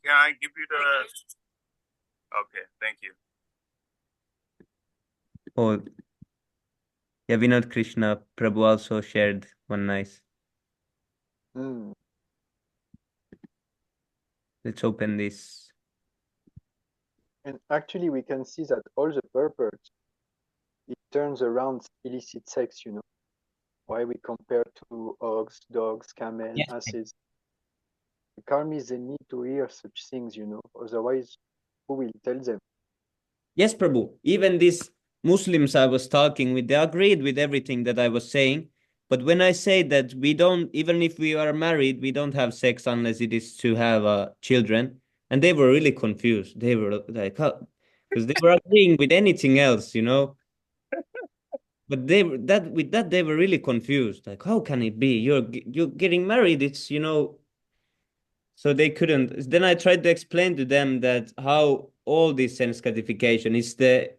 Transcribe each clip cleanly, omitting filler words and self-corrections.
can I give you the? Okay, thank you. Oh, yeah, Vinod Krishna Prabhu also shared one nice. Mm. Let's open this. And actually, we can see that all the purport, it turns around illicit sex, why we compare to ox, dogs, camel, Yes. asses. The karmis, they need to hear such things, otherwise, who will tell them? Yes, Prabhu. Even these Muslims I was talking with, they agreed with everything that I was saying. But when I say that we don't, even if we are married, we don't have sex unless it is to have children, and they were really confused. They were like, because they were agreeing with anything else, you know. But they were that with that they were really confused. Like, how can it be? You're getting married. It's so they couldn't. Then I tried to explain to them that how all this sense gratification is the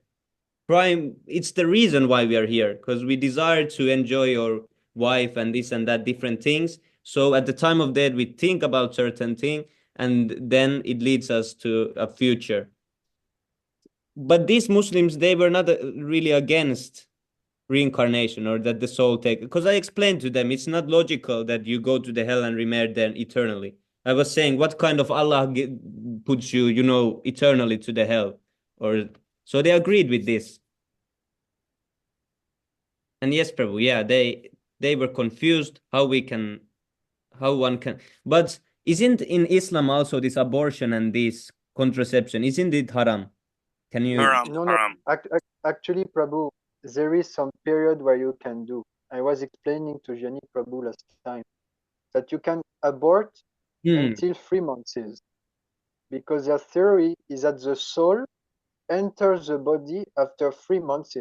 prime, it's the reason why we are here, because we desire to enjoy your wife and this and that different things. So at the time of death we think about certain thing, and then it leads us to a future. But these Muslims, they were not really against reincarnation, or that the soul take, because I explained to them it's not logical that you go to the hell and remain there eternally. I was saying, what kind of Allah puts you, eternally to the hell? Or so they agreed with this. And yes, Prabhu, yeah, they were confused how we can, how one can. But isn't in Islam also this abortion and this contraception, isn't it haram? Can you? Haram, No, no. haram. Actually, Prabhu, there is some period where you can do. I was explaining to Jani Prabhu last time that you can abort Hmm. until 3 months, because their theory is that the soul enters the body after 3 months,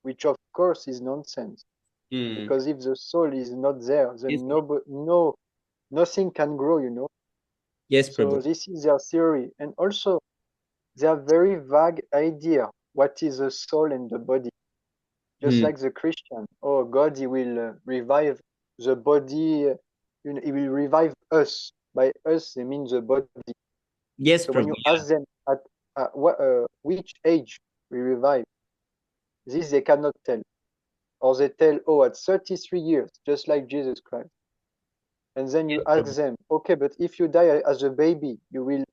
which of course is nonsense. Hmm. Because if the soul is not there, Yes, then nothing can grow. yes, So Prabhu. this is their theory, and also they have very vague idea what is the soul and the body. Just Hmm. like the Christian, oh God, He will revive the body. He will revive us. By us, they mean the body. Yes, So when Prabhu. you ask them at which age we revive, this they cannot tell. Or they tell, oh, at 33 years, just like Jesus Christ. And then Yes, you ask Prabhu. them, okay, but if you die as a baby, you will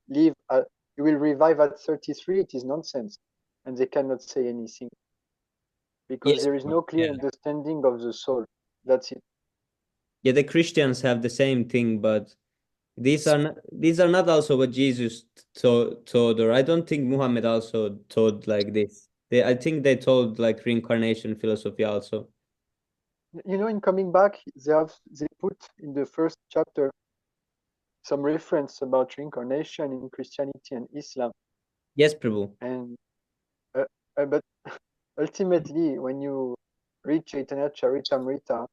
revive at 33. It is nonsense, and they cannot say anything because Yes, there is Prabhu. no clear Yeah. understanding of the soul. That's it. Yeah, the Christians have the same thing, but these are not also what Jesus told, or I don't think Muhammad also taught like this. I think they told like reincarnation philosophy also. In coming back, they put in the first chapter some reference about reincarnation in Christianity and Islam, Yes, Prabhu. and but ultimately, when you read Chaitanya Charitamrita,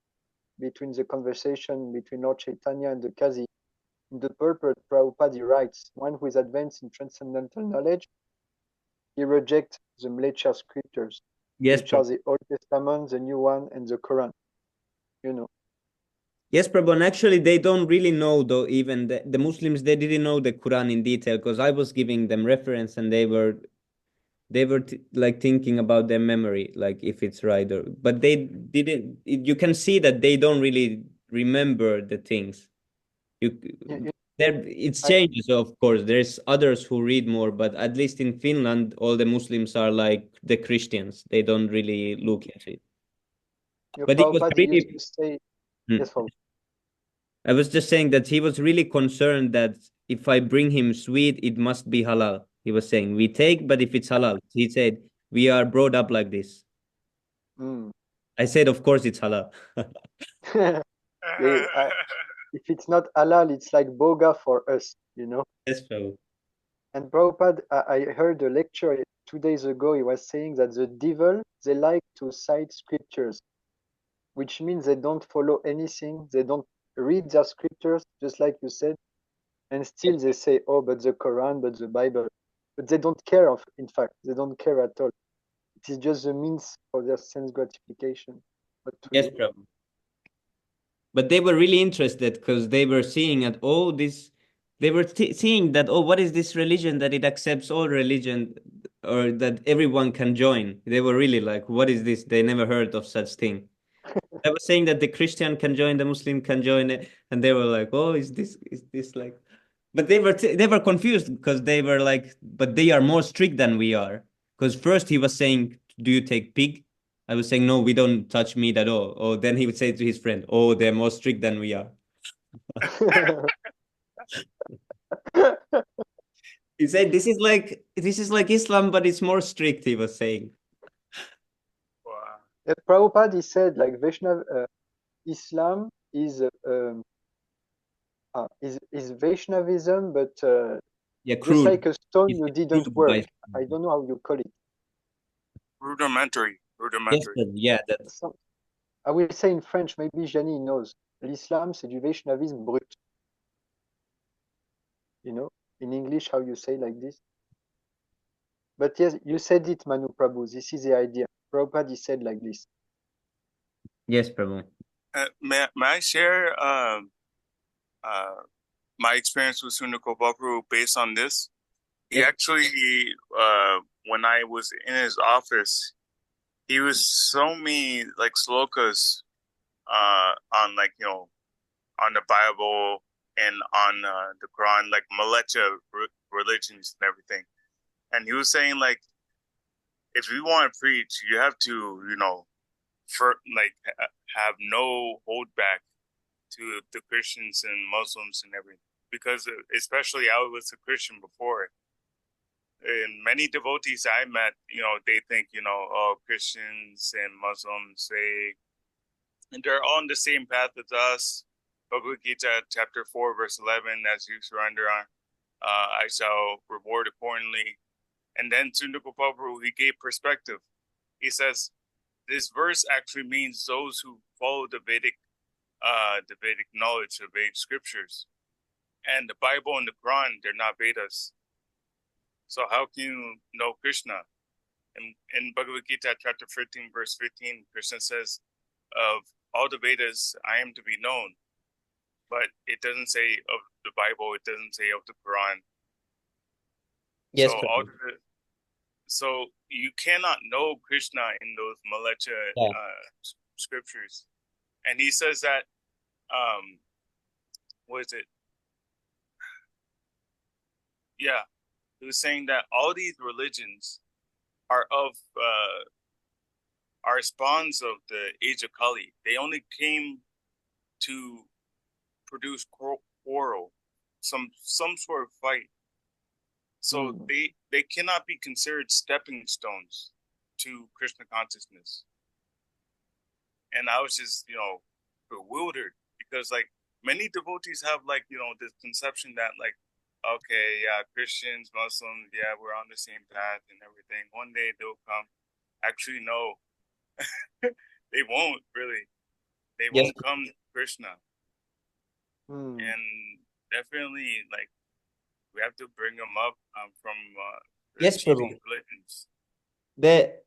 between the conversation between Lord Chaitanya and the Kazi, in the purport, Prabhupada writes, one who is advanced in transcendental knowledge, he rejects the Mlecha scriptures, Yes, which are Prabhu. the Old Testament, the New One, and the Quran. You know, Yes, Prabhu. And actually, they don't really know though. Even the Muslims, they didn't know the Quran in detail, because I was giving them reference, and they were like thinking about their memory, like if it's right, or but they didn't. You can see that they don't really remember the things. You you, you, there it's I, changes, of course. There's others who read more, but at least in Finland, all the Muslims are like the Christians. They don't really look into it. But it was Prabhupada used really. to say, Hmm. yes, Prabhupada. I was just saying that he was really concerned that if I bring him sweet, it must be halal. He was saying we take, but if it's halal, he said we are brought up like this. Mm. I said, of course it's halal. Yeah, if it's not halal, it's like boga for us. Yes, Prabhu. And Prabhupada, I heard a lecture 2 days ago. He was saying that the devil, they like to cite scriptures, which means they don't follow anything. They don't read their scriptures, just like you said, and still they say, oh, but the Quran, but the Bible. But they don't care, in fact, they don't care at all. It is just a means for their sense gratification. What to Yes, do? Prabhu. But they were really interested because they were seeing at all this they were seeing that, oh, what is this religion that it accepts all religion or that everyone can join? They were really like, what is this? They never heard of such thing. I was saying that the Christian can join, the Muslim can join it, and they were like, "Oh, is this like?" But they were confused because they were like, "But they are more strict than we are." Because first he was saying, "Do you take pig?" I was saying, "No, we don't touch meat at all." Oh, then he would say to his friend, "Oh, they're more strict than we are." He said, this is like Islam, but it's more strict." He was saying. Wow. Prabhupada, he said like Islam is Vaishnavism, but Yeah, just crude. like a stone It's you didn't crude work. by. I don't know how you call it. Rudimentary. Yes, Rudimentary. but yeah, that. Some, I will say in French, maybe Gianni knows. L'islam, c'est du Vaishnavisme brut. You know, in English, how you say like this? But yes, you said it, Manu Prabhu. This is the idea. Prabhupada he said like this. Yes, Prabhu. May I share my experience with Sunako Bapu based on this? He Yes. actually, when I was in his office, he was showing me like slokas on like, on the Bible and on the Quran, like Malacha religions and everything. And he was saying like, if you want to preach, you have to, have no hold back to the Christians and Muslims and everything. Because especially I was a Christian before, and many devotees I met, they think, oh, Christians and Muslims, they're on the same path as us. Bhagavad Gita chapter 4 verse 11, as you surrender on, I shall reward accordingly. And then Sundaka Prabhu, he gave perspective. He says this verse actually means those who follow the Vedic knowledge of Vedic scriptures, and the Bible and the Quran, they're not Vedas. So how can you know Krishna? In Bhagavad Gita chapter 15 verse 15, Krishna says, of all the Vedas, I am to be known. But it doesn't say of the Bible, it doesn't say of the Quran. Yes, So you cannot know Krishna in those Malacha yeah. scriptures. And he says that, what is it? Yeah, he was saying that all these religions are spawns of the age of Kali. They only came to produce quarrel, some sort of fight. So they cannot be considered stepping stones to Krishna consciousness. And I was just, bewildered because like many devotees have like, this conception that like, okay, yeah, Christians, Muslims, yeah, we're on the same path and everything. One day they'll come. Actually, no, they won't really. They won't come to Krishna. And definitely, like, we have to bring them up from cheating religions. The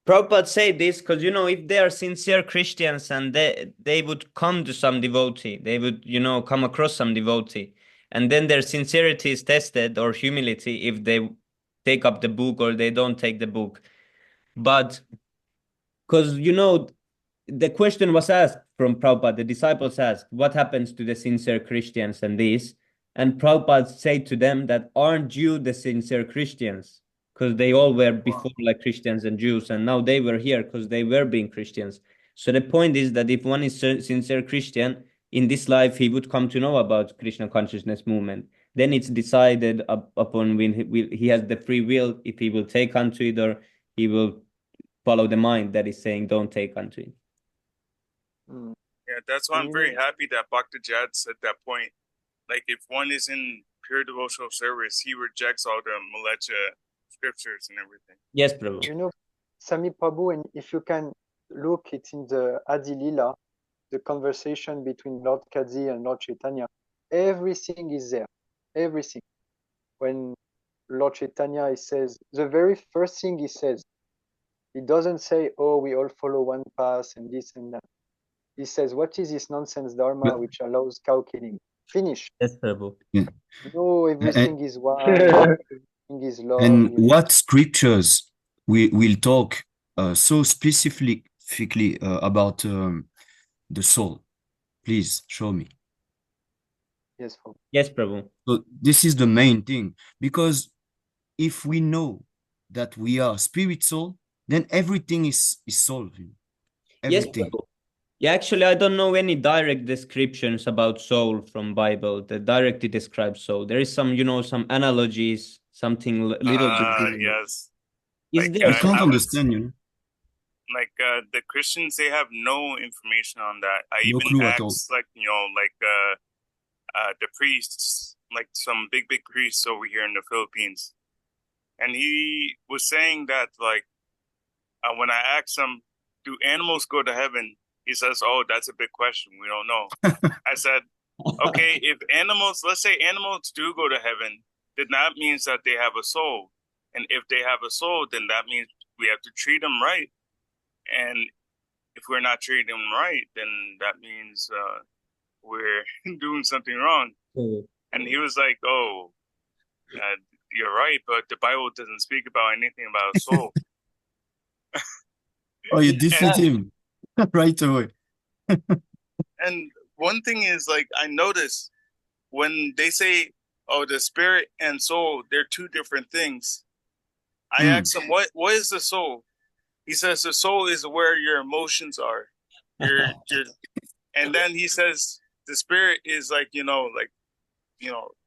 Prabhupada say this because if they are sincere Christians and they would come to some devotee, they would come across some devotee, and then their sincerity is tested or humility if they take up the book or they don't take the book. But because the question was asked from Prabhupada, the disciples asked, what happens to the sincere Christians and this? And Prabhupada said to them that aren't you the sincere Christians? Because they all were before like Christians and Jews, and now they were here because they were being Christians. So the point is that if one is sincere Christian, in this life he would come to know about Krishna consciousness movement. Then it's decided upon when he has the free will if he will take unto it or he will follow the mind that is saying don't take unto it. Yeah, that's why I'm very happy that Bhakta Jad said that point. Like, if one is in pure devotional service, he rejects all the Malacha scriptures and everything. Yes, Prabhu. Sami Prabhu, and if you can look, it's in the Adi Lila, the conversation between Lord Kadzi and Lord Chaitanya. Everything is there. Everything. When Lord Chaitanya he says, the very first thing he says, he doesn't say, oh, we all follow one path and this and that. He says, what is this nonsense dharma which allows cow killing? Finish. Yes, Prabhu. Yeah. No, And, everything is one, everything is love. and what scriptures we will talk so specifically about the soul? Please show me. Yes, Prabhu. Yes, Prabhu. So this is the main thing, because if we know that we are spirit soul, then everything is solved. Yes, Everything. Prabhu. Yeah, actually, I don't know any direct descriptions about soul from Bible that directly describes soul. There is some, some analogies, something little bit different. Yes. Is Like there I can't I something? was understand, you know, like the Christians, they have no information on that. I no even clue at all. asked like the priests, like some big priests over here in the Philippines, and he was saying that like when I asked him, "Do animals go to heaven?" He says, "Oh, that's a big question. We don't know." I said, "Okay, if animals, let's say animals do go to heaven, then that means that they have a soul, and if they have a soul, then that means we have to treat them right, and if we're not treating them right, then that means we're doing something wrong." And he was like, "Oh, uh, you're right, but the Bible doesn't speak about anything about a soul." Oh, you And defeat him right away. and one thing is like I notice when they say, "Oh, the spirit and soul, they're two different things." I ask him, "What is the soul?" He says, "The soul is where your emotions are." Your and then he says the spirit is like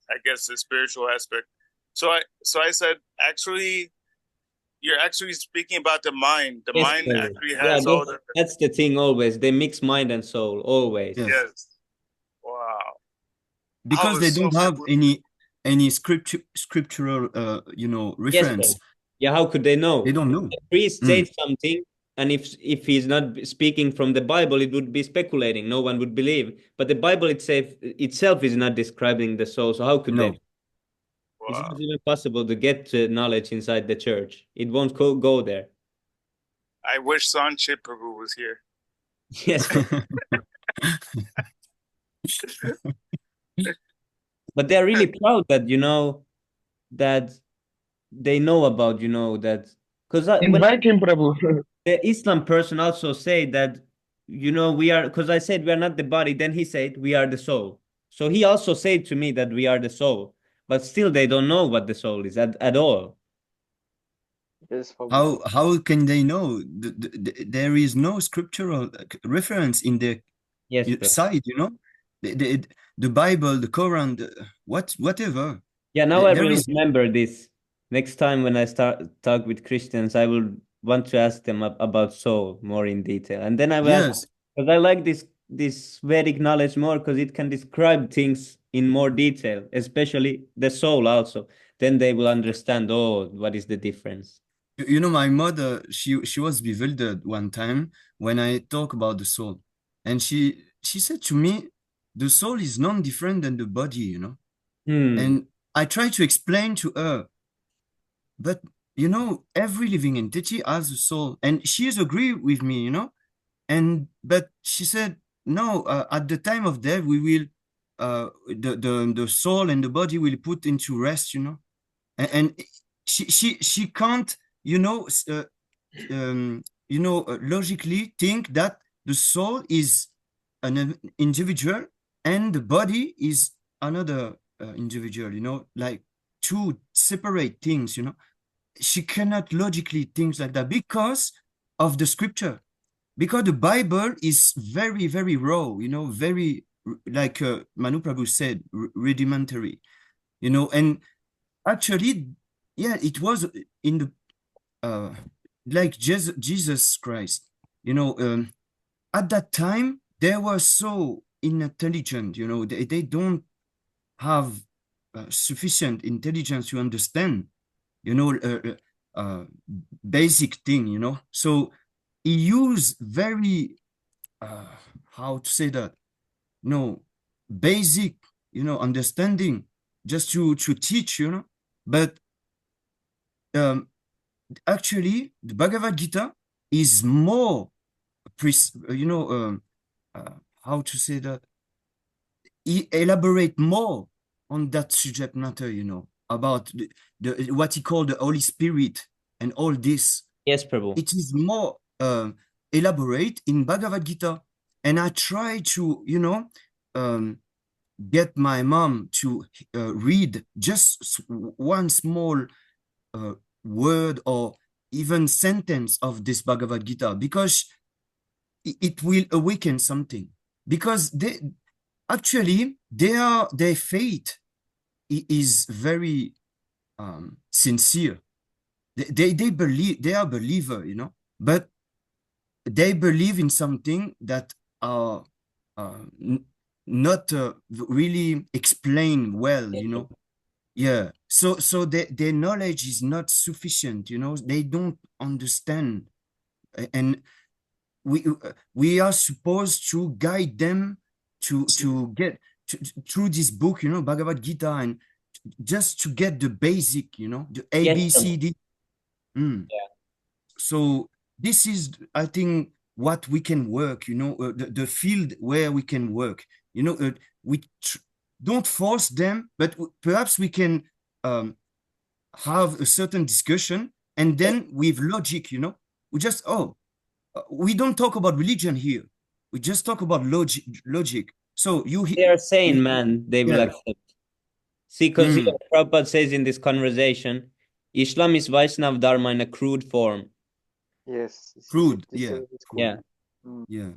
I guess the spiritual aspect. So I said, actually, you're actually speaking about the mind. The Yes, mind Prabhu. actually Yeah, has all the that's the thing always. They mix mind and soul always. Yes. yes. Wow. I Because they was so don't have any scriptural Yes, reference. Prabhu. Yeah, how could they They know? don't If know. the priest said something, and if he's not speaking from the Bible, it would be speculating. No one would believe. But the Bible itself is not describing the soul, so how could they? No. It's wow. not even possible to get knowledge inside the church. It won't go there. I wish Sanchit Prabhu was here. Yes, Prabhu. But they are really proud that that they know about that because when Invite him, Prabhu. the Islam person also say that we are, because I said we are not the body, then he said we are the soul. So he also said to me that we are the soul, but still they don't know what the soul is at all. Yes, Prabhu. How can they know? There is no scriptural reference in their Yes, bro. side, the Bible, the Quran, whatever. Yeah, now I There will is remember this. Next time when I start talk with Christians, I will want to ask them about soul more in detail. And then I will ask, yes. because I like this Vedic knowledge more because it can describe things in more detail, especially the soul also. Then they will understand, oh, what is the difference? My mother, she was bewildered one time when I talk about the soul, and she said to me, the soul is non-different than the body. Hmm. And I tried to explain to her, but every living entity has a soul, and she's agree with me. But she said, no, at the time of death, we will, the soul and the body will put into rest. And she can't, logically think that the soul is an individual and the body is another individual, like two separate things. She cannot logically think like that because of the scripture, because the Bible is very, very raw, very, like Manu Prabhu said, rudimentary, and actually, yeah, it was in the like Jesus Christ, at that time they were so intelligent, they don't have sufficient intelligence to understand, you know, basic thing. So he used very, how to say that, no, basic, understanding just to teach. But actually, the Bhagavad Gita is more, how to say that? elaborate more on that subject matter, about what he called the Holy Spirit and all this. Yes, Prabhu. It is more elaborate in Bhagavad Gita. And I try to, get my mom to read just one small word or even sentence of this Bhagavad Gita, because it will awaken something. Because actually their faith is very sincere. They believe, they are believer, but they believe in something that are not really explained well, Yeah. So their knowledge is not sufficient, They don't understand, and we are supposed to guide them to get through this book, Bhagavad Gita, and just to get the basic, the A, Yes, B, Prabhu. C, D. Yeah. So this is, I think, what we can work, the field where we can work, we don't force them, but perhaps we can have a certain discussion, and then with logic, we just, we don't talk about religion here. We just talk about logic. So They are sane, man. They will yeah. accept. See, because here Prabhupada says in this conversation, Islam is Vaishnav Dharma in a crude form. Yes, Crude, this yeah. is cool. Yeah. Yeah.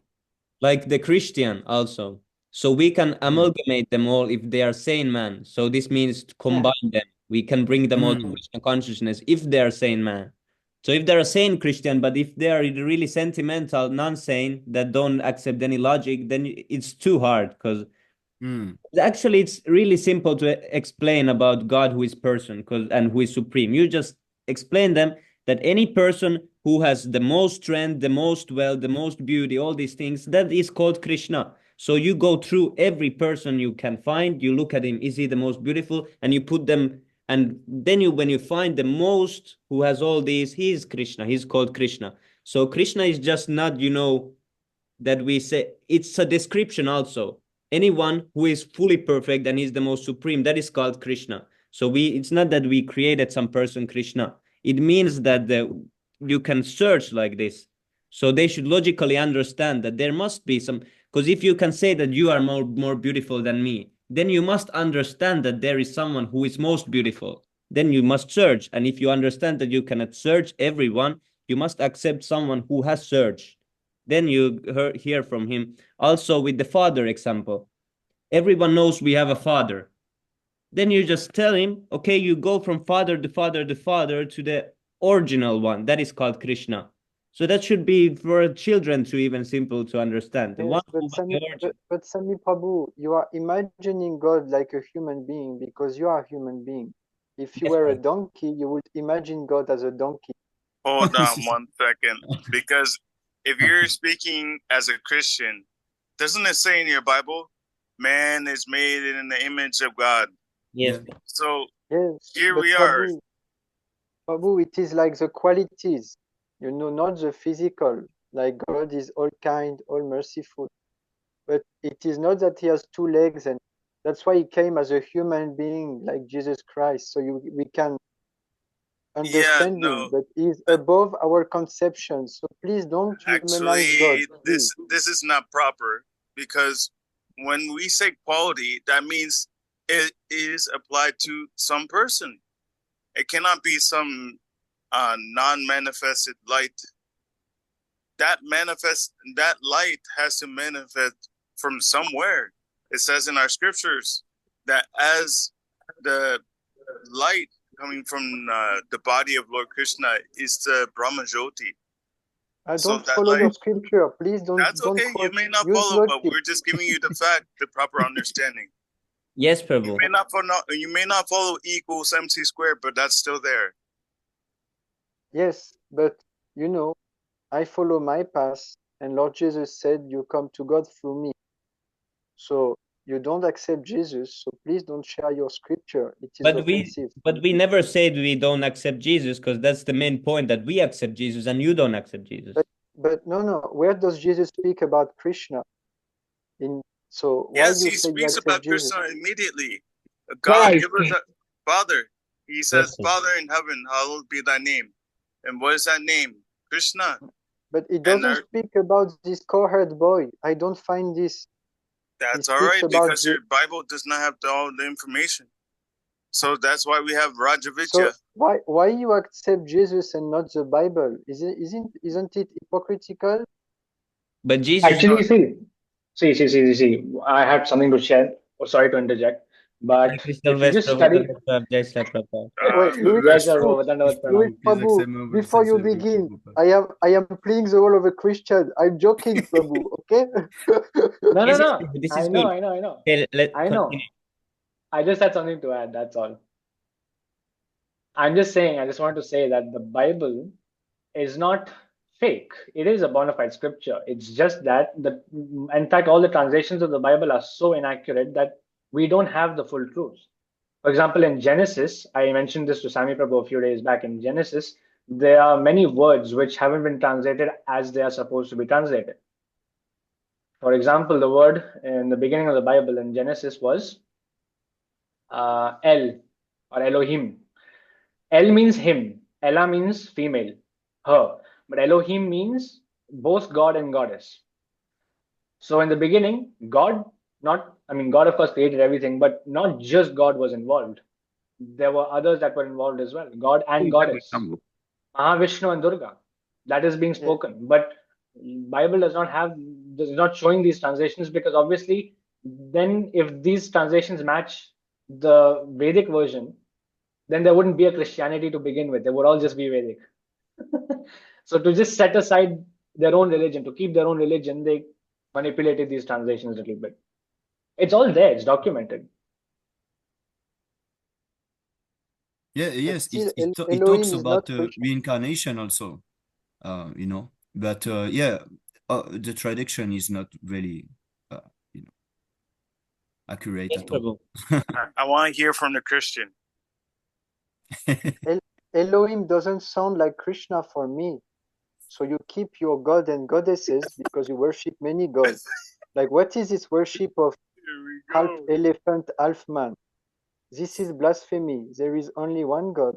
Like the Christian also. So we can amalgamate them all if they are sane man. So this means to combine them. We can bring them all to Krishna consciousness if they are sane man. So if they're a sane Christian, but if they are really sentimental, non-sane, that don't accept any logic, then it's too hard, because actually it's really simple to explain about God who is person and who is supreme. You just explain them that any person who has the most strength, the most wealth, the most beauty, all these things, that is called Krishna. So you go through every person you can find, you look at him, is he the most beautiful? And you put them, and then when you find the most who has all these, he is Krishna, he's called Krishna. So Krishna is just not, that we say, it's a description also. Anyone who is fully perfect and is the most supreme, that is called Krishna. So it's not that we created some person Krishna. It means that you can search like this. So they should logically understand that there must be some, because if you can say that you are more beautiful than me, then you must understand that there is someone who is most beautiful. Then you must search. And if you understand that you cannot search everyone, you must accept someone who has searched. Then you hear from him. Also with the father example, everyone knows we have a father. Then you just tell him, okay, you go from father to father to father to the original one. That is called Krishna. So that should be for children to even simple to understand. The one Yes, but who was the origin. But Sami Prabhu, you are imagining God like a human being because you are a human being. If you Yes, were a Prabhu. donkey, you would imagine God as a donkey. Hold on 1 second. Because if you're speaking as a Christian, doesn't it say in your Bible, man is made in the image of God? Yes. So Yes, here but we are. Prabhu, it is like the qualities, not the physical. Like God is all kind, all merciful. But it is not that he has two legs, and that's why he came as a human being like Jesus Christ. So we can understand him, but he's above our conception. So please don't humanize God. Actually, this is not proper, because when we say quality, that means it is applied to some person. It cannot be some non-manifested light. That light has to manifest from somewhere. It says in our scriptures that as the light coming from the body of Lord Krishna is the Brahma Jyoti. I don't follow your scripture. Please don't. That's okay. Don't quote. You may not Use follow, logic. but we're just giving you the fact, the proper understanding. Yes, Prabhu. You may not follow E equals MC squared, but that's still there. Yes, but I follow my path, and Lord Jesus said, "You come to God through me." So you don't accept Jesus, so please don't share your scripture. It is offensive. But we never said we don't accept Jesus, because that's the main point, that we accept Jesus and you don't accept Jesus. But no. Where does Jesus speak about Krishna? In So why Yes, you he say you speaks about accept Jesus? Krishna immediately. God, Right. give us a Father. He says, Yes. Father in heaven, hallowed be thy name. And what is that name? Krishna. But it And doesn't speak about this cowherd boy. I don't find this. that's It all speaks right about because the. your Bible does not have all the information. So that's why we have So Rajavidya. why you accept Jesus and not the Bible? Isn't it hypocritical? But Jesus, Actually, see. I had something to share. Oh, sorry to interject, but Krishna if you West just Prabhu study, ka Prabhu, Jai Shri Prabhupada. Wait, Louis, Yes, sir, Louis, Dandavat Louis Pranam. Please Prabhu, accept my before you sincere begin, Prabhupada. I am playing the role of a Christian. I'm joking, Prabhu. Okay? No, no, This is no. good. This is I know, good. I know, I know. Okay, let I continue. know. I just had something to add. That's all. I'm just saying, I just want to say that the Bible is not fake. It is a bona fide scripture. It's just that in fact, all the translations of the Bible are so inaccurate that we don't have the full truth. For example, in Genesis, I mentioned this to Sami Prabhu a few days back. In Genesis, there are many words which haven't been translated as they are supposed to be translated. For example, the word in the beginning of the Bible in Genesis was El or Elohim. El means him, Ella means female, her. But Elohim means both God and goddess. So in the beginning, God, not, I mean, God of course created everything, but not just God was involved. There were others that were involved as well, God and goddess, Mahavishnu and Durga. That is being Yeah. spoken. But Bible does not showing these translations because obviously, then if these translations match the Vedic version, then there wouldn't be a Christianity to begin with. They would all just be Vedic. So to just set aside their own religion, to keep their own religion, they manipulated these translations a little bit. It's all there, it's documented. Yeah, But yes, still, it Elohim talks is not about Christian. reincarnation also, but the tradition is not really, uh, you know, accurate Yes, at all. Prabhu. I want to hear from the Christian. Elohim doesn't sound like Krishna for me. So you keep your god and goddesses because you worship many gods. Like, what is this worship of Here we half go. elephant, half man? This is blasphemy. There is only one God.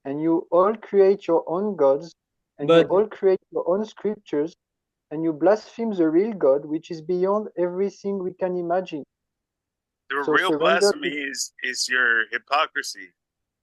And you all create your own gods, and you But all create your own scriptures, and you blaspheme the real God, which is beyond everything we can imagine. The So real surrender blasphemy to. is your hypocrisy.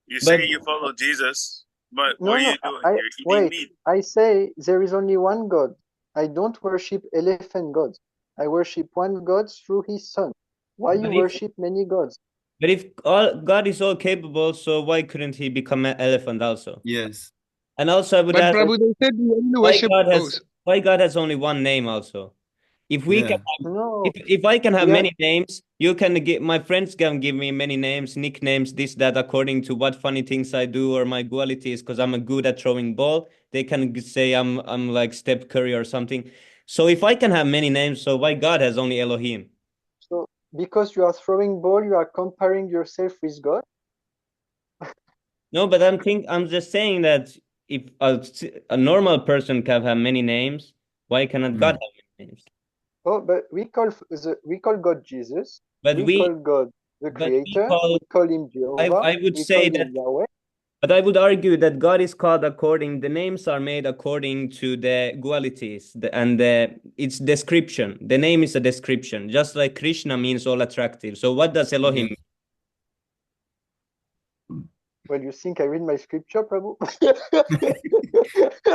You but say you follow Jesus, but what No, are you no, doing? I You're eating wait. meat. I say there is only one God. I don't worship elephant gods. I worship one God through his son. Why you but if worship many gods? but if all God is all capable, so why couldn't he become an elephant also? Yes. And also, I would But ask Prabhu, they said we only why worship. God Oh, has why God has only one name also. If we can Yeah. have, No, if I can have we are many names, you can give my friends can give me many names, nicknames, this, that, according to what funny things I do or my qualities, because I'm a good at throwing ball. They can say I'm like Steph Curry or something. So if I can have many names, so why God has only Elohim? so because you are throwing ball, you are comparing yourself with God. No, but I'm just saying that if a normal person can have many names, why cannot God Mm. have many names? Oh, but we call God Jesus. But We we call God the but we Creator. call We call him Jehovah. I would We call say him that, Yahweh. but I would argue that God is called according, the names are made according to the qualities and its description. The name is a description, just like Krishna means all attractive. So what does Elohim Yes. Well, you think I read my scripture, Prabhu?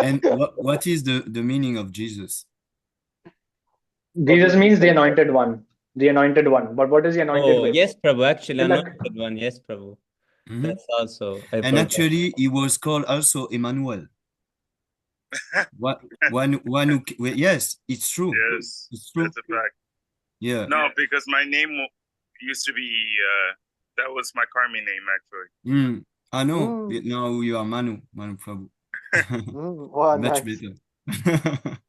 And what is the meaning of Jesus? Jesus Prabhu, means the depends. anointed one. The anointed one. But what is he anointed Oh, with? yes, Prabhu. Actually, With like, anointed one. Yes, Prabhu. Mhm. That's also, I And forgot. actually, he was called also Emmanuel. What one who yes, it's true. Yes, It's true. that's a fact. Yeah. No, because my name used to be that was my Karmi name actually. I know. Mm, Now you are Manu Prabhu. wow, Much nice. better.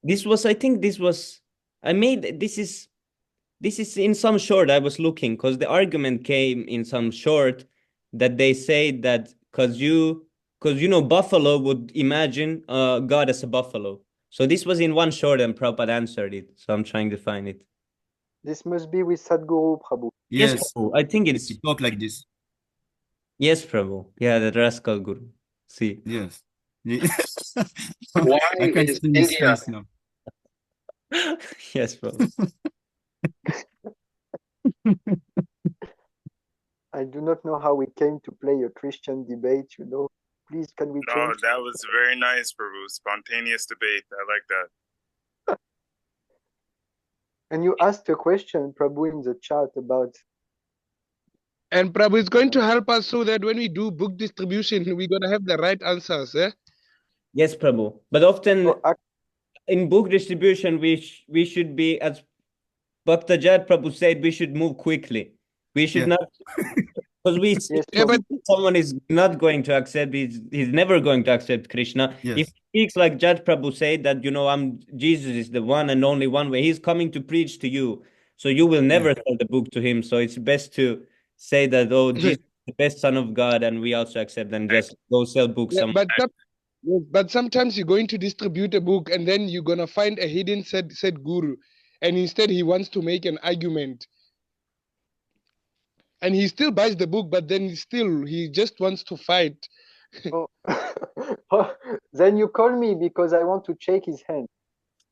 This was, I think this was, I made, this is in some short I was looking because the argument came in some short that they say that because you know buffalo would imagine God as a buffalo. So this was in one short and Prabhupada answered it. So I'm trying to find it. This must be with Sadhguru Prabhu. Yes, Yes, Prabhu. I think it's he talk like this. yes, Prabhu. Yeah, the rascal guru. See. Yes. Why I can is see his India? face now. Yes, Prabhu. I do not know how we came to play a Christian debate, you know. Please, can we No, change? that was very nice, Prabhu. Spontaneous debate. I like that. And you asked a question, Prabhu, in the chat about And Prabhu is going to help us so that when we do book distribution, we're going to have the right answers. Eh? Yes, Prabhu. But often oh, ac- in book distribution, we should be, as Bhakta Jat Prabhu said, we should move quickly. We should Yeah. not, because we see yes, Yeah, Prabhu. but someone is not going to accept, he's never going to accept Krishna. Yes. If he speaks like Jat Prabhu said that, Jesus is the one and only one way, he's coming to preach to you. So you will never sell the book to him. So it's best to say that, oh, Jesus is the best son of God, and we also accept, and just go sell books yeah, somewhere. but sometimes you're going to distribute a book and then you're going to find a hidden said guru, and instead he wants to make an argument. And he still buys the book, but then still he just wants to fight. Oh. Then you call me because I want to shake his hand.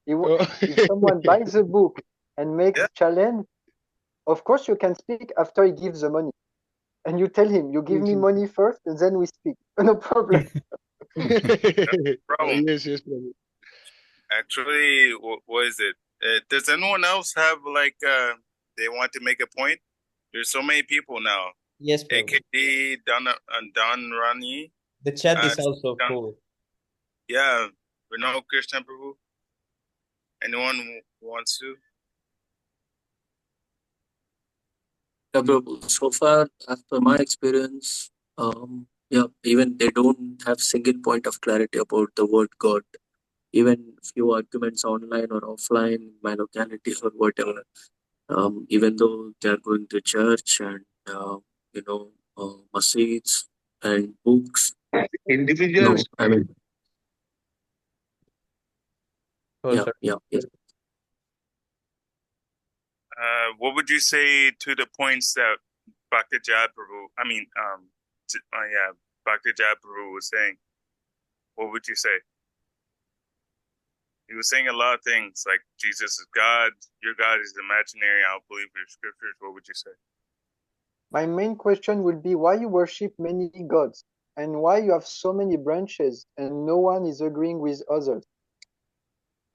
Oh. If someone buys a book and makes Yeah. challenge, of course you can speak after he gives the money. And you tell him, you give me money first and then we speak. No problem. Problem. Yes, Prabhu. Actually, what is it? Does anyone else have they want to make a point? There's so many people now. Yes, Prabhu. AKD, Don Rani. The chat is also Don- full. Yeah, Vinod Krishna Prabhu. Anyone who wants to? Yeah, Prabhu. So far, as per my experience, yeah, even they don't have single point of clarity about the word God. Even few arguments online or offline in my locality or whatever. Even though they are going to church and masjids and books. Individuals. No, I mean, Oh, yeah, sorry. yeah. What would you say to the points that Bhakti Jad Prabhu, Bhakti Jad Prabhu was saying? What would you say? He was saying a lot of things like Jesus is God, your God is imaginary, I don't believe your scriptures. What would you say? My main question will be why you worship many gods and why you have so many branches and no one is agreeing with others.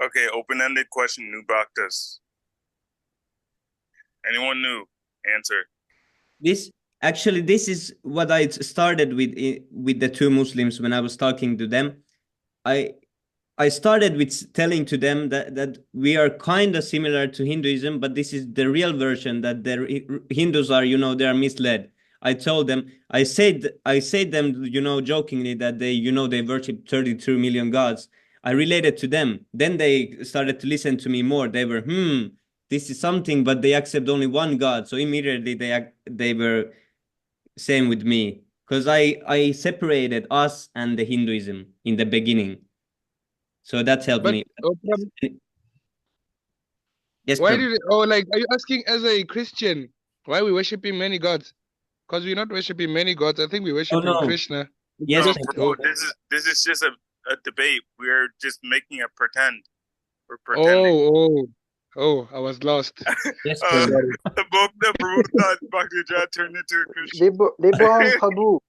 Okay, open-ended question, new bhaktas. Anyone new? Answer. This is what I started with the two Muslims when I was talking to them. I started with telling to them that we are kind of similar to Hinduism, but this is the real version, that the Hindus are, they are misled. I told them, I said them, jokingly that they worship 32 million gods. I related to them. Then they started to listen to me more. They were, this is something, but they accept only one God. So immediately they were same with me, because I separated us and the Hinduism in the beginning. So that helped But me. Yes, why Prabhu. are you asking as a Christian why we worshiping many gods? Because we're not worshiping many gods. I think we're worshiping no. Krishna. Yes, No, Prabhu. Prabhu, this is just a debate. We're just making a pretend. We're pretending. Oh, I was lost. Yes, Prabhu. The book that Prabhu thought Bhakti Jat turned into a Christian. Leboang Prabhu,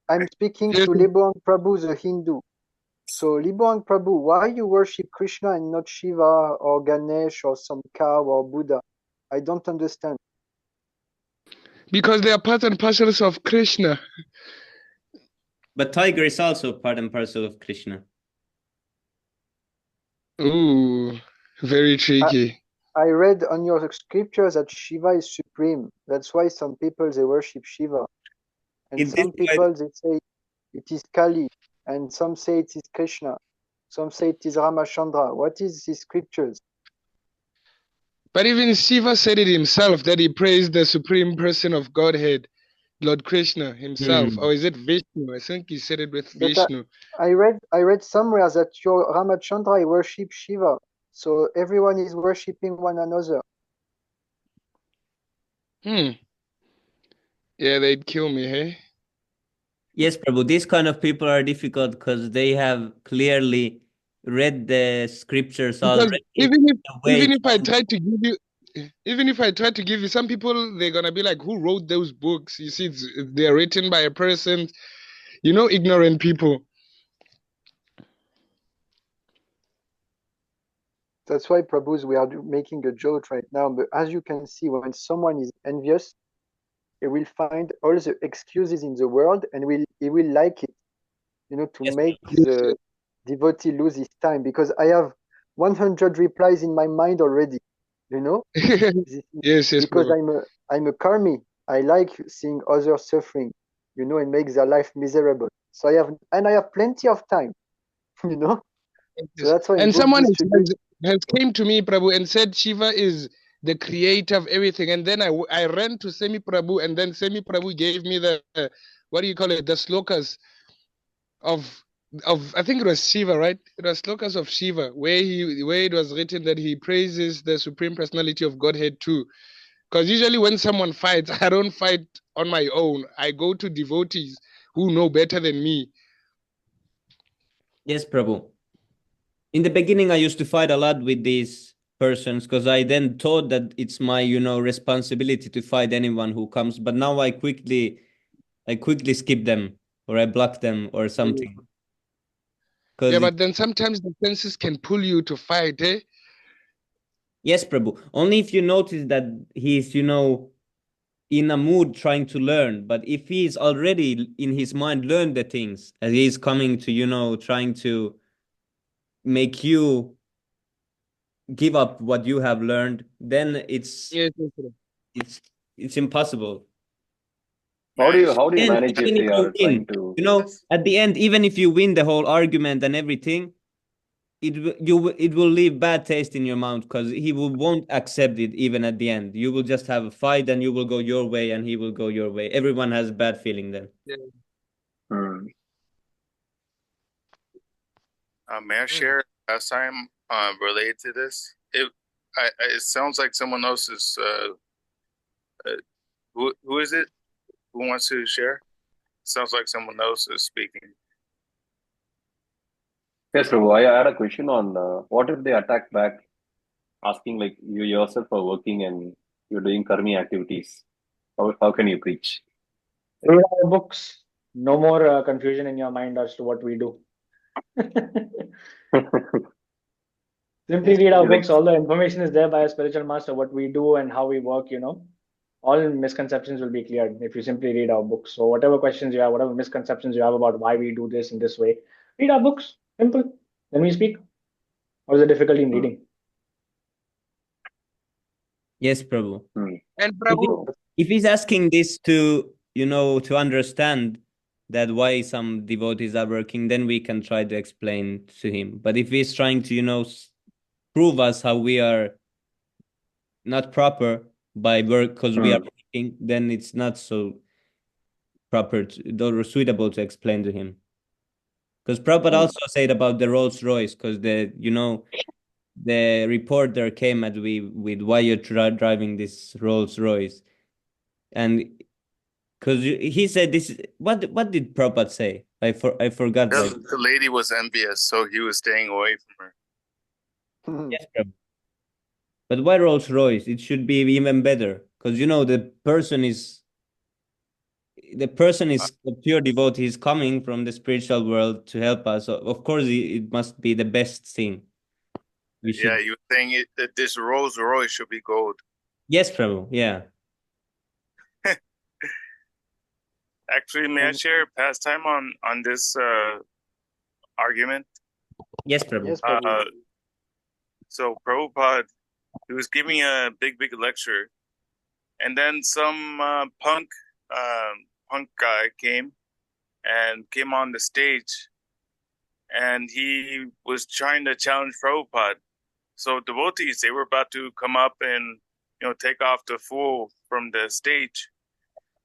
I'm speaking Yes. to Leboang Prabhu, the Hindu. So Leboang Prabhu, why you worship Krishna and not Shiva or Ganesh or some cow or Buddha? I don't understand. Because they are part and parcels of Krishna. But tiger is also part and parcel of Krishna. Ooh, very tricky. I read on your scriptures that Shiva is supreme. That's why some people they worship Shiva. And some people they say it is Kali, and some say it is Krishna. Some say it is Ramachandra. What is these scriptures? But even Shiva said it himself that he praised the supreme person of Godhead, Lord Krishna himself. Or is it Vishnu? I think he said it with Vishnu. I read somewhere that your Ramachandra worship Shiva. So everyone is worshipping one another. Hmm. Yeah, they'd kill me, hey? Yes, Prabhu. These kind of people are difficult because they have clearly read the scriptures Because already in a way even if I from. try to give you even if I try to give you some people, they're gonna be like, who wrote those books? You see, they're written by a person, ignorant people. That's why, Prabhus, we are making a joke right now. But as you can see, when someone is envious, he will find all the excuses in the world and he will like it, to Yes, make Yes, the devotee lose his time. Because I have 100 replies in my mind already, you know, yes, because Prabhu. I'm a karmi. I like seeing others suffering, and make their life miserable. So I have plenty of time, you know. So Yes. that's why in And someone Buddhist we has came to me, Prabhu, and said Shiva is the creator of everything. And then I ran to Semi Prabhu, and then Semi Prabhu gave me the what do you call it? The slokas of I think it was Shiva, right? It was slokas of Shiva, where it was written that he praises the supreme personality of Godhead too. Because usually when someone fights, I don't fight on my own. I go to devotees who know better than me. yes, Prabhu. In the beginning, I used to fight a lot with these persons because I then thought that it's my, responsibility to fight anyone who comes. But now I quickly skip them or I block them or something. Yeah, Because but then sometimes the senses can pull you to fight, eh? yes, Prabhu. Only if you notice that he's, in a mood trying to learn. But if he's already in his mind learned the things, and he's coming to, trying to make you give up what you have learned, then Yes, yes, sir. it's it's impossible. Man, How do you And manage if even if they you are trying win, to? at the end, even if you win the whole argument and everything, it will leave bad taste in your mouth because won't accept it even at the end. You will just have a fight and you will go your way and he will go your way. Everyone has a bad feeling then. Yeah. Hmm. may I Mm. share last time related to this? It sounds like someone else is. Who is it? Who wants to share? Sounds like someone else is speaking. Yes, Prabhu, I had a question on what if they attack back, asking like you yourself are working and you're doing karmi activities. How can you preach? Read our books. No more confusion in your mind as to what we do. Simply yes, read our Prabhu. Like books. All the information is there by a spiritual master, what we do and how we work, All misconceptions will be cleared if you simply read our books. So whatever questions you have, whatever misconceptions you have about why we do this in this way, read our books. Simple. Then we speak. What is the difficulty in hmm, reading? Yes, Prabhu. hmm. And If he, Prabhu, So if he's asking this to, to understand that why some devotees are working, then we can try to explain to him. But if he's trying to, prove us how we are not proper by work because we are hmm, working, then it's not so proper or suitable to explain to him. Because Prabhupada hmm, also said about the Rolls Royce, because the reporter came at we with why you're driving this Rolls Royce, and because he said this. What did Prabhupada say? I forgot right. The lady was envious, so he was staying away from her. Yes, Prabhupada. But why Rolls Royce? It should be even better because the person is a pure devotee. He's coming from the spiritual world to help us. So of course, it must be the best thing. We Yeah, should. you were saying that this Rolls Royce should be gold. Yes, Prabhu. Yeah. Actually, may I And share a pastime on this argument? Yes, Prabhu. yes, Prabhu. So Prabhupada, he was giving a big lecture, and then some punk guy came on the stage, and he was trying to challenge Prabhupada. So devotees, they were about to come up and take off the fool from the stage,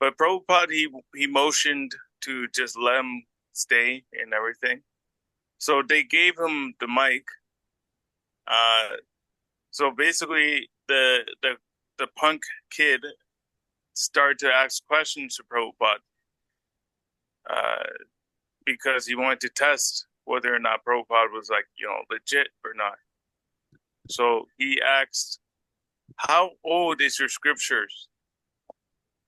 but Prabhupada he motioned to just let him stay and everything. So they gave him the mic. So basically, the punk kid started to ask questions to Prabhupada because he wanted to test whether or not Prabhupada was like, legit or not. So he asked, how old is your scriptures?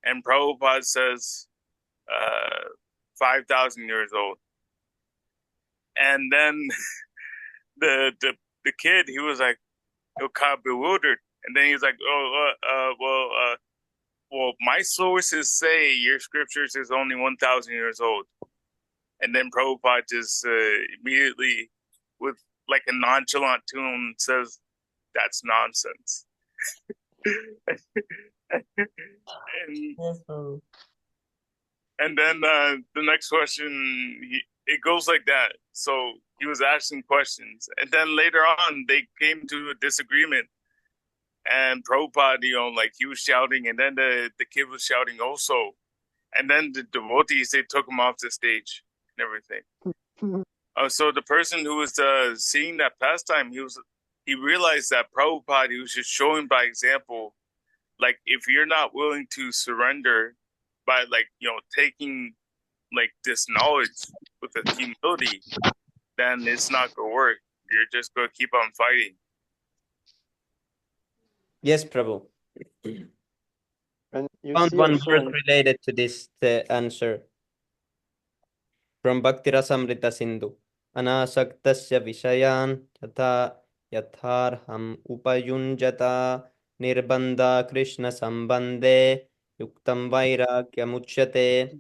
And Prabhupada says, 5,000 years old. And then the kid, he was like, kind of bewildered. And then he was like, well, my sources say your scriptures is only 1,000 years old. And then Prabhupada just immediately, with like a nonchalant tone, says, that's nonsense. And then the next question, it goes like that. So he was asking questions. And then later on, they came to a disagreement. And Prabhupada, like he was shouting, and then the kid was shouting also. And then the devotees, they took him off the stage and everything. So the person who was seeing that pastime, he realized that Prabhupada, he was just showing by example, like if you're not willing to surrender by taking like this knowledge with a humility, then it's not gonna work. You're just gonna keep on fighting. Yes, Prabhu. And you Found see one also verse related to this answer from Bhakti Rasamrita Sindhu. Anasaktasya vishayan yatharham upayunjata nirbandha Krishna sambandhe yuktam vairagyamuchyate.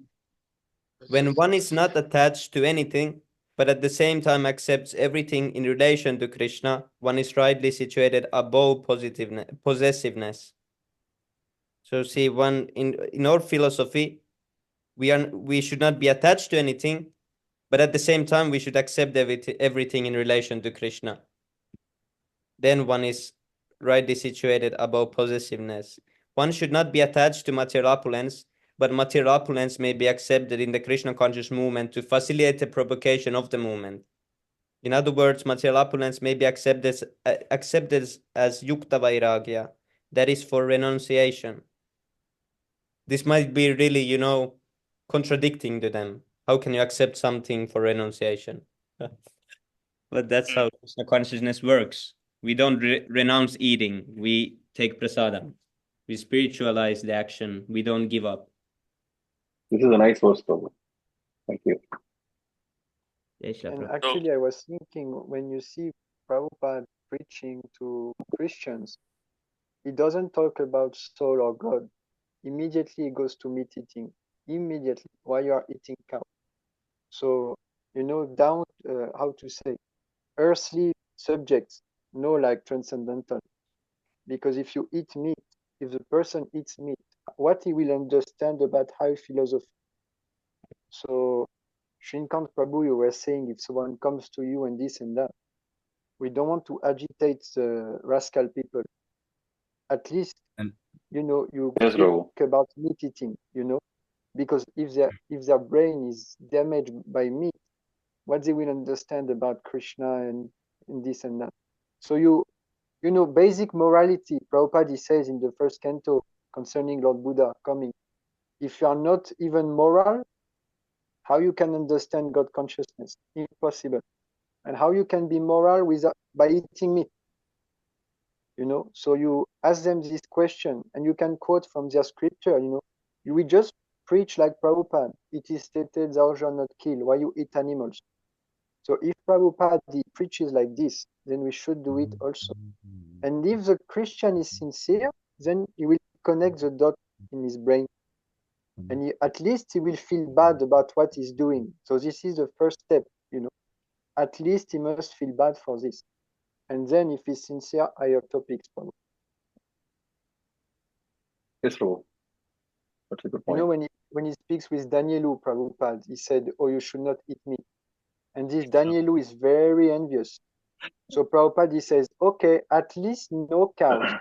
When one is not attached to anything, but at the same time accepts everything in relation to Krishna, one is rightly situated above possessiveness. So see, one in our philosophy, we should not be attached to anything, but at the same time we should accept everything in relation to Krishna. Then one is rightly situated above possessiveness. One should not be attached to material opulence, but material opulence may be accepted in the Krishna conscious movement to facilitate the propagation of the movement. In other words, material opulence may be accepted as yukta vairagya, that is for renunciation. This might be really, contradicting to them. How can you accept something for renunciation? But that's how Krishna consciousness works. We don't renounce eating. We take prasadam. We spiritualize the action. We don't give up. This is a nice verse, Prabhu. Thank you. And actually, I was thinking, when you see Prabhupada preaching to Christians, he doesn't talk about soul or God. Immediately he goes to meat eating. Immediately, while you are eating cow. So, down, how to say, earthly subjects, no like transcendental. Because if you eat meat, if the person eats meat, what he will understand about high philosophy? So, Srinkant Prabhu, you were saying if someone comes to you and this and that, we don't want to agitate the rascal people. At least, you Yes, speak about meat eating, because if their brain is damaged by meat, what they will understand about Krishna and this and that. So basic morality, Prabhupada says in the first canto concerning Lord Buddha coming, if you are not even moral, how you can understand God consciousness? Impossible. And how you can be moral by eating meat? So you ask them this question, and you can quote from their scripture, you will just preach like Prabhupada. It is stated, thou shalt not kill. Why you eat animals? So if Prabhupada preaches like this, then we should do it also. And if the Christian is sincere, then he will connect the dot in his brain. And at least he will feel bad about what he's doing. So this is the first step, At least he must feel bad for this. And then if he's sincere, higher topics, Prabhupada. Yes, Prabhu. That's a good point. When he speaks with Danielu, Prabhupada, he said, oh, you should not eat meat. And this Danielu is very envious. So Prabhupada, he says, okay, at least no cows.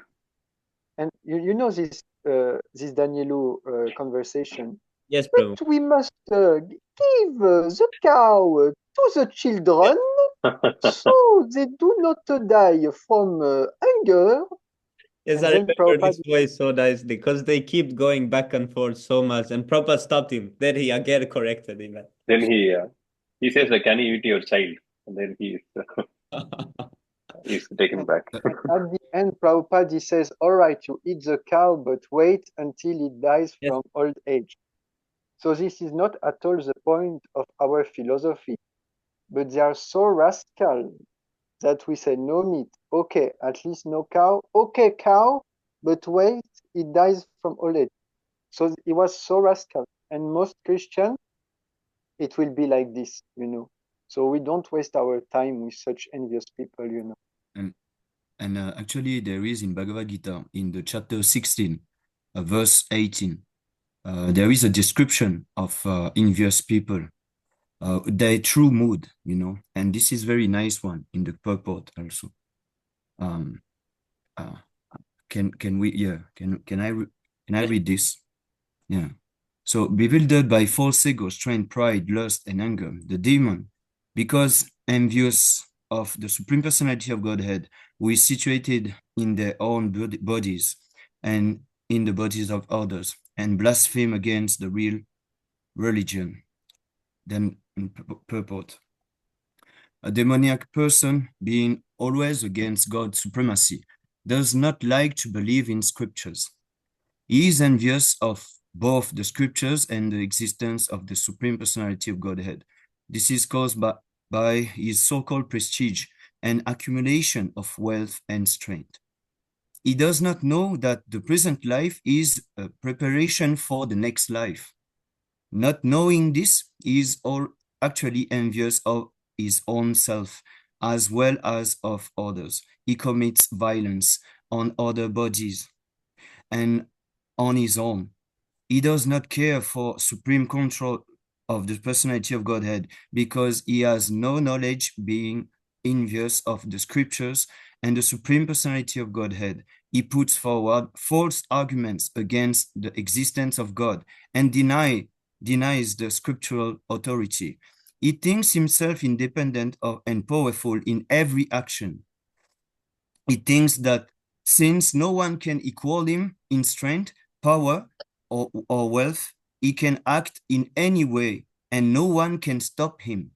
And you know this Danielu conversation. Yes, Prabhu. But we must give the cow to the children so they do not die from hunger. Yes, And I then remember this Prabhupada, voice so nicely because they keep going back and forth so much, and Prabhupada stopped him. Then he again corrected him. Then he says like, "Can you eat your child?" And then he's taken back. and at the end, Prabhupada he says, "All right, you eat the cow, but wait until it dies Yes. from old age." So this is not at all the point of our philosophy. But they are so rascal that we say no meat. Okay, at least no cow. Okay, cow, but wait, it dies from old age. So it was so rascal. And most Christian, it will be like this, you know. So we don't waste our time with such envious people, you know. And actually, there is in Bhagavad Gita, in the chapter 16, verse 18, there is a description of envious people, their true mood, you know, and this is very nice one in the purport also. Um, can we, yeah, can I read this? Yeah. So bewildered by false ego, strength, pride, lust, and anger, the demon, because envious of the Supreme Personality of Godhead, who is situated in their own bodies and in the bodies of others, and blaspheme against the real religion. Then in purport, a demoniac person, being always against God's supremacy, does not like to believe in scriptures. He is envious of both the scriptures and the existence of the Supreme Personality of Godhead. This is caused by his so-called prestige and accumulation of wealth and strength. He does not know that the present life is a preparation for the next life. Not knowing this, he is all actually envious of his own self as well as of others. He commits violence on other bodies and on his own. He does not care for supreme control of the personality of Godhead because he has no knowledge, being envious of the scriptures and the supreme personality of Godhead. He puts forward false arguments against the existence of God and denies the scriptural authority. He thinks himself independent and powerful in every action. He thinks that since no one can equal him in strength, power, or wealth, he can act in any way and no one can stop him.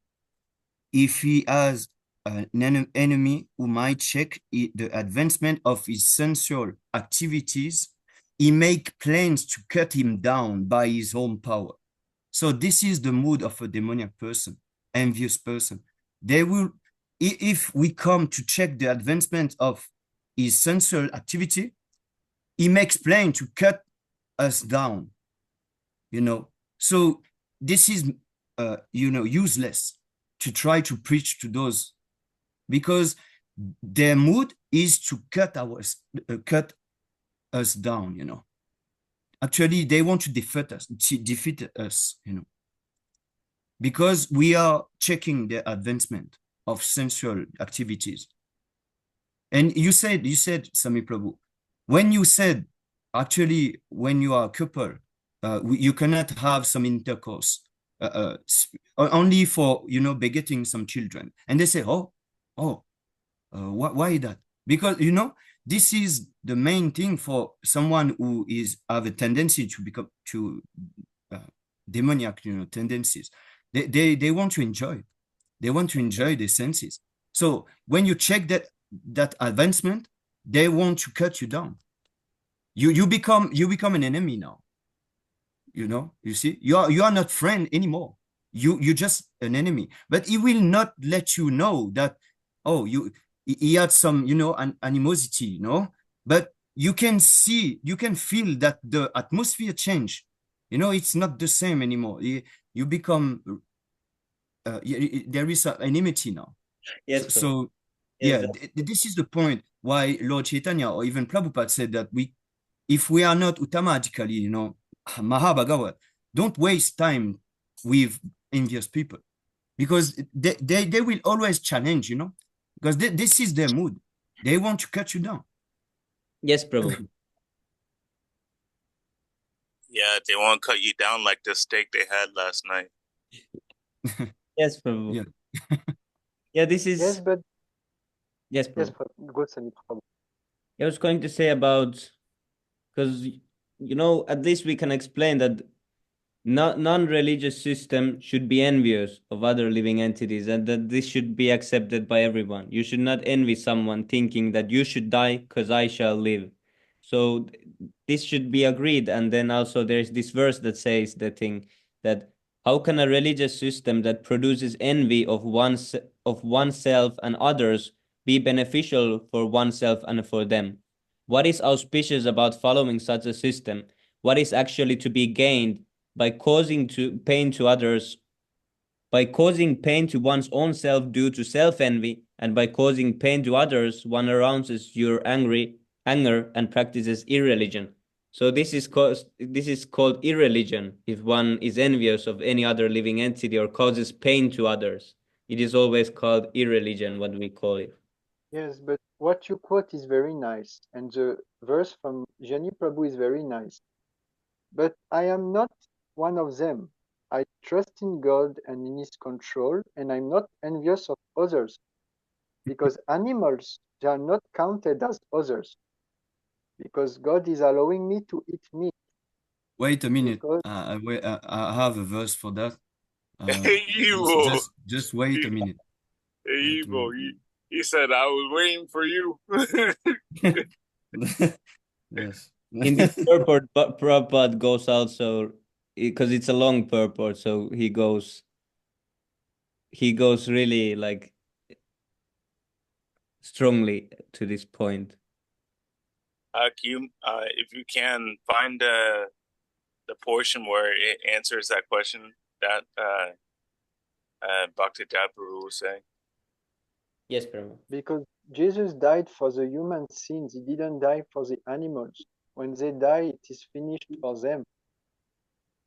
If he has an enemy who might check the advancement of his sensual activities, he makes plans to cut him down by his own power. So this is the mood of a demoniac person, envious person. They will, if we come to check the advancement of his sensual activity, he makes plan to cut us down, you know. So this is, useless to try to preach to those, because their mood is to cut us down, you know. Actually, they want to defeat us, you know, because we are checking the advancement of sensual activities. And you said, Sami Prabhu, when you said, actually, when you are a couple, you cannot have some intercourse, only for, you know, begetting some children. And they say, why that? Because, you know, this is the main thing for someone who have a tendency to become demoniac, you know, tendencies. They want to enjoy. They want to enjoy their senses. So when you check that advancement, they want to cut you down. You become an enemy now. You know, you see, you are not friend anymore. You just an enemy. But he will not let you know that, oh, he had some, you know, animosity, you know. But you can feel that the atmosphere change. You know, it's not the same anymore. You become there is an enmity now. Yes, So yes, yeah, this is the point why Lord Chaitanya or even Prabhupada said that if we are not automatically, you know, Mahabhagavat, don't waste time with envious people, because they will always challenge, you know, because this is their mood. They want to cut you down. yes, Prabhu. Yeah, they won't cut you down like the steak they had last night. Yes, Prabhu. Yeah. Yeah, this Yes, is but yes, yes, Prabhu. go Sami Prabhu. I was going to say about, because, at least we can explain that non-religious system should be envious of other living entities, and that this should be accepted by everyone. You should not envy someone thinking that you should die because I shall live. So this should be agreed. And then also there's this verse that says the thing that how can a religious system that produces envy of oneself and others be beneficial for oneself and for them? What is auspicious about following such a system? What is actually to be gained by pain to others, by causing pain to one's own self due to self-envy, and by causing pain to others, one arouses your anger and practices irreligion. So this is called irreligion if one is envious of any other living entity or causes pain to others. It is always called irreligion, what we call it. Yes, but what you quote is very nice, and the verse from Jani Prabhu is very nice. But I am not one of them. I trust in God and in His control, and I'm not envious of others, because animals, they are not counted as others, because God is allowing me to eat meat. Wait a minute. Because I have a verse for that. Evil. Just wait a minute. Wait a Evil. minute. He said, I was waiting for you. Yes. In this purport, but Prabhupada goes also, because it's a long purport, so he goes really like strongly to this point. If you can find the portion where it answers that question that Bhakti Prabhu was saying. Yes, Prabhu. because Jesus died for the human sins, He didn't die for the animals. When they die, it is finished for them.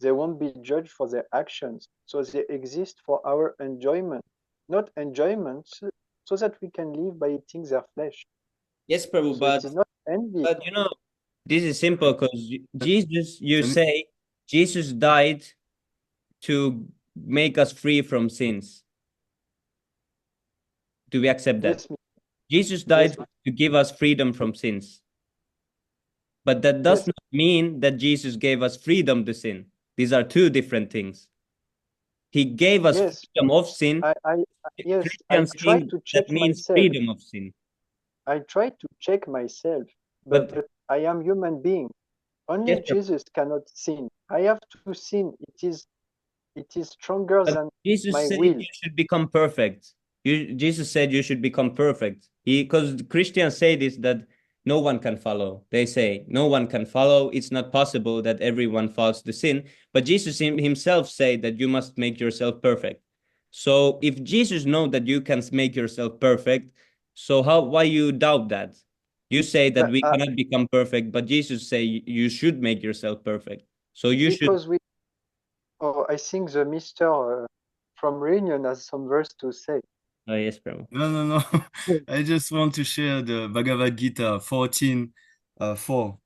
They won't be judged for their actions, so they exist for our enjoyment, not enjoyment, so that we can live by eating their flesh. Yes, Prabhu, So but it is not envy. but this is simple because Jesus, you So- say Jesus died to make us free from sins. Do we accept that? Yes, Jesus died yes, to give us freedom from sins. But that does yes, not mean that Jesus gave us freedom to sin. These are two different things. He gave us yes. freedom of sin. Yes, I Christians try think to that check means myself. freedom of sin. I try to check myself, But but I am human being. Only yes, Jesus cannot sin. I have to sin. It is stronger but than Jesus my said will. you should become perfect. Jesus said you should become perfect. Because Christians say this, that no one can follow. They say no one can follow. It's not possible that everyone falls to sin. But Jesus himself said that you must make yourself perfect. So if Jesus know that you can make yourself perfect, so why you doubt that? You say that But, we cannot become perfect, but Jesus say you should make yourself perfect. So you should. because I think the Mister from Reunion has some verse to say. Oh yes, Prabhu. No. I just want to share the Bhagavad Gita 14, 4,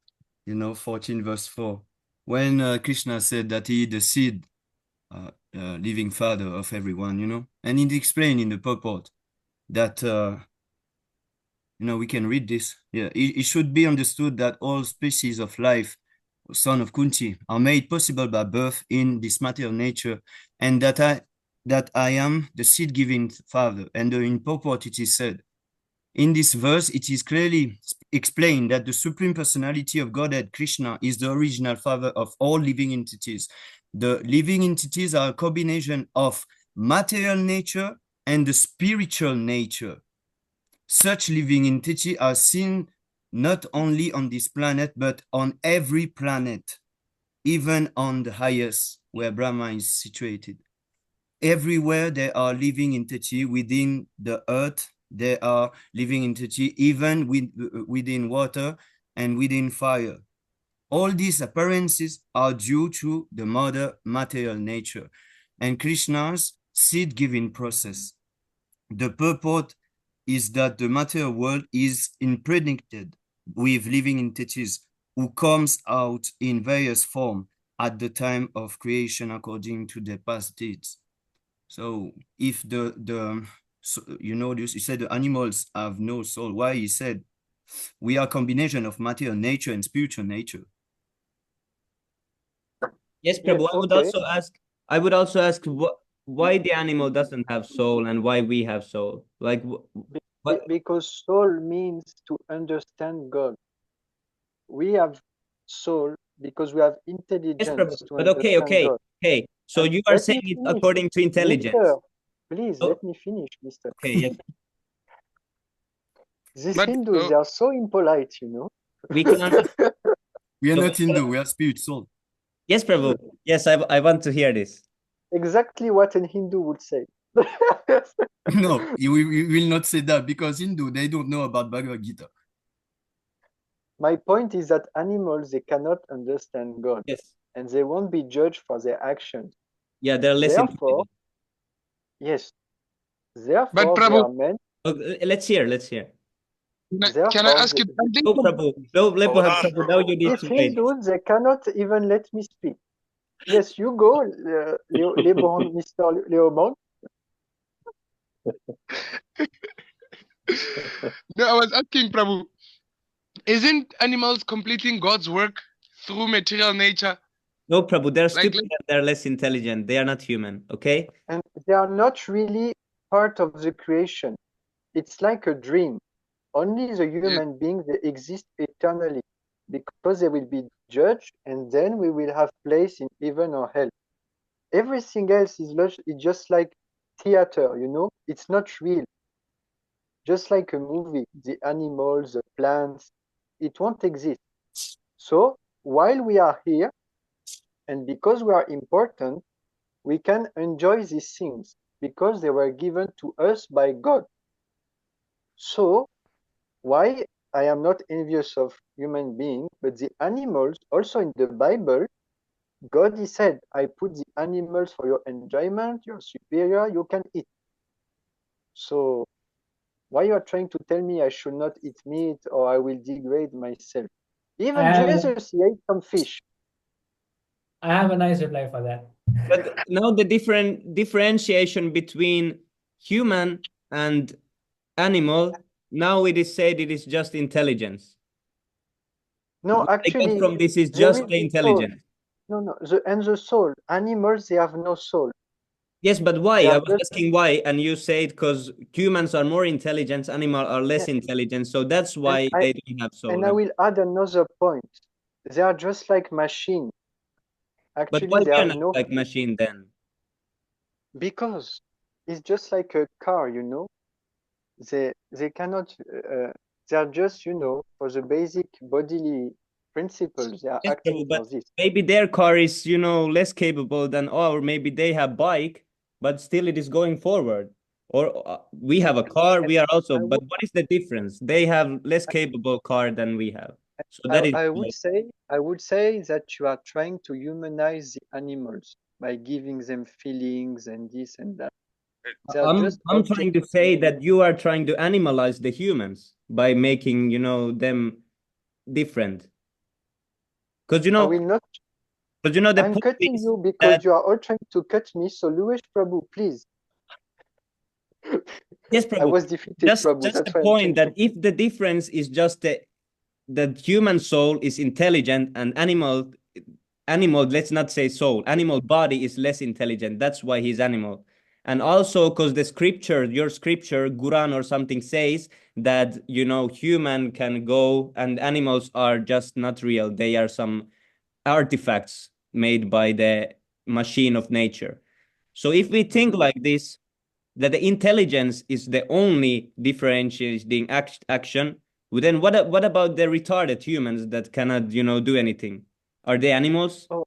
14 verse 4. When Krishna said that he is the seed, living father of everyone, and it explained in the purport that, we can read this. Yeah, it should be understood that all species of life, son of Kunti, are made possible by birth in this material nature, and that I am the seed-giving father. And in purport it is said, in this verse, it is clearly explained that the Supreme Personality of Godhead, Krishna, is the original father of all living entities. The living entities are a combination of material nature and the spiritual nature. Such living entities are seen not only on this planet, but on every planet, even on the highest, where Brahma is situated. Everywhere there are living entities within the earth, there are living entities even within water and within fire. All these appearances are due to the mother material nature and Krishna's seed-giving process. The purport is that the material world is impregnated with living entities who comes out in various forms at the time of creation according to their past deeds. So if you said the animals have no soul. Why he said we are a combination of material nature and spiritual nature. Yes, Yeah, Prabhu. okay. I would also ask why the animal doesn't have soul and why we have soul. Like what? Because soul means to understand God. We have soul because we have Yes, Prabhu. intelligence to But okay, understand God. okay. So And you are let saying me it finish, according to mister. intelligence. Please, Oh, let me finish, mister. okay, yes. These But Hindus, they are so impolite, you know. We can understand. We are So, not Hindu, we are spirit soul. yes, Prabhu. Yes, I want to hear this. Exactly what an Hindu would say. No, you will not say that because Hindu, they don't know about Bhagavad Gita. My point is that animals, they cannot understand God Yes. and they won't be judged for their actions. Yeah, they're less Therefore, intelligent. yes, but therefore they Prabhu, are meant, Let's hear. Let's hear. can I therefore, ask you something? No, Prabhu. No, Hold Prabhu. on, Prabhu. Now Prabhu. you need these to wait. Hindus, they cannot even let me speak. Yes, you go, Mr. Leoban. No, I was asking Prabhu, isn't animals completing God's work through material nature? No, Prabhu. They're Like, stupid and they're less intelligent. They are not human. Okay. And they are not really part of the creation. It's like a dream. Only the yes, human beings they exist eternally because they will be judged and then we will have place in heaven or hell. Everything else is just like theater, you know? It's not real. Just like a movie, the animals, the plants, it won't exist. So while we are here and because we are important, we can enjoy these things because they were given to us by God. So why I am not envious of human beings, but the animals, also in the Bible, God he said, I put the animals for your enjoyment, you're superior, you can eat. So why you are trying to tell me I should not eat meat or I will degrade myself? I Even have Jesus he ate some fish. I have a nice reply for that. But now the different differentiation between human and animal, now it is said it is just intelligence. No, What I get actually, from this is there just is the the soul. intelligence. No, and the soul. Animals they have no soul. Yes, but why? They I are was just asking why, and you said because humans are more intelligent, animals are yeah, less intelligent, so that's and why I they don't have soul. and I will add another point. They are just like machine. But Actually, why they we are have not no like machine then? because it's just like a car, you know. They cannot. They are just for the basic bodily principles. They are Yes, acting Prabhu, for but this. maybe their car is, less capable than our. Maybe they have bike, but still it is going forward. Or we have a car, And we are also. I But would what is the difference? They have less capable car than we have. So that is I would say that you are trying to humanize the animals by giving them feelings and this and that. They are just I'm trying objects. to say that you are trying to animalize the humans by making, them different. Because I will not. the I'm point cutting is you that because you are all trying to cut me. So Louis Prabhu, please. yes, I Prabhu. was defeated, Prabhu. Just the That's why I'm point that changing. if the difference is just the human soul is intelligent and animal, let's not say soul, animal body is less intelligent. That's why he's animal. And also because the scripture, your scripture, Quran or something says that, human can go and animals are just not real. They are some artifacts made by the machine of nature. So if we think Mhm. like this, that the intelligence is the only differentiating action, well, then what about the retarded humans that cannot, do anything? Are they animals? Oh,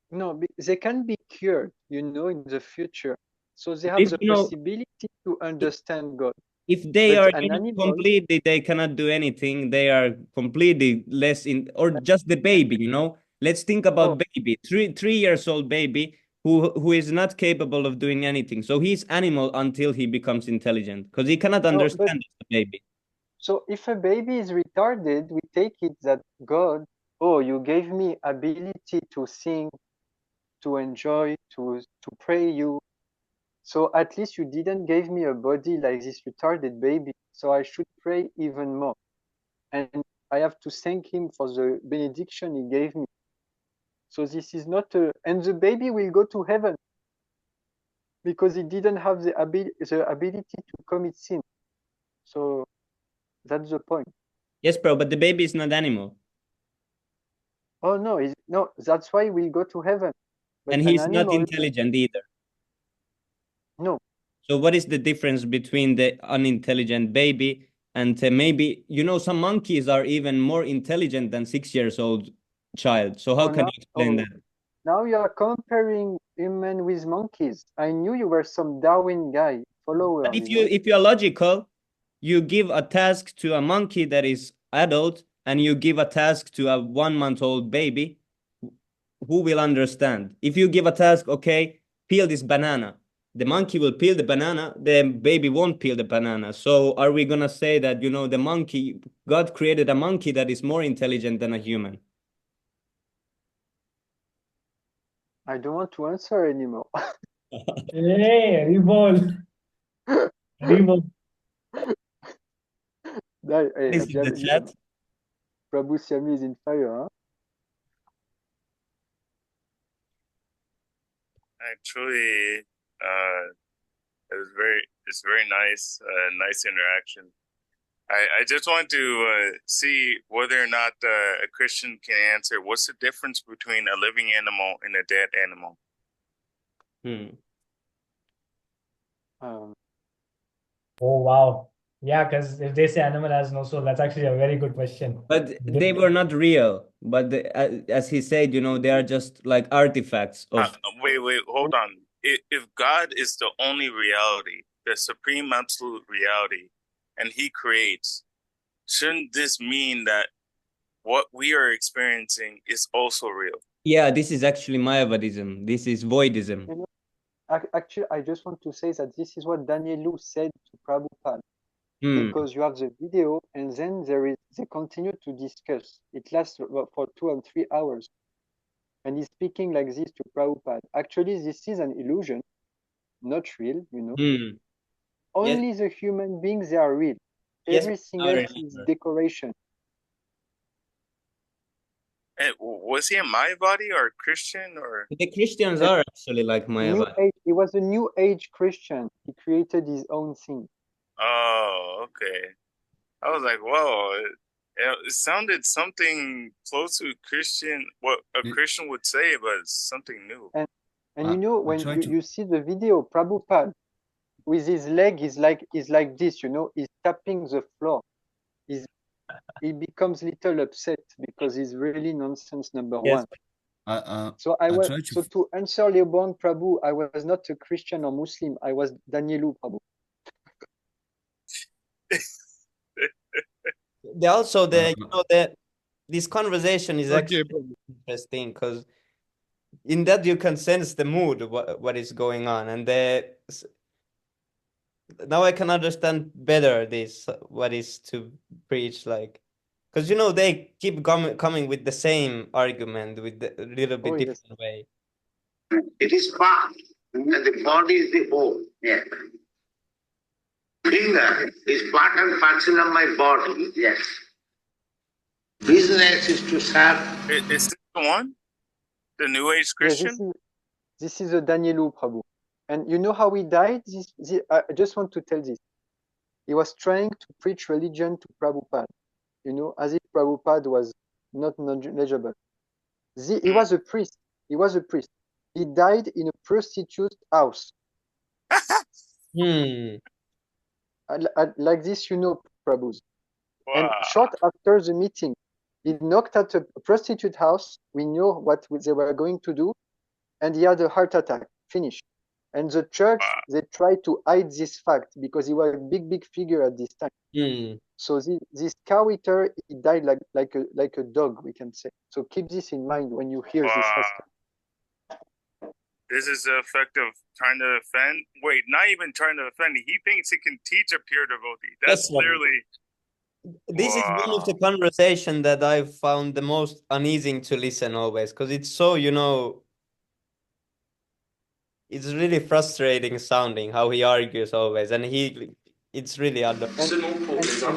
no, they can be cured, in the future. So they have If the possibility to understand God. if they But are, an animal, completely, they cannot do anything. They are completely less in, or just the baby. Let's think oh, about baby, 3 years old baby who is not capable of doing anything. So he's animal until he becomes intelligent because he cannot oh, but understand the baby. so if a baby is retarded, we take it that God, oh, you gave me ability to sing, to enjoy, to pray you. So at least you didn't give me a body like this retarded baby. So I should pray even more. and I have to thank him for the benediction he gave me. So this is not and the baby will go to heaven because he didn't have the ability to commit sin. So that's the point. Yes, bro, but the baby is not animal. Oh no, no, that's why we'll go to heaven. But And an he's not animal, intelligent either. no. So what is the difference between the unintelligent baby and maybe, some monkeys are even more intelligent than 6 years old child. So how can you explain that? Now you are comparing human with monkeys. I knew you were some Darwin guy, follower. But if you're logical, you give a task to a monkey that is adult and you give a task to a 1 month old baby, who will understand? If you give a task, okay, peel this banana, the monkey will peel the banana, the baby won't peel the banana. So are we gonna say that, the monkey, God created a monkey that is more intelligent than a human? I don't want to answer anymore. Hey, Rebol. Rebol. Is it the chat? Prabhu Siami is in fire, huh? Actually, it's very nice, nice interaction. I just want to see whether or not a Christian can answer what's the difference between a living animal and a dead animal. Oh, wow. Yeah, because if they say animal has no soul, that's actually a very good question. But they were not real. But as he said, they are just like artifacts of. Wait, hold on. If God is the only reality, the supreme absolute reality, and He creates, shouldn't this mean that what we are experiencing is also real? Yeah, this is actually Mayavadism. This is voidism. Actually, I just want to say that this is what Danielu said to Prabhupada. Because you have the video and then they continue to discuss. It lasts for 2 and 3 hours. And he's speaking like this to Prabhupada. Actually, this is an illusion, not real, Only Yes. the human beings, they are real. Yes, Everything else is decoration. And was he a Mayavadi or a Christian or? The Christians are actually like Mayavadi. He was a new age Christian. He created his own thing. Oh, okay. I was like, whoa, it sounded something close to Christian, what a Christian would say, but it's something new. And when you see the video, Prabhupada with his leg is like this, he's tapping the floor. He becomes little upset because he's really nonsense number one. So to answer Leoborn Prabhu, I was not a Christian or Muslim. I was Danielu Prabhu. This conversation is actually interesting because in that you can sense the mood of what is going on, and now I can understand better what is to preach, like, because they keep coming with the same argument with a little bit different way. It is part, and the body is the whole. Yeah. Finger is part and parcel of my body. Yes. Business is to serve. Is this the one? The New Age Christian? Yeah, this is a Danielu Prabhu. And you know how he died? I just want to tell this. He was trying to preach religion to Prabhupada, as if Prabhupada was not knowledgeable. He was a priest. He was a priest. He died in a prostitute house. Like this, Prabhus. Wow. And short after the meeting, he knocked at a prostitute house. We know what they were going to do. And he had a heart attack. Finished. And the church, they tried to hide this fact because he was a big figure at this time. So this cow eater, he died like a dog, we can say. So keep this in mind when you hear this hashtag. This is the effect of trying to offend. Wait, not even trying to offend. He thinks he can teach a pure devotee. That's clearly. This is one of the conversations that I found the most uneasy to listen always, because it's so, it's really frustrating sounding how he argues always, and it's really and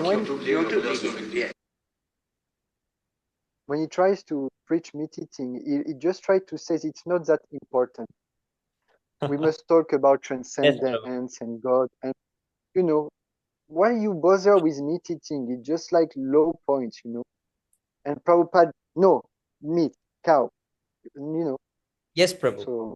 when when he tries to preach meat eating, he just tries to say it's not that important. We must talk about transcendence and God. And, you know, why you bother with meat eating? It's just like low points, you know. And Prabhupada, no, meat, cow, you know. Yes, Prabhu. So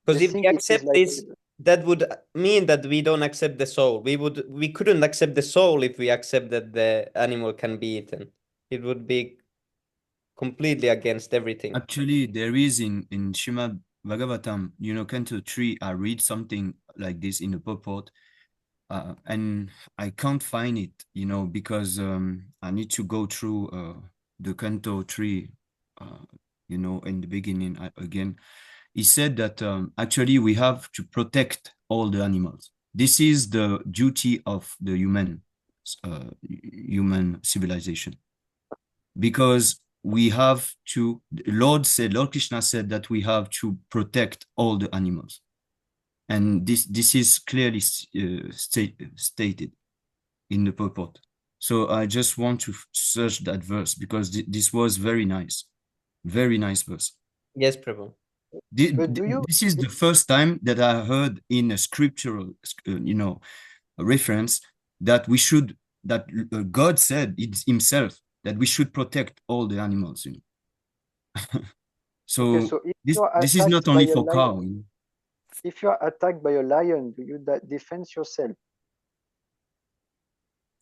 I Because if we think it is accept like this, that would mean that we don't accept the soul. We couldn't accept the soul if we accept that the animal can be eaten. It would be completely against everything. Actually, there is in Srimad Bhagavatam, you know, Canto 3, I read something like this in the purport, and I can't find it, you know, because I need to go through the Canto 3, you know, in the beginning again. He said that actually we have to protect all the animals. This is the duty of the human civilization, because we have to. Lord Krishna said that we have to protect all the animals, and this is clearly stated in the purport. So I just want to search that verse because this was very nice verse. Yes, Prabhu. But do you? This is the first time that I heard in a scriptural, you know, reference that we should, that God said it himself that we should protect all the animals, you know. So Okay, so if you are this is not attacked by only a for cow, lion, you know. if you are attacked by a lion, do you defend yourself?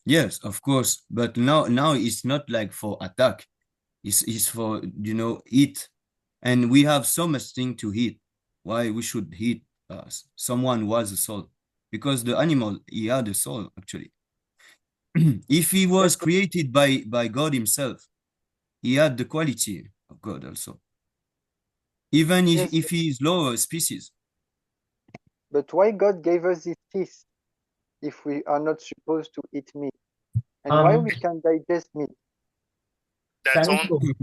Yes, of course, but now it's not like for attack. It's for, you know, eat, and we have so much thing to eat. Why we should eat someone who has a soul? Because the animal, he had a soul actually. If he was Yes, created by God himself, he had the quality of God also, even yes, if he is lower species. but why God gave us this teeth if we are not supposed to eat meat? And why we can digest meat? That's Sami on. Prabhu,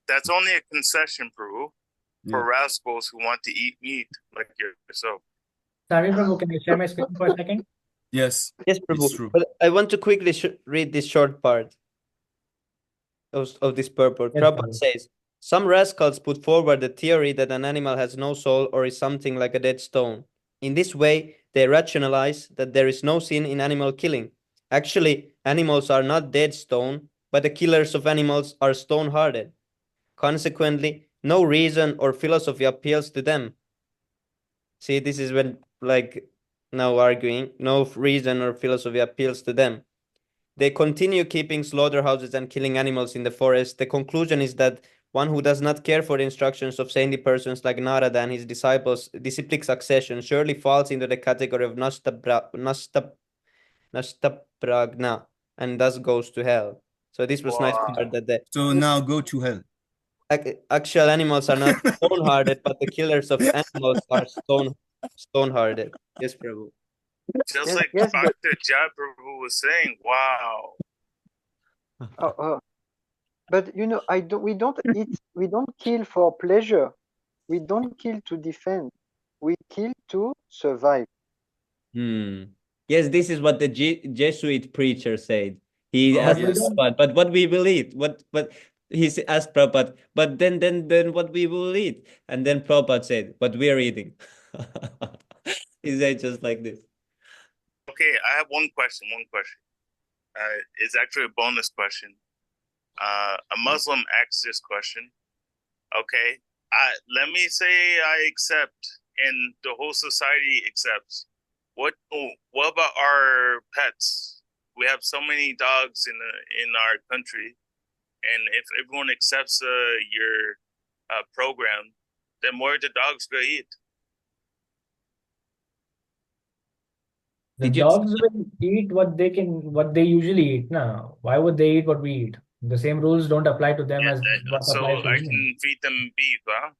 That's only a concession, Peru, for Yeah. rascals who want to eat meat like yourself. Sami Prabhu, can I share my screen for a second? Yes, Yes, it's Prabhu. true. But I want to quickly read this short part of this purport. Yes, Prabhupada Prabhu. says, some rascals put forward the theory that an animal has no soul or is something like a dead stone. In this way, they rationalize that there is no sin in animal killing. Actually, animals are not dead stone, but the killers of animals are stone-hearted. Consequently, no reason or philosophy appeals to them. See, this is when, like, now arguing, no reason or philosophy appeals to them. They continue keeping slaughterhouses and killing animals in the forest. The conclusion is that one who does not care for the instructions of saintly persons like Narada and his disciples' disciplic succession surely falls into the category of Nashtapragna and thus goes to hell. So this was nice Wow. part that the So now go to hell. actual animals are not stone-hearted, but the killers of animals are stone-hearted. Yes, Prabhu. Just Yes, like yes, but Dr. Jad Prabhu was saying, wow. uh, uh, but you know, I don't. We don't eat. We don't kill for pleasure. We don't kill to defend. We kill to survive. Yes, this is what the Jesuit preacher said. He Oh asked But we yes. don't. Prabhupada, but what we will eat? What asked Prabhupada, but then what we will eat? And then Prabhupada said, what we are eating. He said just like this. Okay, I have one question. It's actually a bonus question. A Muslim asks this question. Okay, let me say I accept, and the whole society accepts. What about our pets? We have so many dogs in our country, and if everyone accepts your program, then where the dogs go eat? The Did you? dogs will eat what they usually eat. Now, why would they eat what we eat? The same rules don't apply to them Yeah, as what so applies to I humans. can feed them beef, huh?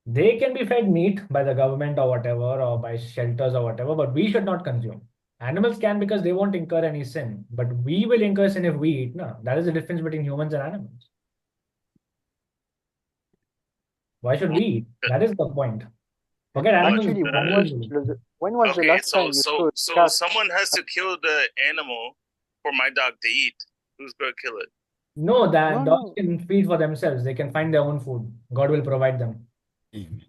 They can be fed meat by the government or whatever, or by shelters or whatever, but we should not consume. Animals can because they won't incur any sin, but we will incur sin if we eat. No, that is the difference between humans and animals. Why should we eat? That is the point. Forget animals. Actually, Animals will eat. when was the Okay, last time you saw a so cat? someone has to kill the animal for my dog to eat. Who's gonna kill it? No, that No, dogs no. can feed for themselves. They can find their own food. God will provide them. Amen.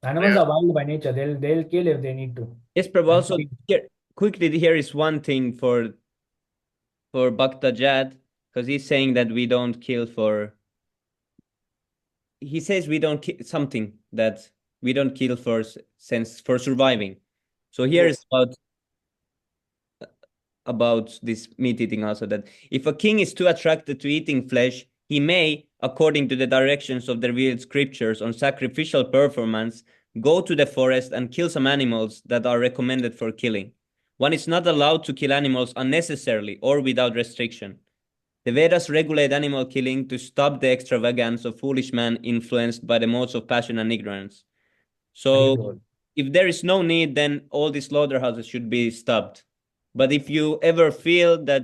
Animals Yeah. are wild by nature. They'll kill if they need to. Yes, Prabhu. And Also, here, quickly, here is one thing for Bhakta Jad, because he's saying that we don't kill for. He says we don't kill something that we don't kill for sense for surviving. So here is Yes. about this meat eating also, that if a king is too attracted to eating flesh, he may, according to the directions of the revealed scriptures on sacrificial performance, go to the forest and kill some animals that are recommended for killing. One is not allowed to kill animals unnecessarily or without restriction. The Vedas regulate animal killing to stop the extravagance of foolish men influenced by the modes of passion and ignorance. So if there is no need, then all these slaughterhouses should be stopped. But if you ever feel that,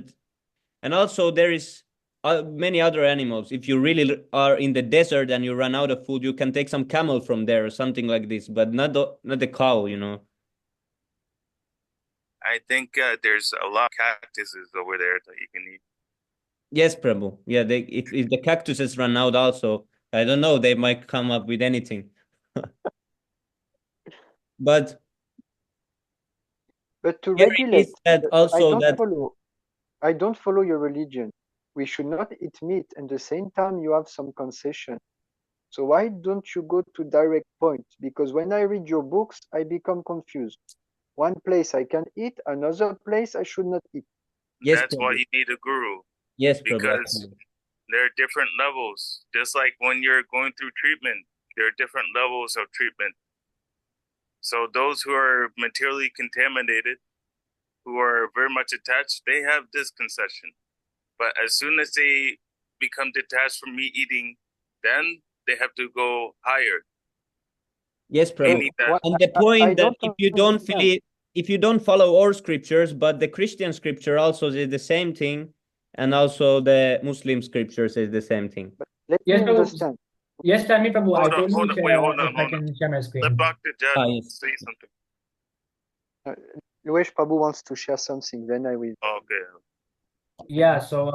and also there is many other animals. If you really are in the desert and you run out of food, you can take some camel from there or something like this, but not the cow, you know. I think there's a lot of cactuses over there that you can eat. Yes, Prabhu. Yeah, if the cactuses run out also, I don't know, they might come up with anything. But But to here it regulate, is that also that I don't follow your religion. We should not eat meat, and at the same time you have some concession. So why don't you go to direct point? Because when I read your books, I become confused. One place I can eat, another place I should not eat. yes, That's why Prabhu. you need a guru, Yes, Prabhu. because there are different levels. Just like when you're going through treatment, there are different levels of treatment. So those who are materially contaminated, who are very much attached, they have this concession. But as soon as they become detached from meat eating, then they have to go higher. Yes, Prabhu. Meaning that And the I point that don't if you don't understand. feel if you don't follow all scriptures, but the Christian scripture also says the same thing, and also the Muslim scripture says the same thing. But let yes, me Prabhu. understand. Yes, tell me, Prabhu. I hold on, told hold you on, wait, hold if I on. can share my Let screen. Bhakta Jad Yes. say something. Uh, Luesh Prabhu wants to share something, then I will. Okay. Yeah, so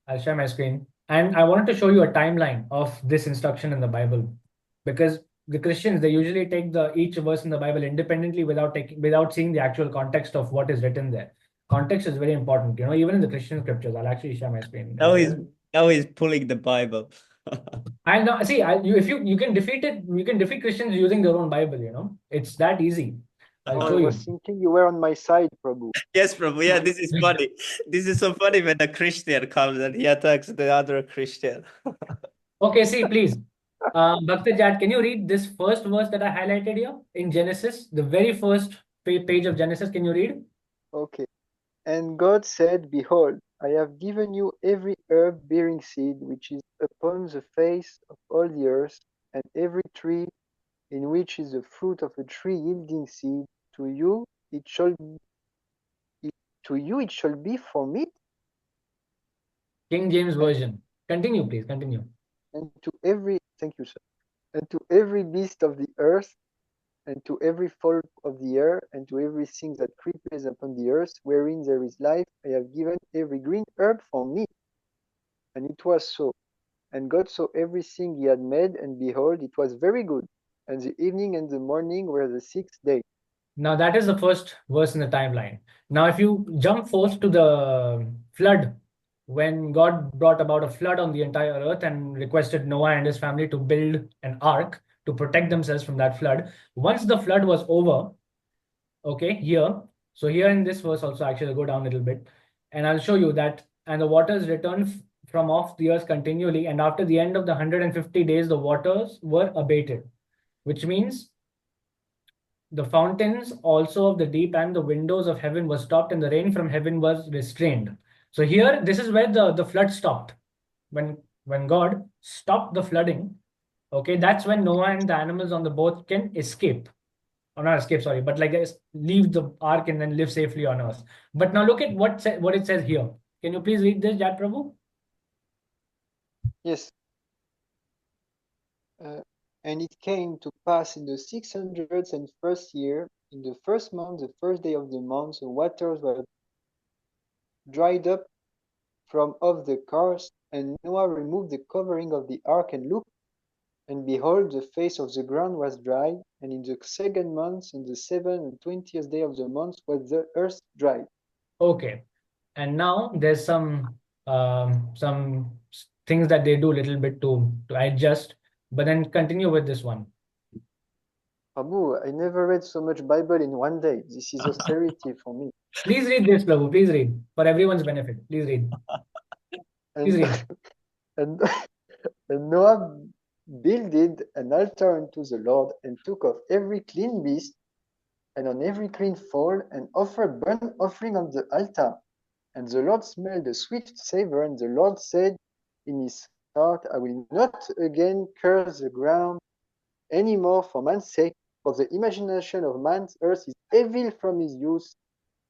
I'll share my screen. And I wanted to show you a timeline of this instruction in the Bible. Because the Christians, they usually take the each verse in the Bible independently without seeing the actual context of what is written there. Context is very important, you know, even in the Christian scriptures. I'll actually share my screen Now as he's well. now he's pulling the Bible. And now, see, if you can defeat it, you can defeat Christians using their own Bible, you know. It's that easy. I'll Oh, show I you. was thinking you were on my side, Prabhu. Yes, Prabhu. Yeah, this is funny. This is so funny when a Christian comes and he attacks the other Christian. Okay, see, please. Bhakta Jat, can you read this first verse that I highlighted here in Genesis? The very first page of Genesis. Can you read? Okay. And God said, Behold, I have given you every herb bearing seed which is upon the face of all the earth, and every tree in which is the fruit of a tree yielding seed. To you it shall it shall be for meat, King James Version. Continue, please. Continue. and to every thank you, sir, and to every beast of the earth, and to every fowl of the air, and to everything that creepeth upon the earth, wherein there is life, I have given every green herb for meat. And it was so. And God saw everything he had made, and behold, it was very good. And the evening and the morning were the sixth day. Now, that is the first verse in the timeline. Now, if you jump forth to the flood, when God brought about a flood on the entire earth and requested Noah and his family to build an ark to protect themselves from that flood, once the flood was over, okay, here, so here in this verse also, actually, I'll go down a little bit, and I'll show you that, and the waters returned from off the earth continually, and after the end of the 150 days, the waters were abated, which means the fountains also of the deep and the windows of heaven were stopped, and the rain from heaven was restrained. So here, this is where the flood stopped. When God stopped the flooding, okay, that's when Noah and the animals on the boat can escape. Or not escape, sorry, but like leave the ark and then live safely on earth. But now look at what it says here. Can you please read this, Jat Prabhu? Yes. And it came to pass in the 601st year, in the first month, the first day of the month, the waters were dried up from off the cars, and Noah removed the covering of the ark and looked, and behold, the face of the ground was dry, and in the second month, on the 27th day of the month, was the earth dry. Okay. And now there's some things that they do a little bit to adjust, but then continue with this one. Abu, I never read so much Bible in one day. This is austerity for me. Please read this, Prabhu. Please read for everyone's benefit. Please read. Please And, read. and, and Noah builded an altar unto the Lord, and took of every clean beast, and on every clean fowl, and offered burnt offering on the altar. And the Lord smelled a sweet savor, and the Lord said in his heart, I will not again curse the ground any more for man's sake, for the imagination of man's earth is evil from his youth,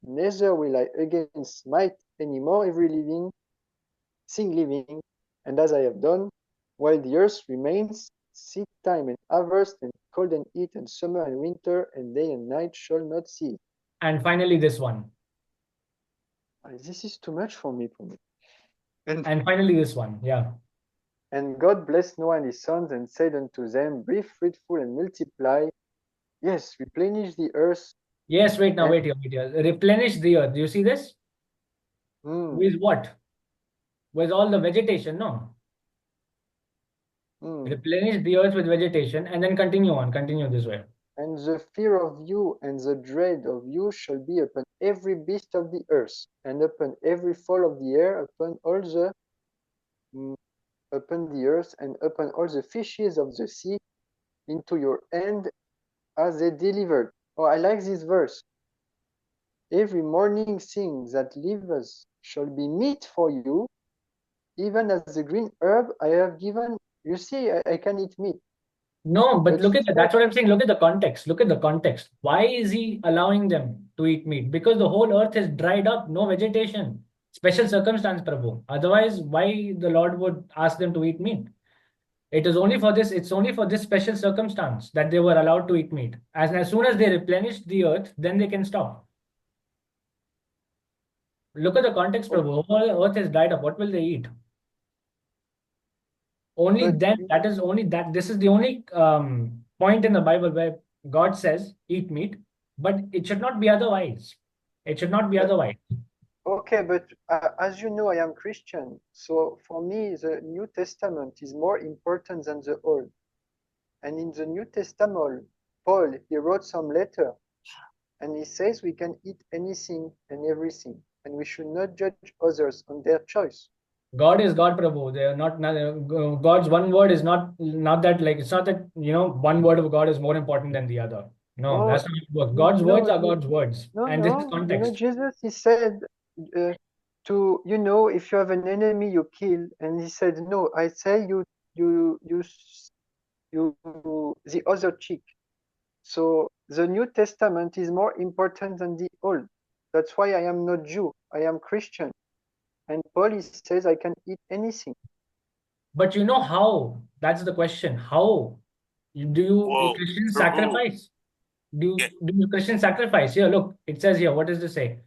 neither will I again smite any more every thing living, and as I have done, while the earth remains, seed time and harvest, and cold and heat, and summer and winter, and day and night shall not cease. And finally, this one. This is too much for me. And finally, this one. Yeah. And God blessed Noah and his sons, and said unto them, Be fruitful and multiply. Yes, replenish the earth. Yes, wait here. Replenish the earth. Do you see this? With what? With all the vegetation, no? Replenish the earth with vegetation, and then continue this way. And the fear of you and the dread of you shall be upon every beast of the earth, and upon every fowl of the air, upon the earth, and upon all the fishes of the sea, into your hand as they delivered. Oh, I like this verse. Every morning thing that liveth shall be meat for you, even as the green herb I have given. You see, I can eat meat. No, but look at that. That's what I'm saying. Look at the context. Look at the context. Why is he allowing them to eat meat? Because the whole earth is dried up, no vegetation. Special circumstance, Prabhu. Otherwise, why the Lord would ask them to eat meat? It is only for this, it's only for this special circumstance that they were allowed to eat meat. As soon as they replenish the earth, then they can stop. Look at the context, Prabhu. Whole earth is dried up. What will they eat? Only then, that is only that. This is the only point in the Bible where God says, eat meat, but it should not be otherwise. It should not be otherwise. Okay, but as you know, I am Christian. So for me, the New Testament is more important than the Old. And in the New Testament, Paul, he wrote some letter, and he says we can eat anything and everything, and we should not judge others on their choice. God is God, Prabhu. They are not God's one word is not that, like, it's not that, one word of God is more important than the other. No, that's not how it works. God's words are God's words. And this is context. Jesus, he said to, if you have an enemy, you kill. And he said, no, I say you the other cheek. So the New Testament is more important than the Old. That's why I am not Jew. I am Christian. And Paul says I can eat anything. But you know how? That's the question. How do Christians sacrifice? Do Christians sacrifice? Here, look, it says here, what does this say?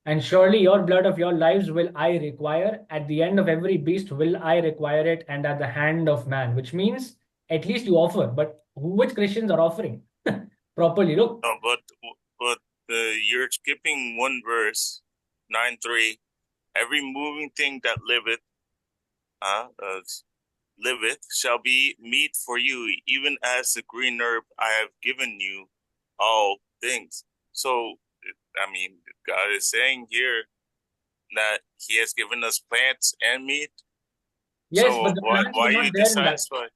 And surely your blood of your lives will I require. At the end of every beast will I require it, and at the hand of man. Which means at least you offer. But which Christians are offering properly? Look. No, but you're skipping one verse, 9:3. Every moving thing that liveth shall be meat for you, even as the green herb I have given you all things. So, I mean, God is saying here that He has given us plants and meat. Yes, so but the plants were not there in that.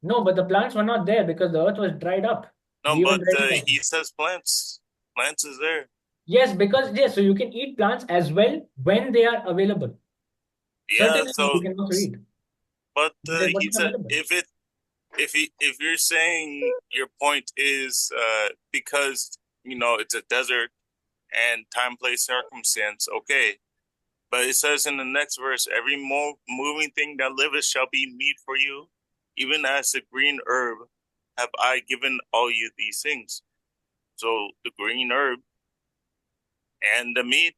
No, but the plants were not there because the earth was dried up. No, but He says plants. Plants is there. Yes, because so you can eat plants as well when they are available. Yeah, certainly you can also eat. But he said if you're saying your point is because it's a desert and time, place, circumstance, okay. But it says in the next verse, every moving thing that liveth shall be meat for you, even as the green herb have I given all you these things. So the green herb and the meat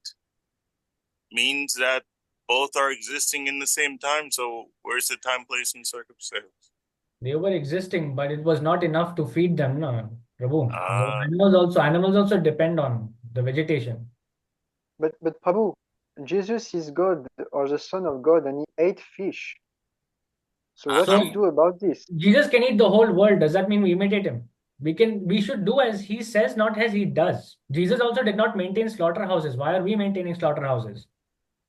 means that both are existing in the same time. So where's the time, place, and circumstance? They were existing, but it was not enough to feed them, no, Prabhu. The Ah, animals also depend on the vegetation. But Prabhu, Jesus is God or the Son of God, and he ate fish. So what So we do about this? Jesus can eat the whole world. Does that mean we imitate him? We should do as he says, not as he does. Jesus also did not maintain slaughterhouses. Why are we maintaining slaughterhouses?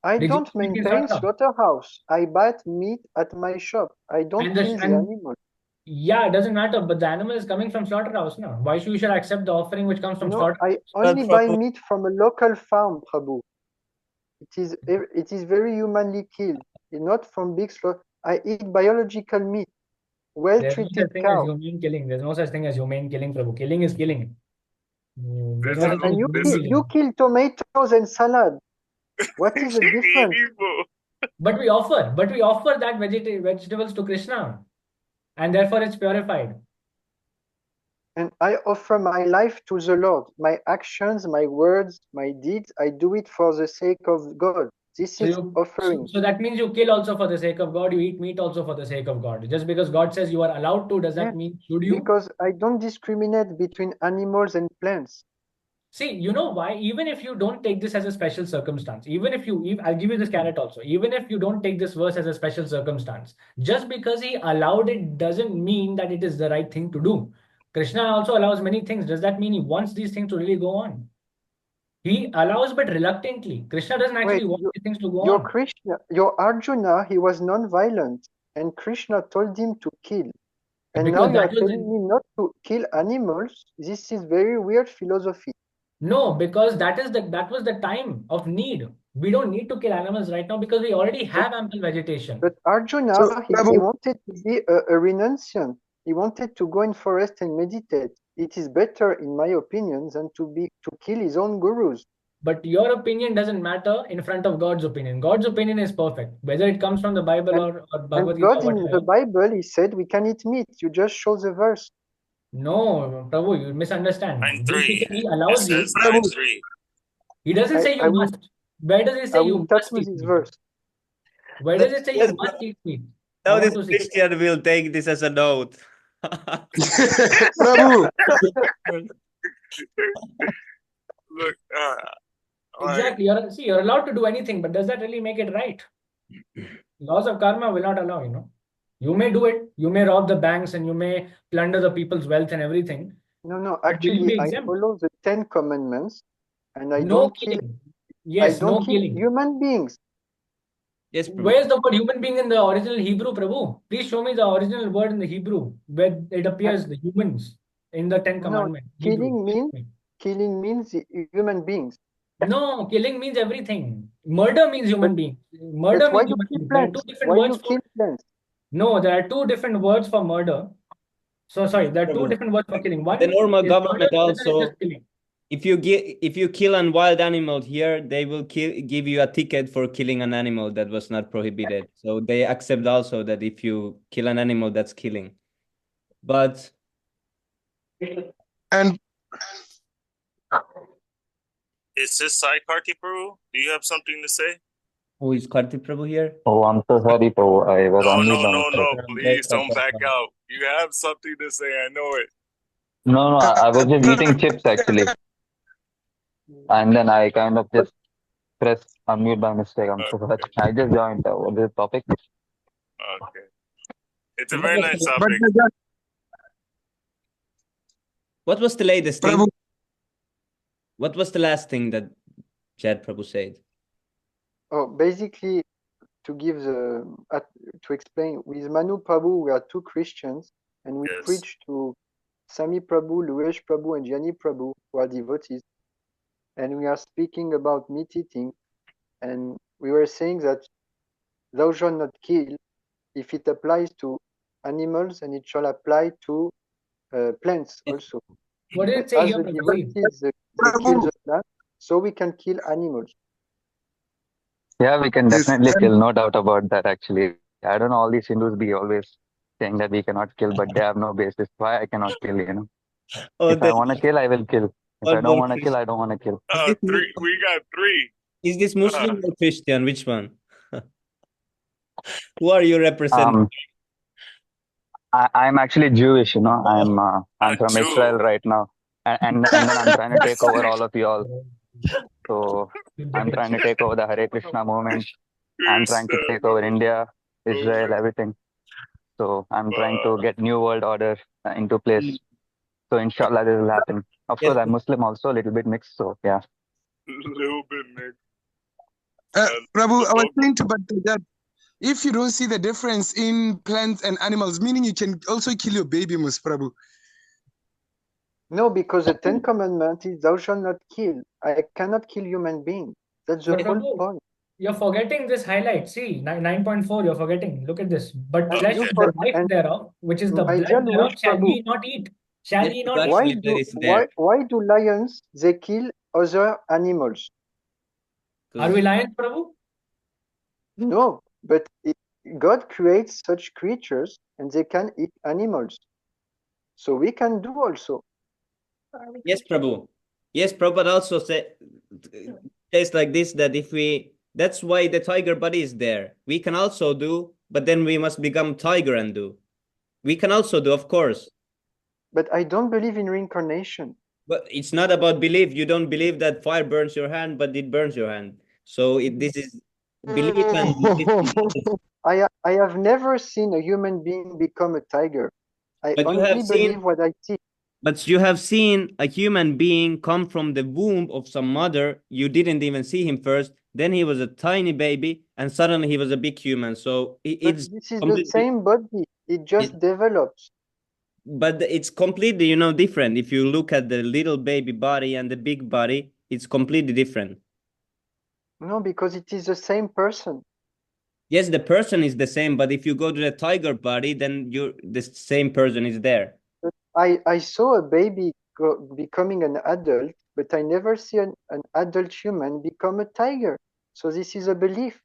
I Did Jesus don't maintain maintain slaughterhouse? slaughterhouse. I buy meat at my shop. I don't And kill the animal. yeah, it doesn't matter, but the animal is coming from slaughterhouse, no? Why should we should accept the offering which comes from No, slaughterhouse? I only buy Prabhu, meat from a local farm, Prabhu. It is very humanly killed, not from big slaughter. I eat biological meat, well There's no treated such thing as cow. humane killing. There's no such thing as humane killing, Prabhu. Killing is killing. There's this no is such thing And as you humane this kill is you killing. kill tomatoes and salad. What is the difference? evil. But we offer that vegetables to Krishna, and therefore it's purified. And I offer my life to the Lord. My actions, my words, my deeds, I do it for the sake of God. This So is offering. so that means you kill also for the sake of God. You eat meat also for the sake of God. Just because God says you are allowed to, does Yeah, that mean should you? because I don't discriminate between animals and plants. See, you know why? Even if you don't take this as a special circumstance, I'll give you this carrot also. Even if you don't take this verse as a special circumstance, just because he allowed it doesn't mean that it is the right thing to do. Krishna also allows many things. Does that mean he wants these things to really go on? He allows, but reluctantly. Krishna doesn't Wait, actually want these things to go your on. Krishna, your Arjuna, he was non-violent, and Krishna told him to kill. And now Because you are that was telling me not to kill animals. This is very weird philosophy. no, because that was the time of need. We don't need to kill animals right now because we already But have ample vegetation. but Arjuna, So, he Prabhu, wanted to be a renunciant. He wanted to go in forest and meditate. It is better, in my opinion, than to kill his own gurus. But your opinion doesn't matter in front of God's opinion. God's opinion is perfect, whether it comes from the Bible And or and Bhagavad Gita God or in the whatever. Bible, he said we can eat meat. You just show the verse. No, Prabhu, you misunderstand. He 9:3. It allows you. says Prabhu, 9:3. He doesn't I, say I you will must. Where does it I say will you tell must you eat this meat? verse. Where does it say you Yes, must eat meat? I now want this to see. Christian will take this as a note. Prabhu, Look, all right. Exactly. You're allowed to do anything, but does that really make it right? Laws of karma will not allow, you know. You may do it, you may rob the banks and you may plunder the people's wealth and everything, No, but will you actually, be I exempt? follow the Ten Commandments, and I No don't kill. killing. I Yes, don't no kill killing. human beings. Yes, Prabhu. Where's the word human being in the original Hebrew, Prabhu? Please show me the original word in the Hebrew where it I, appears the humans in the Ten no, Commandments. Hebrew. killing means human beings. No, killing means everything. Murder means But human being. but Murder why means you human kill being. There are two plants? different Why words you for kill plants? no, there are two different words for murder. So sorry, there are two Prabhu. different words for killing. The One normal is murder, government the other is also, just killing. if you kill a wild animal here, they will give you a ticket for killing an animal that was not prohibited. So they accept also that if you kill an animal, that's killing. But and Is this Sai Karti Prabhu? Do you have something to say? who is Karti Prabhu here? Oh, I'm so sorry, Prabhu. I was No, on mute no, by no, mistake. no. Please don't back out. You have something to say. I know it. No, I was just eating chips actually. Prabhu, And then I kind of just pressed unmute by mistake. I'm so sorry. Okay. I just joined. What is the topic? Okay. It's a very nice but topic. What was the latest thing? Prabhu, What was the last thing that Jad Prabhu said? Oh, basically, to give to explain, with Manu Prabhu, we are two Christians, and we Yes. preach to Sami Prabhu, Luesh Prabhu, and Jani Prabhu, who are devotees, and we are speaking about meat eating, and we were saying that thou shalt not kill if it applies to animals, and it shall apply to plants also. What did And it say as here, the Prabhu? devotees, they kill Prabhu, the plant, so we can kill animals. Yeah, we can yes, definitely kill. No doubt about that actually. I don't know, all these Hindus be always saying that we cannot kill, but they have no basis. Why I cannot kill, you know? Oh, If I want to kill, I will kill. If I one don't more want to kill, Christian. I don't want to kill. Is this, Three. We got three. is this Muslim or Christian? Which one? Who are you representing? Um, I'm actually Jewish, you know. I'm A from Israel Jew. right now, and then I'm trying to take over all of you all. So I'm trying to take over the Hare Krishna movement. I'm trying to Krishna. take over India, Israel, Oh, everything. So I'm trying wow. to get new world order into place. So inshallah, this will happen. Of Yes, course, I'm Muslim also, a little bit mixed. So yeah. A little bit mixed. Prabhu, I was Both. saying to but that if you don't see the difference in plants and animals, meaning you can also kill your baby, Mus Prabhu. No, because the Ten Commandment is thou shalt not kill. I cannot kill human being. That's the But whole Prabhu, point. you're forgetting this highlight. See, 9.4, you're forgetting. Look at this. But Oh, And flesh you yeah. and the for life and thereeof, which is the my blood dear thereof, Louis shall Prabhu, ye not eat. Shall yes, ye but not eat? why actually there do is there. why do lions they kill other animals? Are we 'Cause lions, Prabhu? No, but God creates such creatures and they can eat animals. So we can do also. yes, Prabhu. Yes, Prabhupada also says like this that if we that's why the tiger body is there. We can also do, but then we must become tiger and do. We can also do, of course. But I don't believe in reincarnation. But it's not about belief. You don't believe that fire burns your hand, but it burns your hand. So this is belief and I have never seen a human being become a tiger. I but only believe what I see. you have seen a human being come from the womb of some mother. You didn't even see him first. Then he was a tiny baby, and suddenly he was a big human. So But it's this is the completely, same body. It it, just develops. but it's completely, different. If you look at the little baby body and the big body, it's completely different. No, because it is the same person. Yes, the person is the same, but if you go to the tiger body, then the same person is there. But I saw a baby becoming an adult, but I never see an adult human become a tiger. So this is a belief.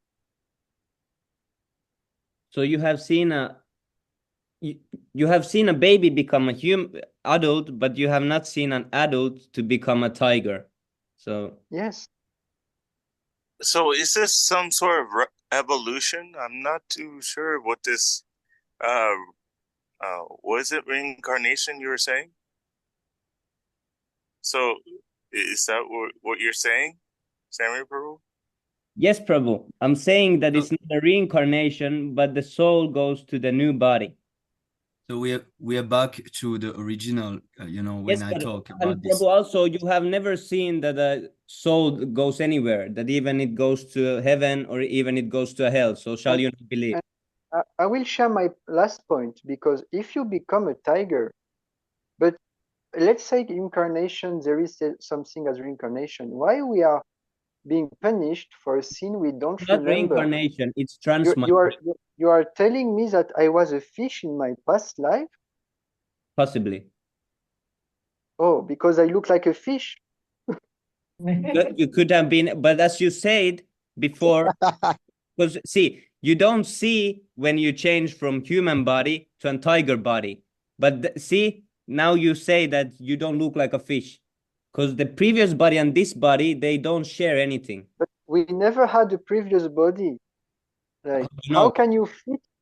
So you, you have seen a baby become a adult, but you have not seen an adult to become a tiger. So Yes. So is this some sort of evolution? I'm not too sure what this was it reincarnation you were saying? So is that what you're saying, Samuel Peru? yes, Prabhu, I'm saying that So, it's not a reincarnation, but the soul goes to the new body. so we are back to the original, when Yes, I but talk and about Prabhu, this. also you have never seen that the soul goes anywhere, that even it goes to heaven or even it goes to hell. So shall And, you not believe? and I will share my last point because if you become a tiger, but let's say incarnation, there is something as reincarnation. Why we are being punished for a sin we don't Not remember? reincarnation, it's You, you are transmigration, you are telling me that I was a fish in my past life? possibly. Oh, because I look like a fish? But you could have been, but as you said before, because see, you don't see when you change from human body to a tiger body. But see, now you say that you don't look like a fish. Because the previous body and this body, they don't share anything. But we never had a previous body. Like, No,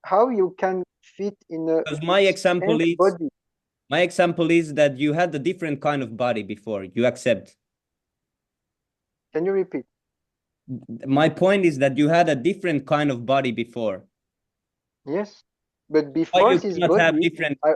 how you can fit in a because same body? my example is that you had a different kind of body before. You accept. Can you repeat? My point is that you had a different kind of body before. Yes. But Why before you this cannot have body, different? I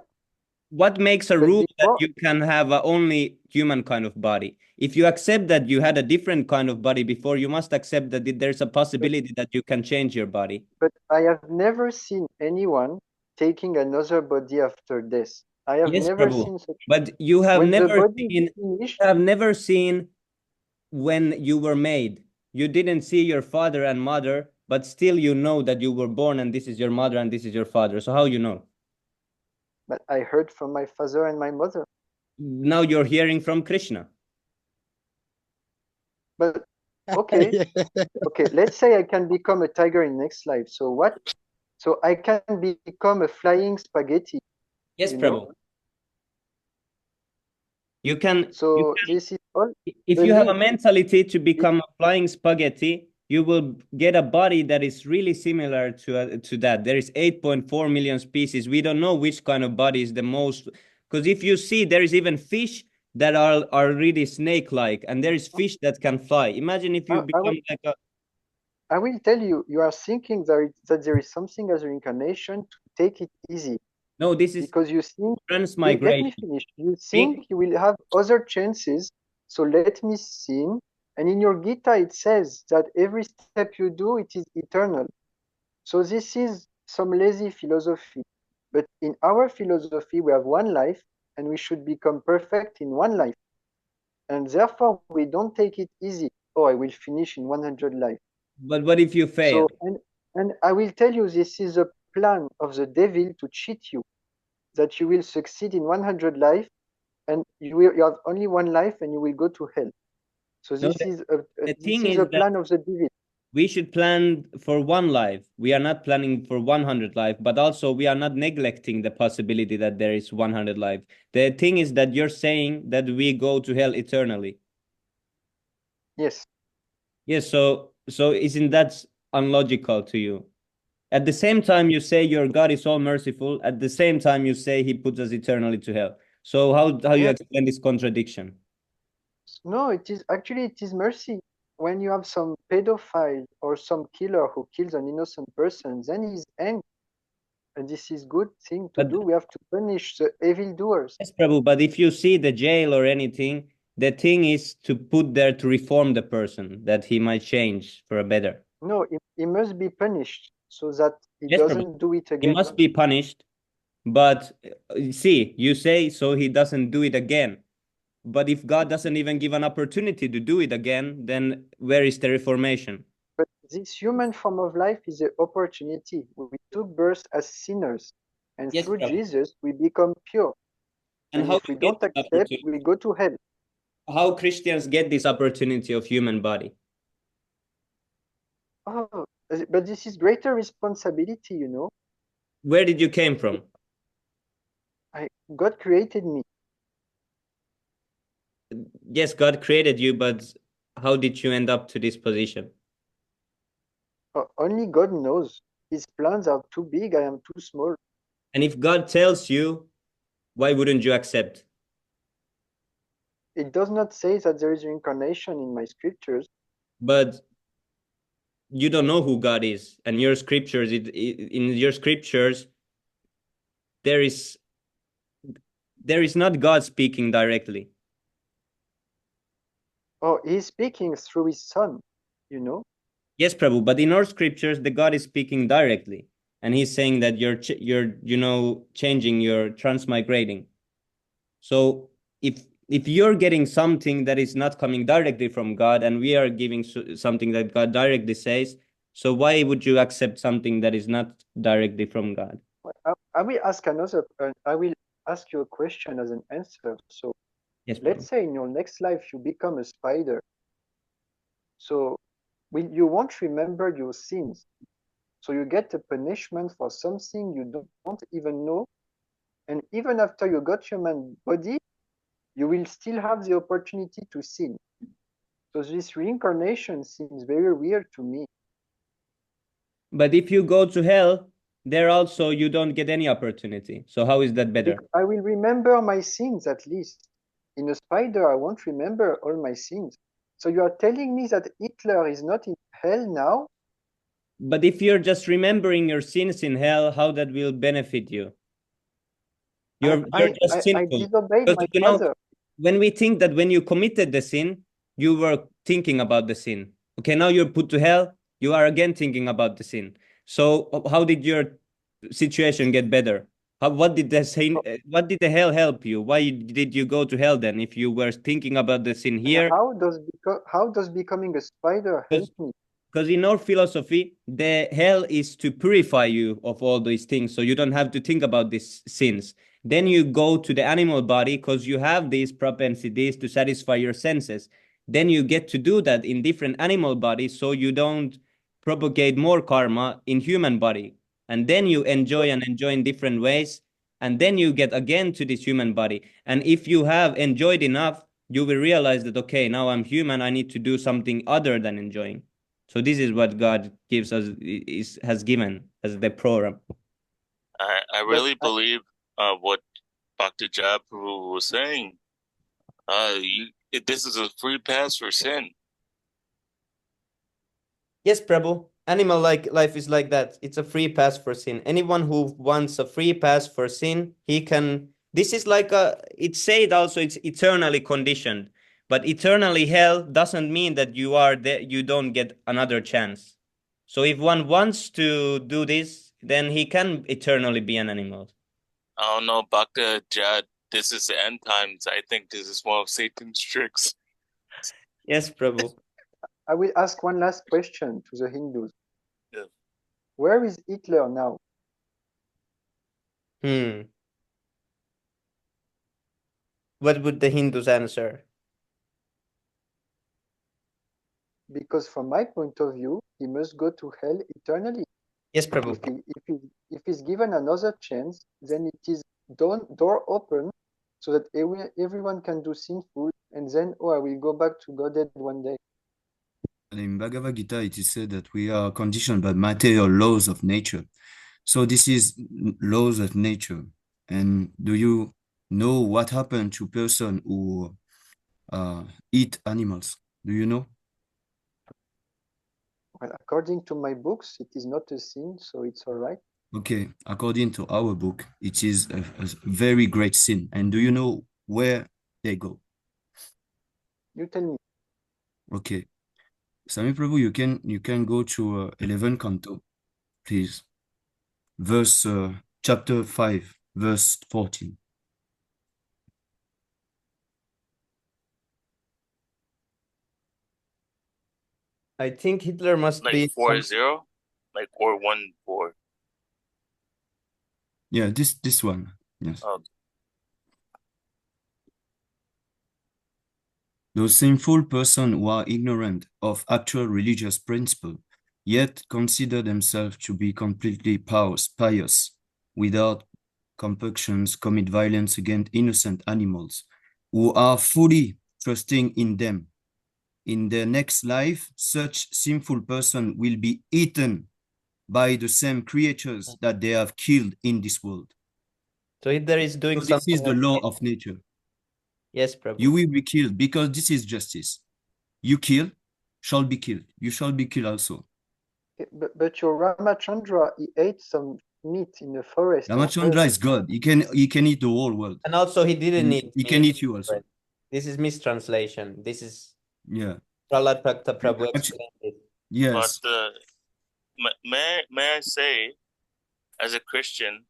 What makes a but rule that before you can have a only human kind of body? If you accept that you had a different kind of body before, you must accept that there's a but, possibility that you can change your body. but I have never seen anyone taking another body after death. I have Yes, never Prabhu. seen such. But you have When the never body is seen finished, when you were made. You didn't see your father and mother, but still you know that you were born and this is your mother and this is your father. So how you know? but I heard from my father and my mother. Now you're hearing from Krishna. But okay, okay, let's say I can become a tiger in next life. So what? So I can become a flying spaghetti, Yes, you know? Prabhu. You can So this is all if you have a belief. mentality to It, become a flying spaghetti, you will get a body that is really similar to that. There is 8.4 million species. We don't know which kind of body is the most, because if you see, there is even fish that are really snake-like, and there is fish that can fly. Imagine if you I will, become like a I will tell you, you are thinking that there is something as reincarnation to take it easy no, this is because you think, let me transmigration. finish. You think you will have other chances, so let me sin. And in your Gita, it says that every step you do, it is eternal. So this is some lazy philosophy. But in our philosophy, we have one life and we should become perfect in one life. And therefore, we don't take it easy. Oh, I will finish in 100 life. But what if you fail? So, and I will tell you, this is a plan of the devil to cheat you, that you will succeed in 100 life and you have only one life and you will go to hell. So No, the this thing is is a that plan of the devil. we should plan for one life. We are not planning for 100 life, but also we are not neglecting the possibility that there is 100 life. The thing is that you're saying that we go to hell eternally. Yes. Yes, so isn't that unlogical to you? At the same time, you say your God is all merciful. At the same time, you say He puts us eternally to hell. So how you Yeah. explain this contradiction? No, it is mercy. When you have some pedophile or some killer who kills an innocent person, then he's angry. And this is good thing to But do. We have to punish the evil doers. yes, Prabhu, but if you see the jail or anything, the thing is to put there to reform the person, that he might change for a better. No, he must be punished so that he Yes, Prabhu. doesn't do it He again. must be punished, but see, you say so he doesn't do it again. But if God doesn't even give an opportunity to do it again, then where is the reformation? But this human form of life is an opportunity. We took birth as sinners, and Yes, through Prabhu. Jesus we become pure. And And how if we to get don't this accept, opportunity? we go to hell. How Christians get this opportunity of human body? Oh, but this is greater responsibility, you know. Where did you came from? God created me. Yes, God created you, but how did you end up to this position? Only God knows. His plans are too big. I am too small. And if God tells you, why wouldn't you accept? It does not say that there is reincarnation in my scriptures. But you don't know who God is, and your scriptures, in your scriptures, there is not God speaking directly. Oh, he's speaking through his son, you know. Yes, Prabhu, but in our scriptures, the God is speaking directly, and He's saying that you're changing, you're transmigrating. So if you're getting something that is not coming directly from God, and we are giving something that God directly says, so why would you accept something that is not directly from God? I will ask I will ask you a question as an answer. So Yes, Prabhu. let's say in your next life you become a spider. So you won't remember your sins. So you get a punishment for something you don't even know. And even after you got human body, you will still have the opportunity to sin. So this reincarnation seems very weird to me. But if you go to hell, there also you don't get any opportunity. So how is that better? I will remember my sins at least. In a spider, I won't remember all my sins. So you are telling me that Hitler is not in hell now? But if you're just remembering your sins in hell, how that will benefit you? You're just I sinful. disobeyed Because my father. when we think that when you committed the sin, you were thinking about the sin. Okay, now you're put to hell, you are again thinking about the sin. So how did your situation get better? What did the sin, what did the hell help you? Why did you go to hell then if you were thinking about the sin And here? how does becoming a spider help me? Because in our philosophy, the hell is to purify you of all these things, so you don't have to think about these sins. Then you go to the animal body because you have these propensities to satisfy your senses. Then you get to do that in different animal bodies, so you don't propagate more karma in human body. And then you enjoy and enjoy in different ways. And then you get again to this human body. And if you have enjoyed enough, you will realize that, okay, now I'm human, I need to do something other than enjoying. So this is what God gives us has given as the program. I really believe what Dr. Jaipur was saying. This is a free pass for sin. Yes, Prabhu. Animal like life is like that. It's a free pass for sin. Anyone who wants a free pass for sin, he can. This is like it's said also it's eternally conditioned. But eternally hell doesn't mean that you are there, you don't get another chance. So if one wants to do this, then he can eternally be an animal. I don't know, Baka Jad. This is the end times. I think this is one of Satan's tricks. Yes, Prabhu. I will ask one last question to the Hindus. Yeah. Where is Hitler now? What would the Hindus answer? Because from my point of view, he must go to hell eternally. Yes, Prabhu. If he's given another chance, then it is door open so that everyone can do sinful, and then, oh, I will go back to Godhead one day. In Bhagavad Gita, it is said that we are conditioned by material laws of nature. So this is laws of nature. And do you know what happened to person who eat animals? Do you know? Well, according to my books, it is not a sin, so it's all right. Okay, according to our book, it is a very great sin. And do you know where they go? You tell me. Okay, Sami Prabhu, you can go to 11 canto, please. Verse chapter 5, verse 14. I think Hitler must like be 4-0, like or 1-4. Yeah, this one. Yes. Oh. Those sinful persons who are ignorant of actual religious principle, yet consider themselves to be completely pious, without compunctions, commit violence against innocent animals, who are fully trusting in them. In their next life, such sinful person will be eaten by the same creatures that they have killed in this world. So Hitler is doing So this something is the like law this. of nature. Yes, Prabhu. You will be killed because this is justice. You kill, shall be killed. You shall be killed also. But your Ramachandra, he ate some meat in the forest. Ramachandra is God. He can eat the whole world. And also he didn't eat He can eat you also. This is mistranslation. This is Prahlad Bhakta Prabhu explained it. Yes. But may I say, as a Christian,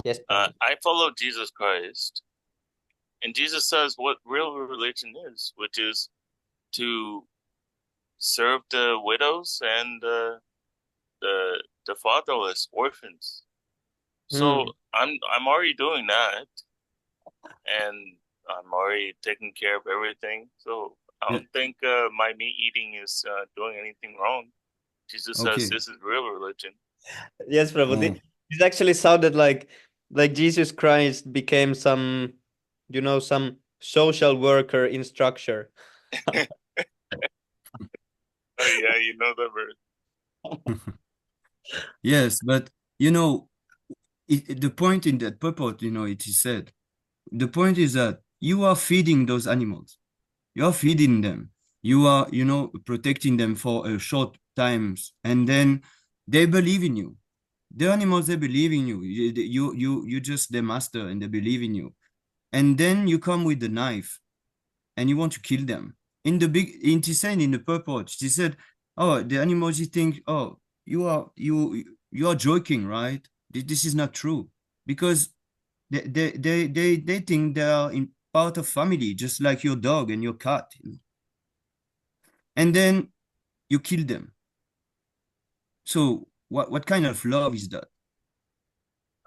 yes, I follow Jesus Christ, and Jesus says what real religion is, which is to serve the widows and the fatherless, orphans. So I'm already doing that, and I'm already taking care of everything. So I don't think my meat eating is doing anything wrong. Jesus says this is real religion. Yes, Prabhu. This actually sounded like Jesus Christ became some, some social worker in structure. Oh yeah, you know the word. Yes, but the point in that purport, it is said, the point is that you are feeding those animals. You are feeding them. You are, protecting them for a short times, and then they believe in you. The animals, they believe in you. You just their master, and they believe in you. And then you come with the knife, and you want to kill them. In the purport, she said, "Oh, the animals, you think, oh, you are joking, right? This is not true, because they think they are in part of family, just like your dog and your cat, and then you kill them. So what kind of love is that?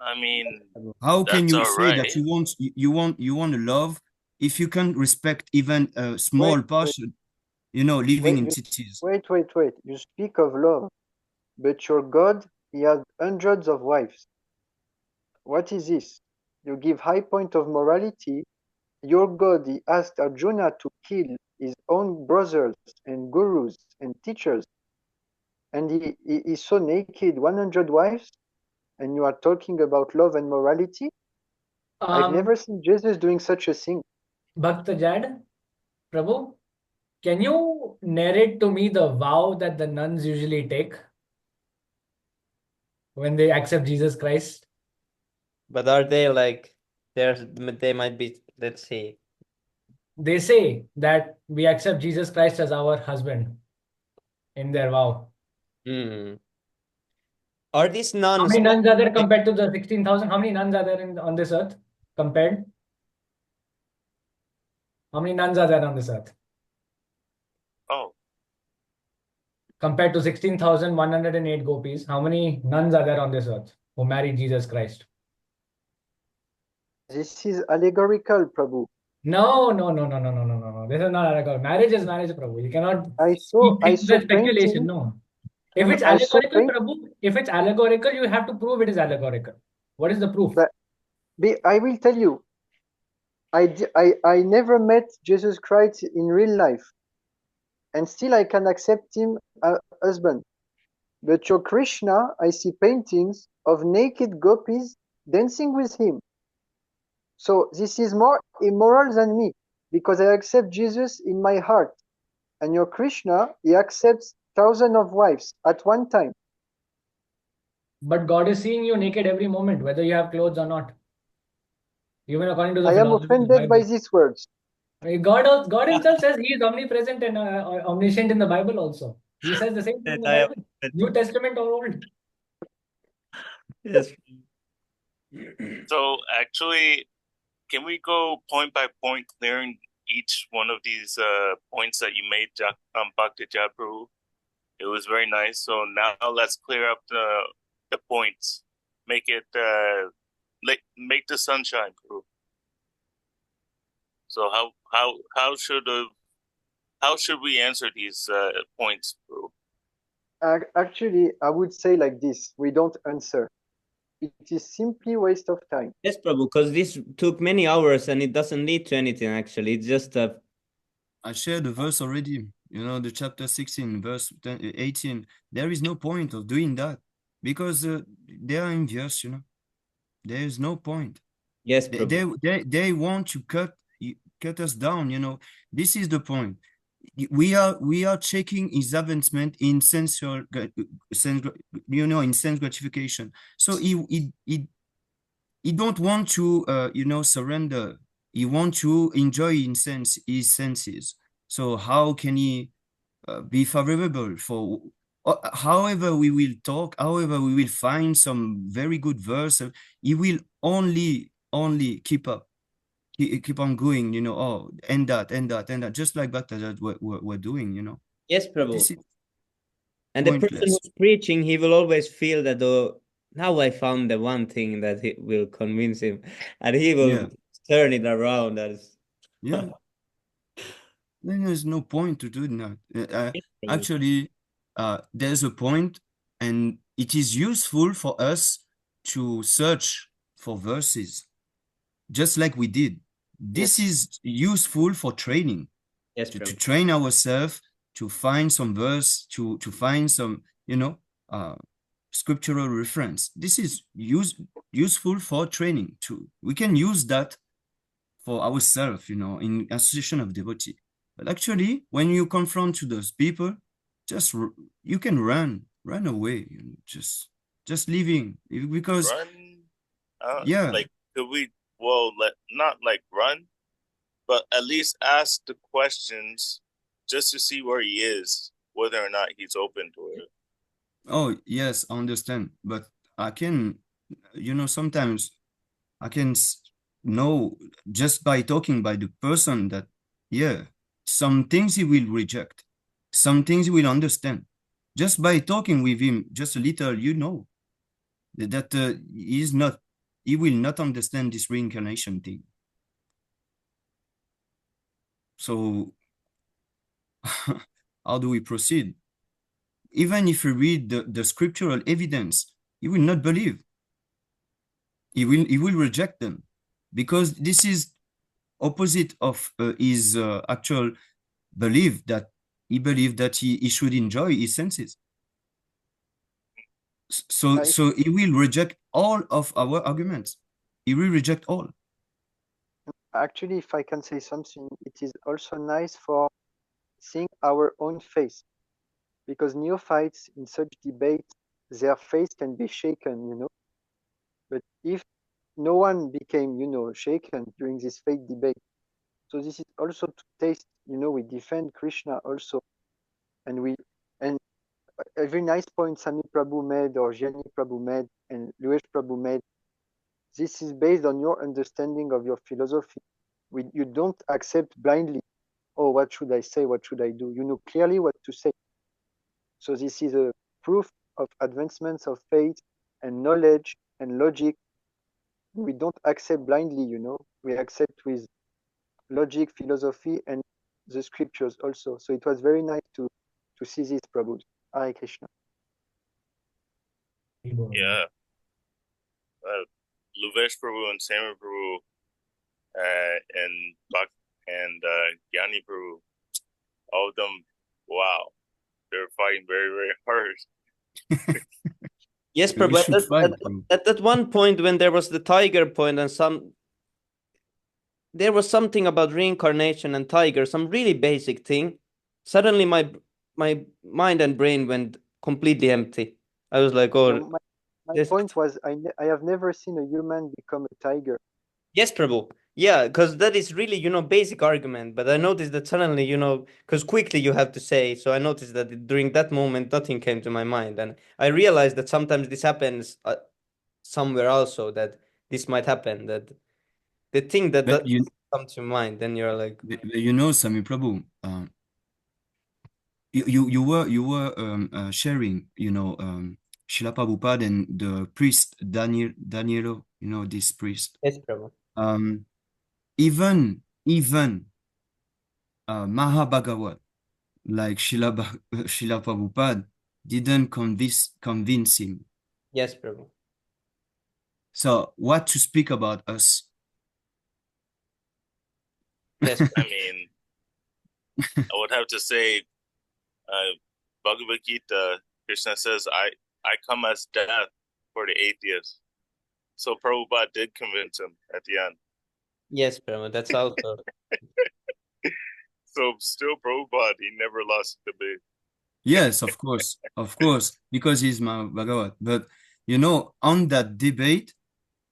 I mean, how can you say right. that you want to love if you can respect even a small person, living in cities? Wait. You speak of love, but your God, he has hundreds of wives. What is this? You give high point of morality. Your God, he asked Arjuna to kill his own brothers and gurus and teachers. and he saw naked 100 wives, and you are talking about love and morality? I've never seen Jesus doing such a thing. Bhakta Jad, Prabhu, can you narrate to me the vow that the nuns usually take when they accept Jesus Christ? But are they like they might be, let's see. They say that we accept Jesus Christ as our husband in their vow. Are these How nuns many nuns are there compared to the 16,000? How many nuns are there on this earth compared? How many nuns are there on this earth? Oh, Compared to 16,108 gopis, how many nuns are there on this earth who married Jesus Christ? This is allegorical, Prabhu. No, no, no, no, no, no, no, no, no. This is not allegorical. Marriage is marriage, Prabhu. You cannot I keep things saw as speculation. painting. No. No, If no, it's I saw allegorical, paint. Prabhu, if it's allegorical, you have to prove it is allegorical. What is the proof? But I will tell you. I never met Jesus Christ in real life, and still I can accept him as husband. But your Krishna, I see paintings of naked gopis dancing with him. So this is more immoral than me, because I accept Jesus in my heart. And your Krishna, he accepts thousands of wives at one time. But God is seeing you naked every moment, whether you have clothes or not. Even according to the I am philosophy of the offended by Bible. these words. God himself says he is omnipresent and omniscient in the Bible also. He says the same thing in the Bible. New Testament or Old. Yes. so actually, can we go point by point, clearing each one of these points that you made, Bhakti Jabru? It was very nice. So now let's clear up the points. Make it make the sunshine, Guru. So how should we answer these points, Guru? Actually, I would say like this: we don't answer. It is simply waste of time. Yes, Prabhu, because this took many hours and it doesn't lead to anything actually. It's just a. I shared the verse already, the chapter 16, verse 18. There is no point of doing that because they are envious, There is no point. Yes, Prabhu. They want to cut us down, This is the point. We are checking his advancement in sensual, in sense gratification. So he don't want to, surrender. He want to enjoy his senses. So how can he be favorable for? However we will talk, however we will find some very good verse, he will only keep on going, and that, just like that we're doing. Yes, Prabhu. This is and the pointless. person who's preaching, he will always feel that, oh, now I found the one thing that will convince him, and he will turn it around as. Yeah. Then there's no point to do that. Actually, there's a point, and it is useful for us to search for verses, just like we did. This is useful for training, to train ourselves, to find some verse, to find some, scriptural reference. This is useful for training too. We can use that for ourselves, in association of devotee. But actually, when you confront to those people, you can run away, just leaving, because run. Like, could we? Well, not like run, but at least ask the questions just to see where he is, whether or not he's open to it. Oh yes, I understand, but I can, sometimes I can know just by talking by the person that, some things he will reject, some things he will understand. Just by talking with him just a little, that he will not understand this reincarnation thing. So how do we proceed? Even if we read the scriptural evidence, he will not believe. He will reject them, because this is opposite of his actual belief, that he believed that he should enjoy his senses. So he will reject all of our arguments. He will reject all. Actually, if I can say something, it is also nice for seeing our own face, because neophytes in such debate, their face can be shaken, you know. But if no one became, you know, shaken during this faith debate, so this is also to taste, you know, we defend Krishna also, and every nice point Sami Prabhu made or Jani Prabhu made and Luesh Prabhu made, this is based on your understanding of your philosophy. You don't accept blindly, oh, what should I say? What should I do? You know clearly what to say. So this is a proof of advancements of faith and knowledge and logic. We don't accept blindly, you know. We accept with logic, philosophy, and the scriptures also. So it was very nice to see this, Prabhu. Hare Krishna. Yeah. Luvesh Prabhu and Samuel Prabhu and Bak and Gyani Prabhu, all of them, wow, they're fighting very, very hard. Yes, We Prabhu. should fight. At that one point when there was the tiger point and there was something about reincarnation and tiger, some really basic thing. Suddenly my mind and brain went completely empty. I was like, No, oh, my yes, point was I have never seen a human become a tiger. yes, Prabhu. Yeah, because that is really, basic argument. But I noticed that suddenly, because quickly you have to say. So I noticed that during that moment, nothing came to my mind. And I realized that sometimes this happens somewhere also, that this might happen, that the thing that But you, comes to mind, then you're like, you know, Sami Prabhu, you were sharing, you know, Srila Prabhupada and the priest Danielo, you know, this priest. yes, Prabhu. Even Mahabhagavat, like Srila Prabhupada, didn't convince him. Yes, Prabhu. So what to speak about us? Yes. I mean, I would have to say, Bhagavad Gita, Krishna says, I come as death for the atheists. So Prabhupada did convince him at the end. Yes, Prabhu. That's also. So still Prabhupada, he never lost the debate. Yes, of course, because he's Mahabhagavat. But you know, on that debate,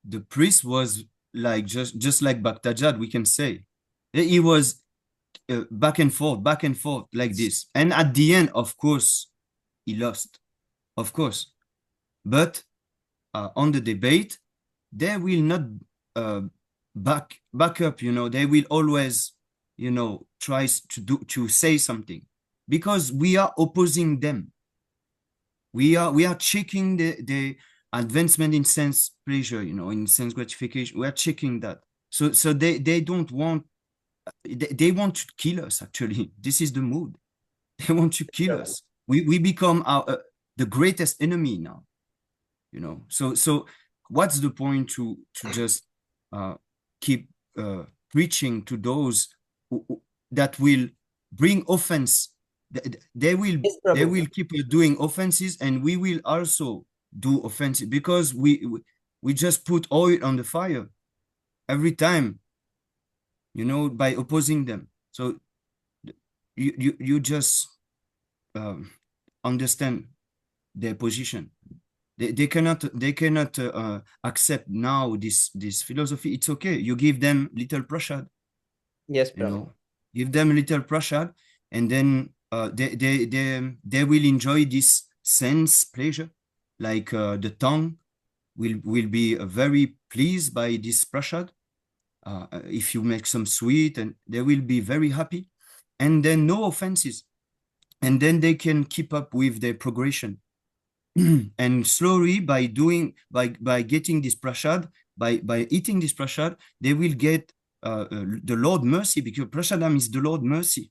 the priest was like just like Bhaktajad, we can say. He was back and forth like this. And at the end, of course, he lost, of course. But on the debate, they will not uh, back up, you know, they will always, you know, try to say something because we are opposing them. We are checking the advancement in sense pleasure, you know, in sense gratification. We are checking that. So they don't want, they want to kill us, actually. This is the mood. They want to kill us. We become the greatest enemy now, you know. So what's the point to just keep preaching to those that will bring offense? They will Yes, Prabhu. keep doing offenses, and we will also do offenses because we just put oil on the fire every time, you know, by opposing them. So you just understand their position. They cannot accept now this philosophy. It's okay. You give them little prashad, Yes, you Prabhu. know, give them little prashad, and then they will enjoy this sense pleasure, like the tongue will be very pleased by this prashad. If you make some sweet, and they will be very happy, and then no offenses, and then they can keep up with their progression. And slowly, by getting this prashad, by eating this prashad, they will get the Lord mercy, because prasadam is the Lord mercy.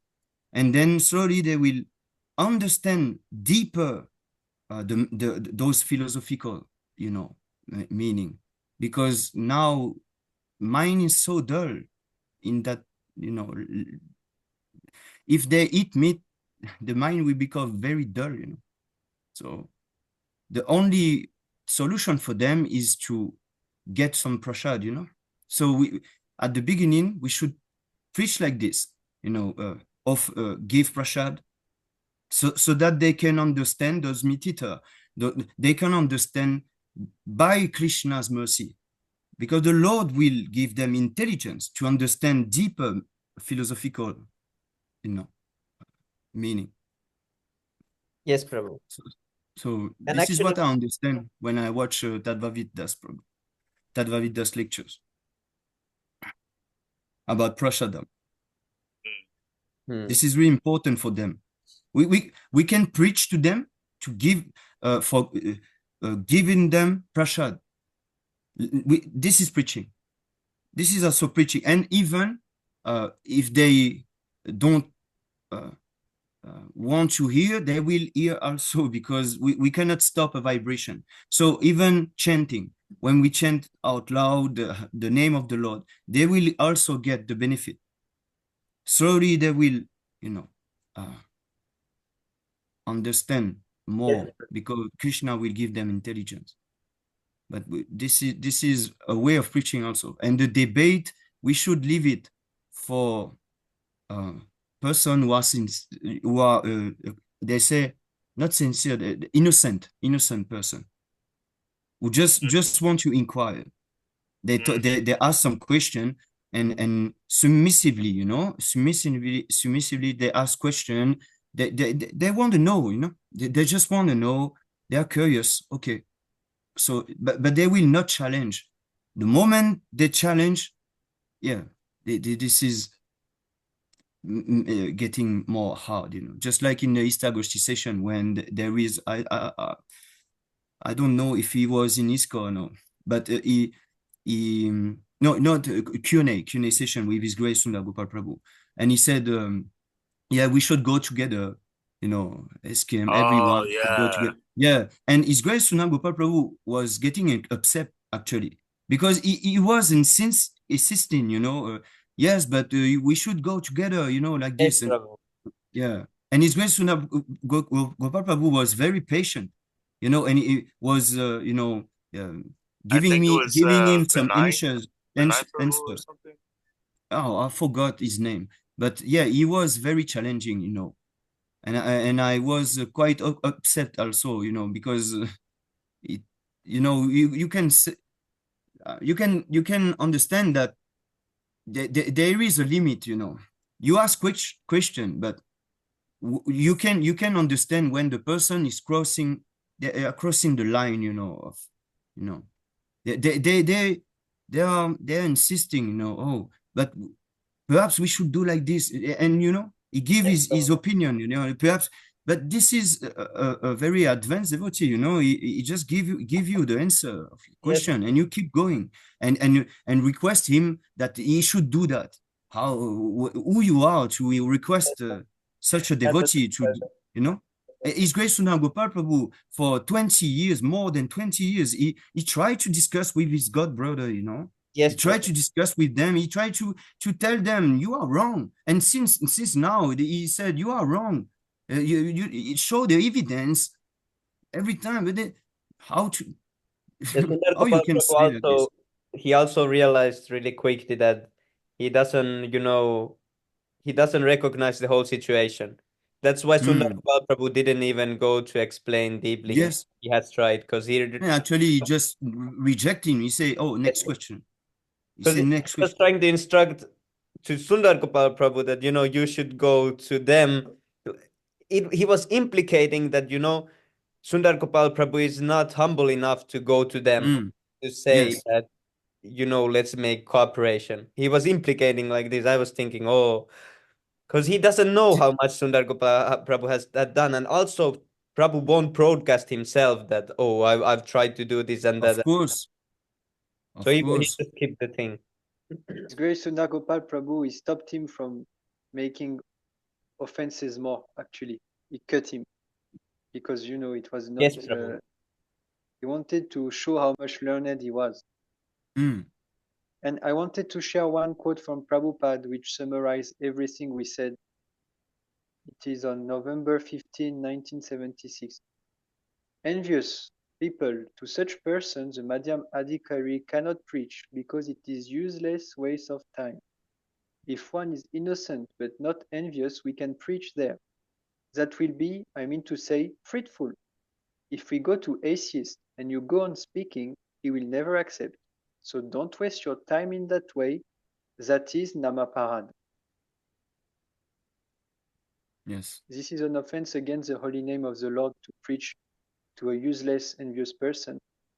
And then slowly they will understand deeper those philosophical, you know, meaning, because now mine is so dull in that, you know, if they eat meat, the mind will become very dull, you know. So the only solution for them is to get some prashad, you know. So we, at the beginning, we should preach like this, you know, give prashad, so that they can understand those mitita, they can understand by Krishna's mercy, because the Lord will give them intelligence to understand deeper philosophical, you know, meaning. Yes, Prabhu. So And this is what actually, I understand when I watch Tadvavid Das lectures about Prashadam. hmm. This is really important for them. We can preach to them to give for giving them prashad. This is preaching. This is also preaching, and even if they don't want to hear, they will hear also, because we cannot stop a vibration. So even chanting, when we chant out loud the name of the Lord, they will also get the benefit. Slowly they will, you know, understand more, because Krishna will give them intelligence. But this is a way of preaching also. And the debate, we should leave it for person who are they say not sincere, innocent person who just want to inquire. They ask some question, and submissively, you know, submissively they ask question. They want to know, you know, they just want to know. They are curious. Okay, so but they will not challenge. The moment they challenge, yeah, this is getting more hard, you know, just like in the East Agosti session, when there is I don't know if he was in ISKCO or no, but he no, not Q&A session with His Grace Sundar Gopal Prabhu, and he said, yeah, we should go together, you know, SKM, Oh everyone should go yeah. together. Yeah, and His Grace Sundar Gopal Prabhu was getting upset actually, because he was insisting, you know, yes, but we should go together, you know, like Yes, this, and Prabhu. yeah, and His Grace Sundar Gopal Prabhu was very patient, you know, and he was, you know, I think it was giving him some Vinay, initials Vinay Prabhu or answer. something. Oh, I forgot his name, but yeah, he was very challenging, you know, and I was quite upset also, you know, because it, you know, you can you can understand that there is a limit, you know. You ask which question, but you can understand when the person is they are crossing the line, you know, of, you know, they're insisting, you know, oh, but perhaps we should do like this, and you know, he give his opinion, you know, perhaps, but this is a very advanced devotee, you know, he just give you the answer of your Yes, question, and you keep going, and request him that he should do that. How, who you are to request such a devotee to, you know. His Grace Sundar Gopal Prabhu, for 20 years, more than 20 years, he tried to discuss with his god brother, you know. yes, He tried Prabhu. to discuss with them. He tried to tell them, you are wrong. And since now, he said, you are wrong. You show the evidence every time. But how to Yes, Sundar how you Gopal can Prabhu say like this? also, he also realized really quickly that he doesn't, you know, he doesn't recognize the whole situation. That's why Sundar Mm, Gopal Prabhu didn't even go to explain deeply. yes. He has tried because Yeah, actually, he just rejecting. He say, oh, next question. He because say he next was question. trying to instruct to Sundar Gopal Prabhu that, you know, you should go to them. He was implicating that, you know, Sundar Gopal Prabhu is not humble enough to go to them Mm, to say yes, that, you know, let's make cooperation. He was implicating like this. I was thinking, oh, because he doesn't know how much Sundar Gopal Prabhu has that done, and also Prabhu won't broadcast himself that, oh, I've tried to do this and of that. course, So of he course. just kept the thing. His Grace Sundar Gopal Prabhu, he stopped him from making offenses more, actually. He cut him because, you know, it was not, Yes, Prabhu. he wanted to show how much learned he was. Mm, And I wanted to share one quote from Prabhupada which summarized everything we said. It is on November 15, 1976. Envious people, to such persons, the Madhyam Adhikari cannot preach because it is useless waste of time. If one is innocent but not envious, we can preach there. That will be, I mean to say, fruitful. If we go to atheist and you go on speaking, he will never accept. So don't waste your time in that way. That is Namaparad. Yes. This is an offense against the holy name of the Lord to preach to a useless, envious person.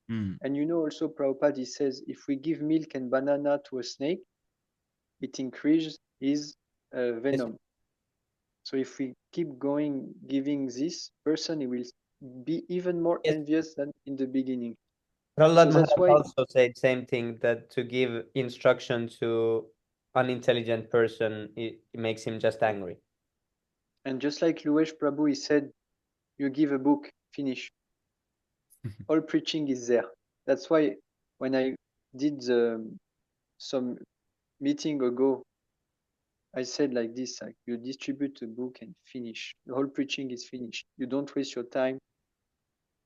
Mm. And you know also Prabhupada, he says, if we give milk and banana to a snake, it increases his venom. So if we keep going giving this person, he will be even more Yes. envious than in the beginning. Prahlad So that's Maharaj why, also said same thing, that to give instruction to unintelligent person, it makes him just angry. and just like Luesh Prabhu, he said, you give a book, finish. All preaching is there. That's why when I did some meeting ago, I said like this, like you distribute a book and finish. The whole preaching is finished. You don't waste your time.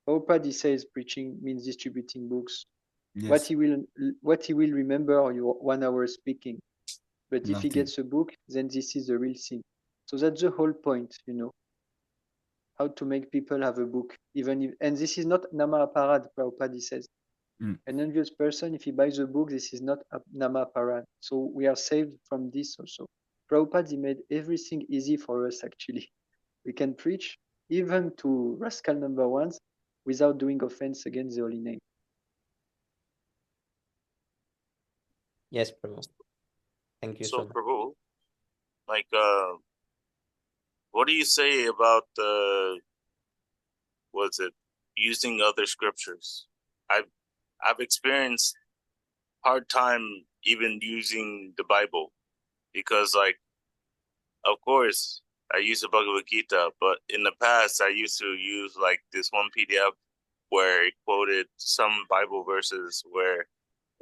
Prabhupada says preaching means distributing books. What Yes. he will remember your 1 hour speaking. But if he Nothing. gets a book, then this is the real thing. So that's the whole point, you know, how to make people have a book. Even if, and this is not Nama Aparad, Prabhupada says. Mm. An envious person, if he buys a book, this is not Nama Aparad. So we are saved from this also. Prabhupada made everything easy for us actually. We can preach even to rascal number ones without doing offense against the holy name. Yes, Prabhu. Thank you so So, much. Prabhu, like, what do you say about what's it, using other scriptures? I've experienced hard time even using the Bible because, like, of course, I use the Bhagavad Gita, but in the past, I used to use like this one PDF where it quoted some Bible verses where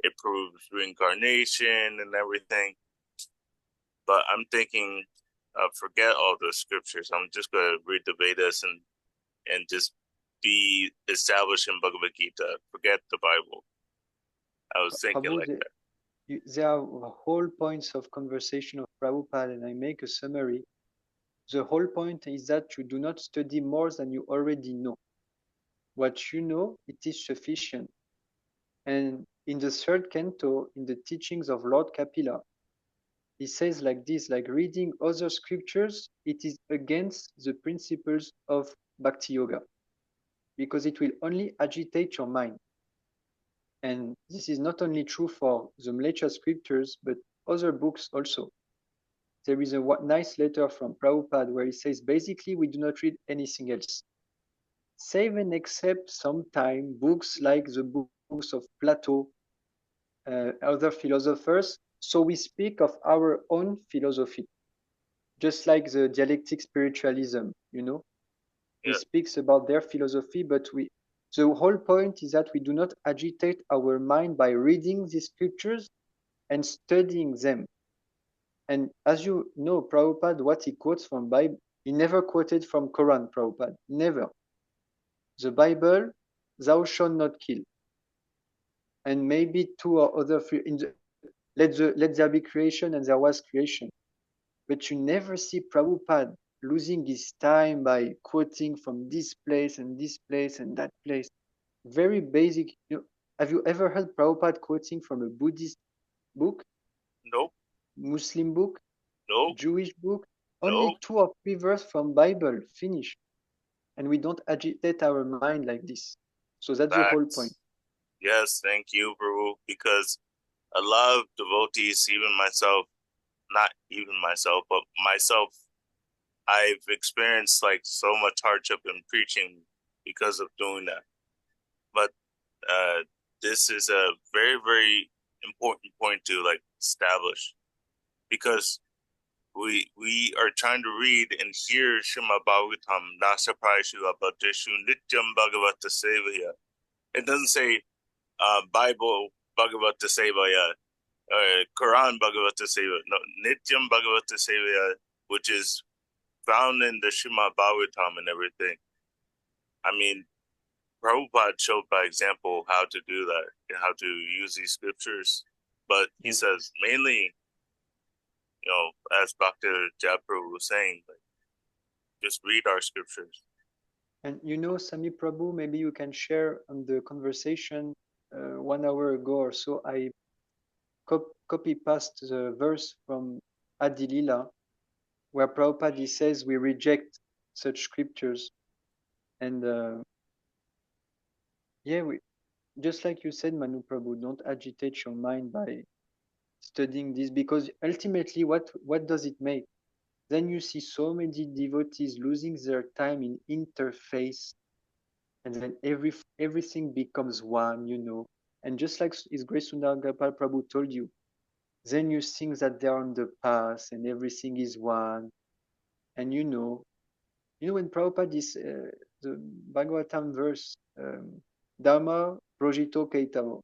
it proves reincarnation and everything. But I'm thinking, forget all the scriptures. I'm just going to read the Vedas and just be established in Bhagavad Gita. Forget the Bible. I was thinking Prabhu, like that. there are whole points of conversation of Prabhupada, and I make a summary. The whole point is that you do not study more than you already know. What you know, it is sufficient. And in the third canto, in the teachings of Lord Kapila, he says like this, like reading other scriptures, it is against the principles of Bhakti Yoga, because it will only agitate your mind. And this is not only true for the Mlecha scriptures, but other books also. There is a nice letter from Prabhupada where he says, basically, we do not read anything else. Save and except sometime books like the books of Plato, other philosophers. So we speak of our own philosophy, just like the dialectic spiritualism, you know. He speaks about their philosophy, but the whole point is that we do not agitate our mind by reading the scriptures and studying them. And as you know, Prabhupada, what he quotes from Bible, he never quoted from Quran, Prabhupada, never. The Bible, thou shalt not kill. And maybe two or other, let there be creation and there was creation. But you never see Prabhupada losing his time by quoting from this place and this place and that place. Very basic. You know, have you ever heard Prabhupada quoting from a Buddhist book? Nope. Muslim book? Nope. Jewish book? Only 2 or 3 verses from Bible, finish. And we don't agitate our mind like this. So that's the whole point. Yes, thank you, Prabhu, because a lot of devotees, even myself, not even myself, but myself, I've experienced like so much hardship in preaching because of doing that. But this is a very, very important point to like establish because we are trying to read and hear Shema Bhagavatam, Nasa Praishu Abhatishu Nityam Bhagavata Sevaya. It doesn't say Bible Bhagavata Sevaya, Quran Bhagavata Sevaya. No, Nityam Bhagavata Sevaya, which is found in the Shema Bhagavatam and everything. I mean, Prabhupada showed by example how to do that and how to use these scriptures. But he says mainly, as Dr. Jaipur was saying, like, just read our scriptures. And Sami Prabhu, maybe you can share on the conversation 1 hour ago or so. I copy paste the verse from Adi Lila, where Prabhupada says we reject such scriptures. And just like you said, Manu Prabhu, don't agitate your mind by studying this, because ultimately, what does it make? Then you see so many devotees losing their time in interface, and then everything becomes one, And just like His Grace Sundar Gopal Prabhu told you, then you think that they are on the path and everything is one. And when Prabhupada is the Bhagavatam verse, Dharma Projito Kaitavo,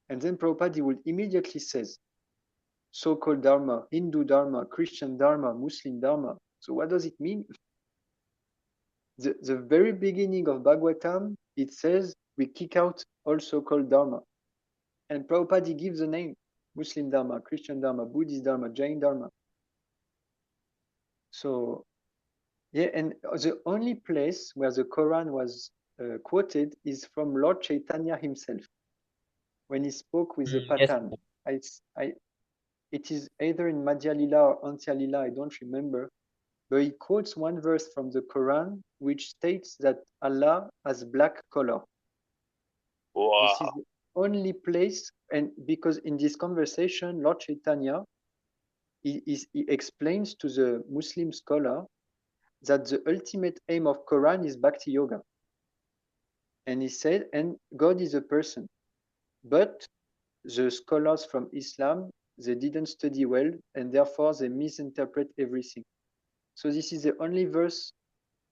and then Prabhupada he will immediately says, so-called Dharma, Hindu Dharma, Christian Dharma, Muslim Dharma. So what does it mean? The very beginning of Bhagavatam, it says we kick out all so-called Dharma. And Prabhupada gives the name, Muslim Dharma, Christian Dharma, Buddhist Dharma, Jain Dharma. So, and the only place where the Quran was quoted is from Lord Chaitanya himself, when he spoke with the Patan. It is either in Madhya Lila or Antya Lila, I don't remember, but he quotes one verse from the Quran which states that Allah has black color. Wow. This is the only place, and because in this conversation, Lord Chaitanya, he explains to the Muslim scholar that the ultimate aim of Quran is Bhakti Yoga. And he said, and God is a person. But the scholars from Islam, they didn't study well, and therefore they misinterpret everything. So this is the only verse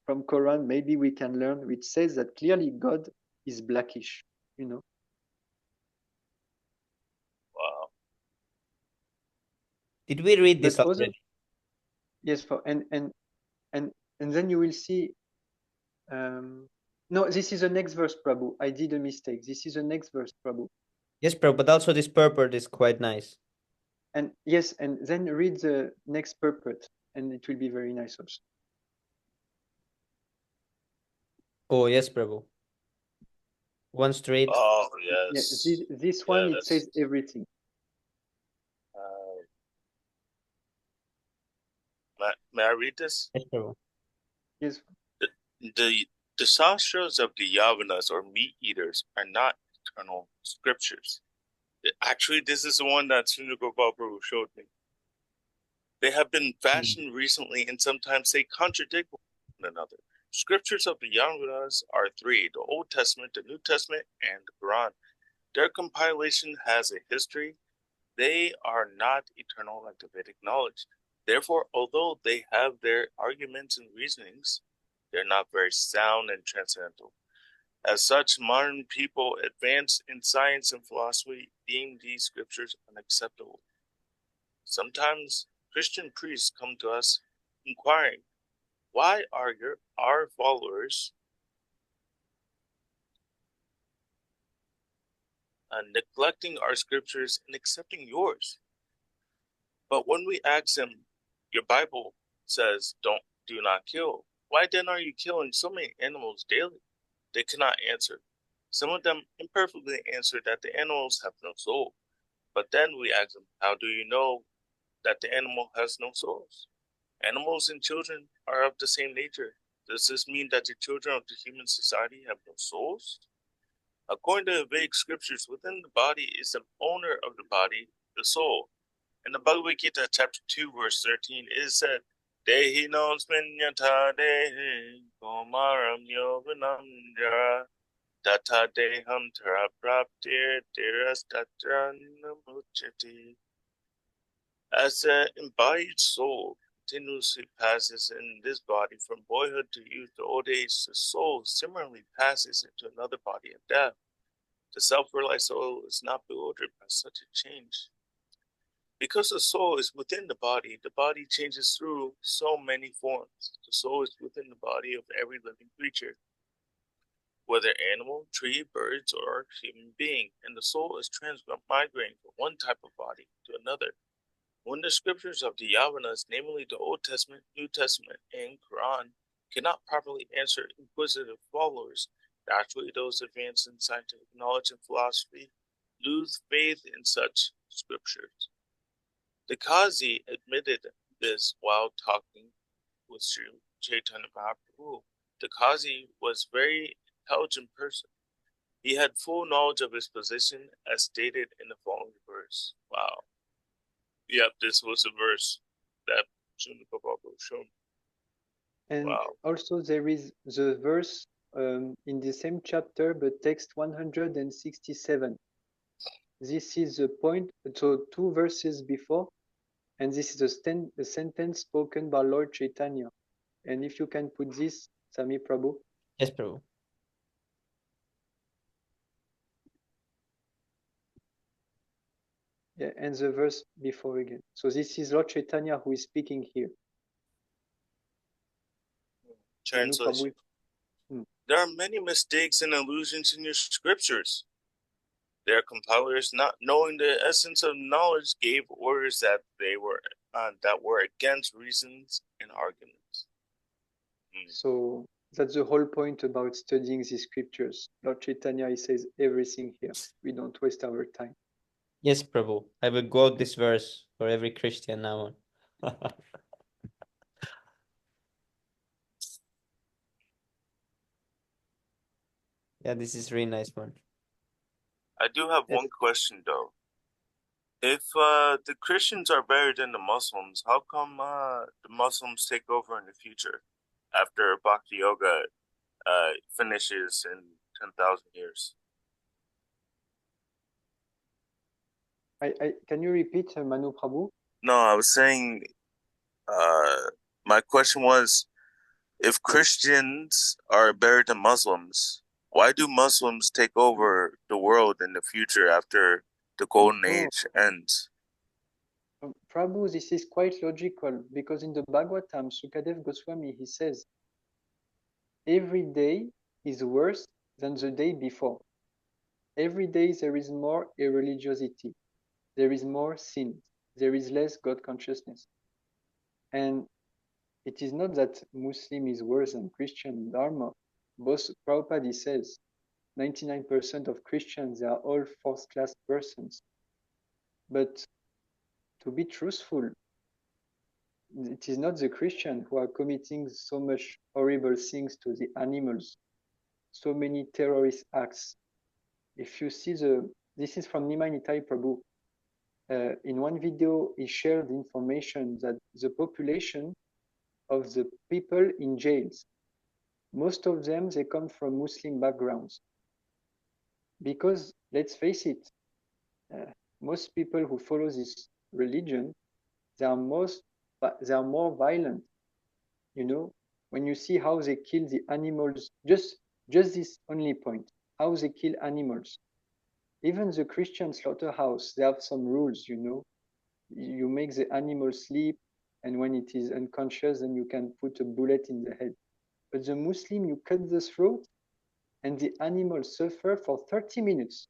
from Quran maybe we can learn which says that clearly God is blackish, Wow. Did we read this But already? yes, and then you will see. No, this is the next verse, Prabhu. I did a mistake. This is the next verse, Prabhu. Yes, Prabhu, but also this purport is quite nice. And yes, and then read the next purport, and it will be very nice also. Oh, yes, Prabhu. One straight. Oh, Yeah, yes. this one, it says everything. May I read this? Yes, Prabhu. Yes. The Shastras of the Yavanas or meat eaters are not eternal scriptures. Actually, this is the one that Sundar Gopal Prabhu showed me. They have been fashioned recently, and sometimes they contradict one another. Scriptures of the Yavanas are three: the Old Testament, the New Testament, and the Quran. Their compilation has a history. They are not eternal like the Vedic knowledge. Therefore, although they have their arguments and reasonings, they're not very sound and transcendental. As such, modern people advanced in science and philosophy deem these scriptures unacceptable. Sometimes Christian priests come to us inquiring, why are our followers neglecting our scriptures and accepting yours? But when we ask them, your Bible says do not kill. Why then are you killing so many animals daily? They cannot answer. Some of them imperfectly answer that the animals have no soul. But then we ask them, how do you know that the animal has no souls? Animals and children are of the same nature. Does this mean that the children of the human society have no souls? According to the Vedic scriptures, within the body is the owner of the body, the soul. In the Bhagavad Gita, chapter 2, verse 13, it is said, Dehi nosmin yata dehi komaram yoganam jara tata deham tara praptir tiras tatra namuchati. As the embodied soul continuously passes in this body from boyhood to youth to old age, the soul similarly passes into another body at death. The self-realized soul is not bewildered by such a change. Because the soul is within the body changes through so many forms. The soul is within the body of every living creature. whether animal, tree, birds, or human being, and the soul is transmigrating from one type of body to another. When the scriptures of the Yavanas, namely the Old Testament, New Testament, and Quran, cannot properly answer inquisitive followers, naturally those advanced in scientific knowledge and philosophy lose faith in such scriptures. The Qazi admitted this while talking with Sri Chaitanya Mahaprabhu. The Qazi was a very intelligent person. He had full knowledge of his position as stated in the following verse. Wow. Yep, this was a verse that Srila Prabhupada showed. And Wow. also there is the verse in the same chapter, but text 167. This is the point, so two verses before, and this is a sentence spoken by Lord Chaitanya. And if you can put this, Sami Prabhu. Yes, Prabhu. Yeah, and the verse before again. So this is Lord Chaitanya who is speaking here. Translation. There are many mistakes and illusions in your scriptures. Their compilers, not knowing the essence of knowledge, gave orders that were against reasons and arguments. So that's the whole point about studying the scriptures. Lord Chaitanya, he says everything here. We don't waste our time. Yes, Prabhu. I will quote this verse for every Christian now on. Yeah, this is really nice one. I do have one question though. If the Christians are better than the Muslims, how come the Muslims take over in the future after Bhakti Yoga finishes in 10,000 years? Can you repeat, Manu Prabhu? No, I was saying, my question was, if Christians are better than Muslims, why do Muslims take over the world in the future after the Golden Age ends? Prabhu, this is quite logical because in the Bhagavatam, Sukadev Goswami, he says, every day is worse than the day before. Every day there is more irreligiosity. There is more sin. There is less God consciousness. And it is not that Muslim is worse than Christian Dharma. Both Prabhupada says 99% of Christians, they are all fourth-class persons. But to be truthful, it is not the Christians who are committing so much horrible things to the animals, so many terrorist acts. If you see this is from Nimai Nitai Prabhu. In one video, he shared information that the population of the people in jails, most of them, they come from Muslim backgrounds. Because, let's face it, most people who follow this religion, they are more violent. You know, when you see how they kill the animals, just this only point, how they kill animals. Even the Christian slaughterhouse, they have some rules, you know. You make the animal sleep, and when it is unconscious, then you can put a bullet in the head. But the Muslim, you cut the throat, and the animal suffer for 30 minutes.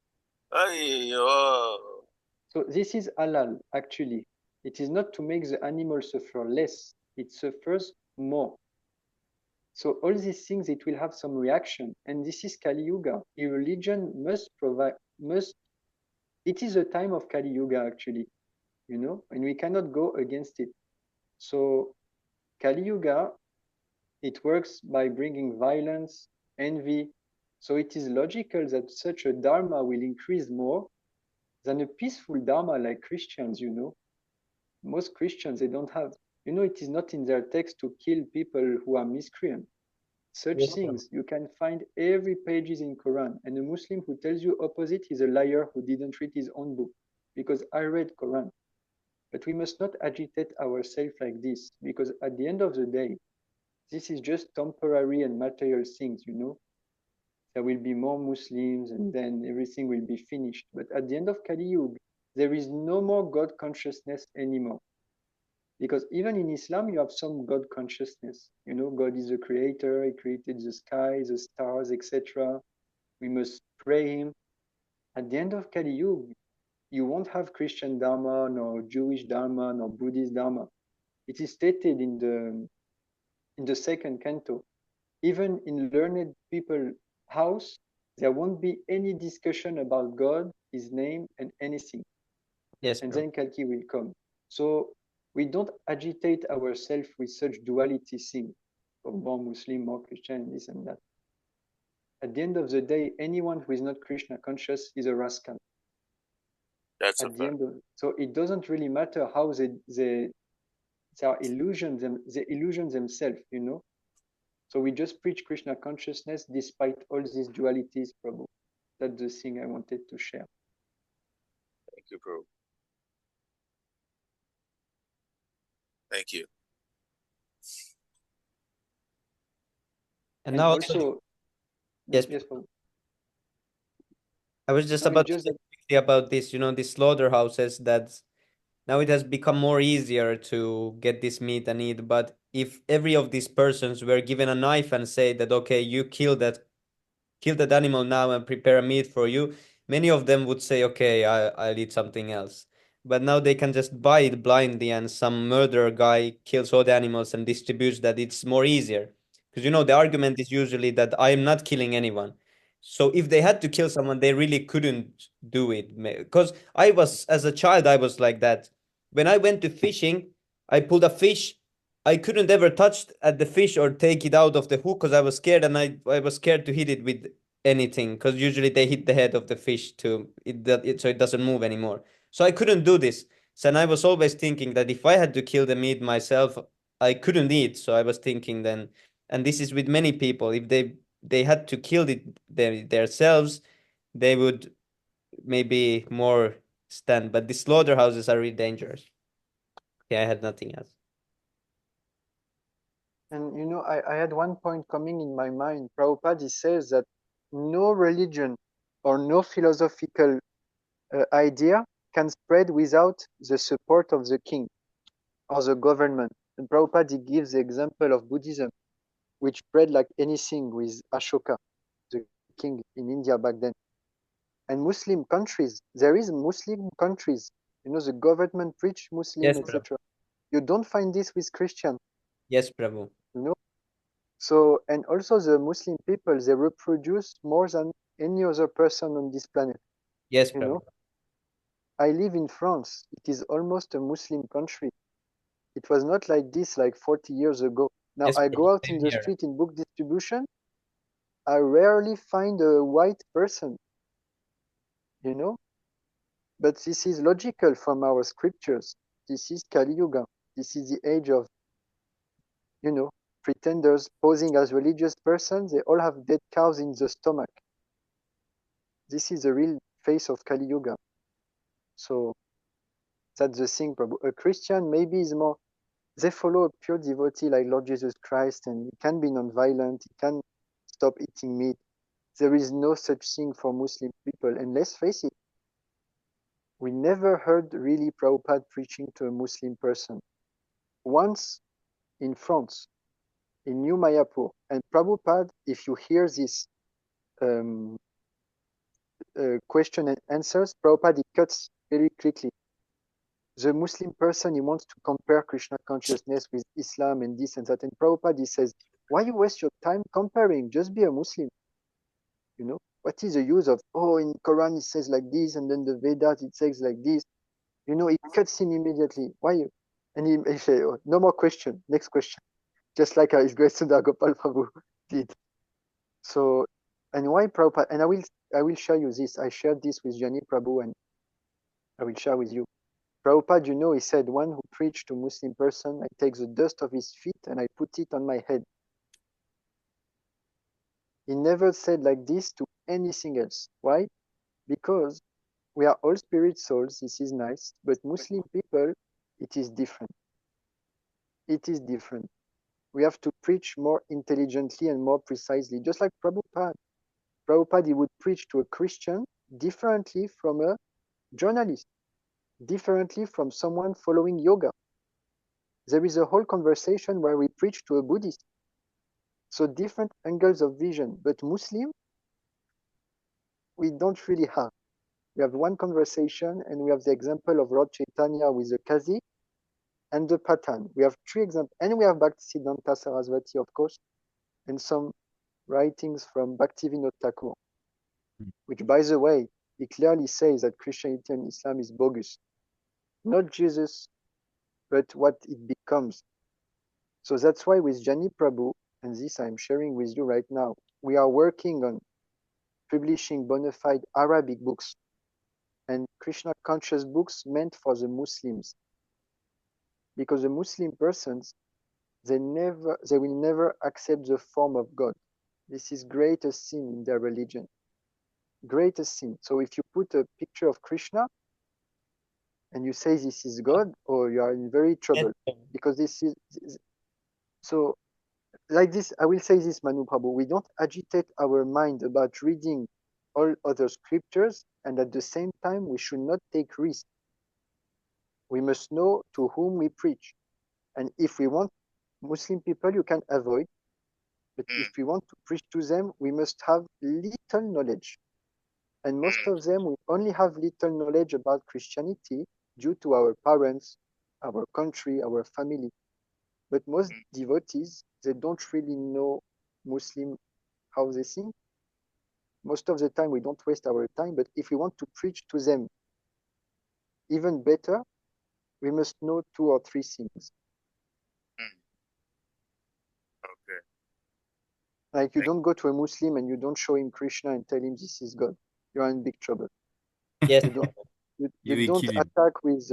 So this is halal, actually. It is not to make the animal suffer less, it suffers more. So all these things, it will have some reaction. And this is Kali Yuga. A religion it is a time of Kali Yuga, actually, you know, and we cannot go against it. So Kali Yuga, it works by bringing violence, envy. So it is logical that such a dharma will increase more than a peaceful dharma like Christians, you know. Most Christians, they don't have, you know, it is not in their text to kill people who are miscreant. Such things you can find every pages in Quran. And a Muslim who tells you opposite is a liar who didn't read his own book. Because I read Quran. But we must not agitate ourselves like this, because at the end of the day, this is just temporary and material things, you know. There will be more Muslims and then everything will be finished. But at the end of Kali Yuga, there is no more God consciousness anymore. Because even in Islam, you have some God consciousness. You know, God is the creator, he created the sky, the stars, etc. We must pray him. At the end of Kali Yuga, you won't have Christian Dharma, nor Jewish Dharma, nor Buddhist Dharma. It is stated in the second canto. Even in learned people house, there won't be any discussion about God, his name, and anything. Yes, And bro. then Kalki will come. So we don't agitate ourselves with such duality thing, or more Muslim, more Christian, this and that. At the end of the day, anyone who is not Krishna conscious is a rascal. That's a At the fact. end of, so it doesn't really matter how they are illusions, the illusions themselves, you know. So we just preach Krishna consciousness despite all these dualities, Prabhu. That's the thing I wanted to share. Thank you, bro. Thank you. And And now also, yes, yes, Prabhu. I was just No, it's about to just say that, quickly about this, you know, these slaughterhouses that now it has become more easier to get this meat and eat. But if every of these persons were given a knife and say that, okay, you kill that animal now and prepare a meat for you, many of them would say, okay, I'll eat something else. But now they can just buy it blindly, and some murderer guy kills all the animals and distributes that. It's more easier. Because, you know, the argument is usually that I am not killing anyone. So if they had to kill someone, they really couldn't do it. Because I was, as a child, I was like that. When I went to fishing, I pulled a fish. I couldn't ever touch at the fish or take it out of the hook because I was scared, and I was scared to hit it with anything because usually they hit the head of the fish to so it doesn't move anymore. So I couldn't do this. So and I was always thinking that if I had to kill the meat myself, I couldn't eat. So I was thinking then, and this is with many people, if they had to kill it themselves, they would maybe more stand. But the slaughterhouses are really dangerous. Yeah, I had nothing else. and you know, I had one point coming in my mind. Prabhupada he says that no religion or no philosophical idea can spread without the support of the king or the government. And Prabhupada he gives the example of Buddhism, which spread like anything with Ashoka, the king in India back then. And Muslim countries, there is Muslim countries, you know, the government preach Muslim, Yes, Prabhu. etc. You don't find this with Christian, Yes, Prabhu. you know. So, and also the Muslim people, they reproduce more than any other person on this planet, Yes, you Prabhu. know. I live in France. It is almost a Muslim country. It was not like this like 40 years ago. Now Yes, I Prabhu. go out in Same the here. street in book distribution, I rarely find a white person, you know. But this is logical from our scriptures. This is Kali Yuga. This is the age of, you know, pretenders posing as religious persons. They all have dead cows in the stomach. This is the real face of Kali Yuga. So that's the thing. A Christian maybe is more, they follow a pure devotee like Lord Jesus Christ, and he can be non-violent, he can stop eating meat. There is no such thing for Muslim people. And let's face it, we never heard really Prabhupada preaching to a Muslim person. Once in France, in New Mayapur, and Prabhupada, if you hear this um, question and answers, Prabhupada he cuts very quickly. The Muslim person, he wants to compare Krishna consciousness with Islam and this and that. And Prabhupada he says, why you waste your time comparing? Just be a Muslim. You know, what is the use of, oh, in Quran it says like this, and then the Vedas it says like this. You know, it cuts him immediately. Why you? And he say, oh, no more question. Next question. Just like His Grace Sundar Gopal Prabhu did. So, and why Prabhupada? And I will share you this. I shared this with Jani Prabhu, and I will share with you. Prabhupada, you know, he said, one who preached to Muslim person, I take the dust of his feet and I put it on my head. He never said like this to anything else. Why? Because we are all spirit souls. This is nice. But Muslim people, it is different. It is different. We have to preach more intelligently and more precisely, just like Prabhupada. Prabhupada, he would preach to a Christian differently from a journalist, differently from someone following yoga. there is a whole conversation where we preach to a Buddhist. So different angles of vision, but Muslim, we don't really have. We have one conversation, and we have the example of Lord Chaitanya with the Kazi and the Patan. We have three examples, and we have Bhaktisiddhanta Saraswati, of course, and some writings from Bhaktivinoda Thakur, which, by the way, he clearly says that Christianity and Islam is bogus. Not Jesus, but what it becomes. So that's why with Jani Prabhu, and this I'm sharing with you right now, we are working on publishing bona fide Arabic books and Krishna conscious books meant for the Muslims. Because the Muslim persons, they will never accept the form of God. This is greatest sin in their religion. Greatest sin. So if you put a picture of Krishna and you say this is God, or you are in very trouble. Because this is so like this, I will say this, Manu Prabhu, we don't agitate our mind about reading all other scriptures, and at the same time, we should not take risks. We must know to whom we preach. And if we want Muslim people, you can avoid. But if we want to preach to them, we must have little knowledge. And most of them, we only have little knowledge about Christianity due to our parents, our country, our family. But most devotees, they don't really know Muslim how they think. Most of the time, we don't waste our time. But if we want to preach to them even better, we must know 2 or 3 things. Okay. Like you don't go to a Muslim and you don't show him Krishna and tell him this is God. You are in big trouble. Yes. You don't attack with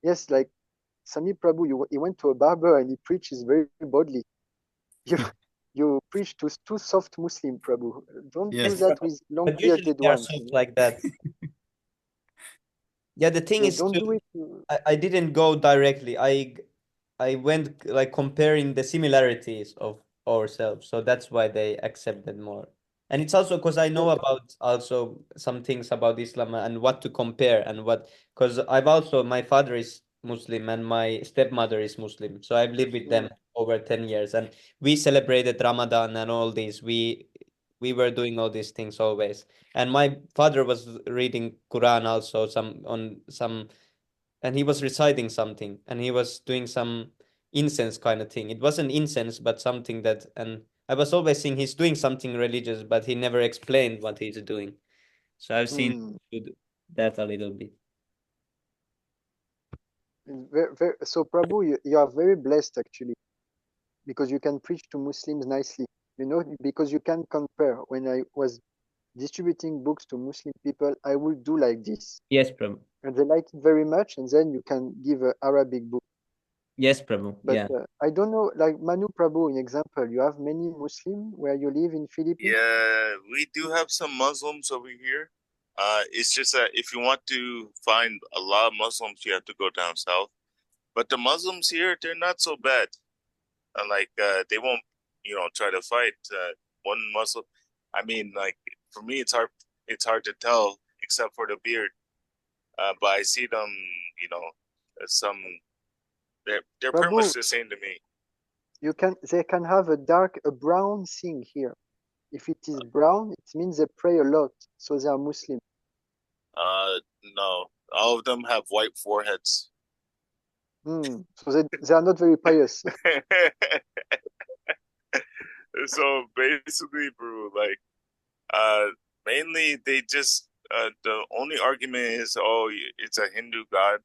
yes, like Sami Prabhu, he went to a barber and he preaches very boldly. You preach to too soft Muslim, Prabhu. Don't do that with long But usually bearded they are ones. soft like that. Yeah, the thing They is don't too, do it. I didn't go directly. I went like comparing the similarities of ourselves, so that's why they accepted more. And it's also because I know about also some things about Islam and what to compare and what, because I've also, my father is Muslim and my stepmother is Muslim, so I've lived with them over 10 years, and we celebrated Ramadan and all these. We were doing all these things always, and my father was reading Quran also some, and he was reciting something, and he was doing some incense kind of thing. It wasn't incense, but something that, and I was always saying he's doing something religious, but he never explained what he's doing. So I've seen that a little bit. So Prabhu, you are very blessed actually, because you can preach to Muslims nicely. You know, because you can compare. When I was distributing books to Muslim people, I would do like this. Yes, Prabhu. And they like it very much, and then you can give an Arabic book. Yes, Prabhu. But Yeah. I don't know, like Manu Prabhu, in example, you have many Muslim where you live in Philippines? Yeah, we do have some Muslims over here. It's just that if you want to find a lot of Muslims, you have to go down south. But the Muslims here, they're not so bad. They won't, try to fight. One Muslim, I mean, like for me, it's hard to tell except for the beard. But I see them, you know, some they're pretty much Prabhu, the same to me. they can have a brown thing here. If it is brown, it means they pray a lot, so they are Muslim. No, all of them have white foreheads. So they are not very pious. So basically, bro, mainly they just the only argument is, oh, it's a Hindu god,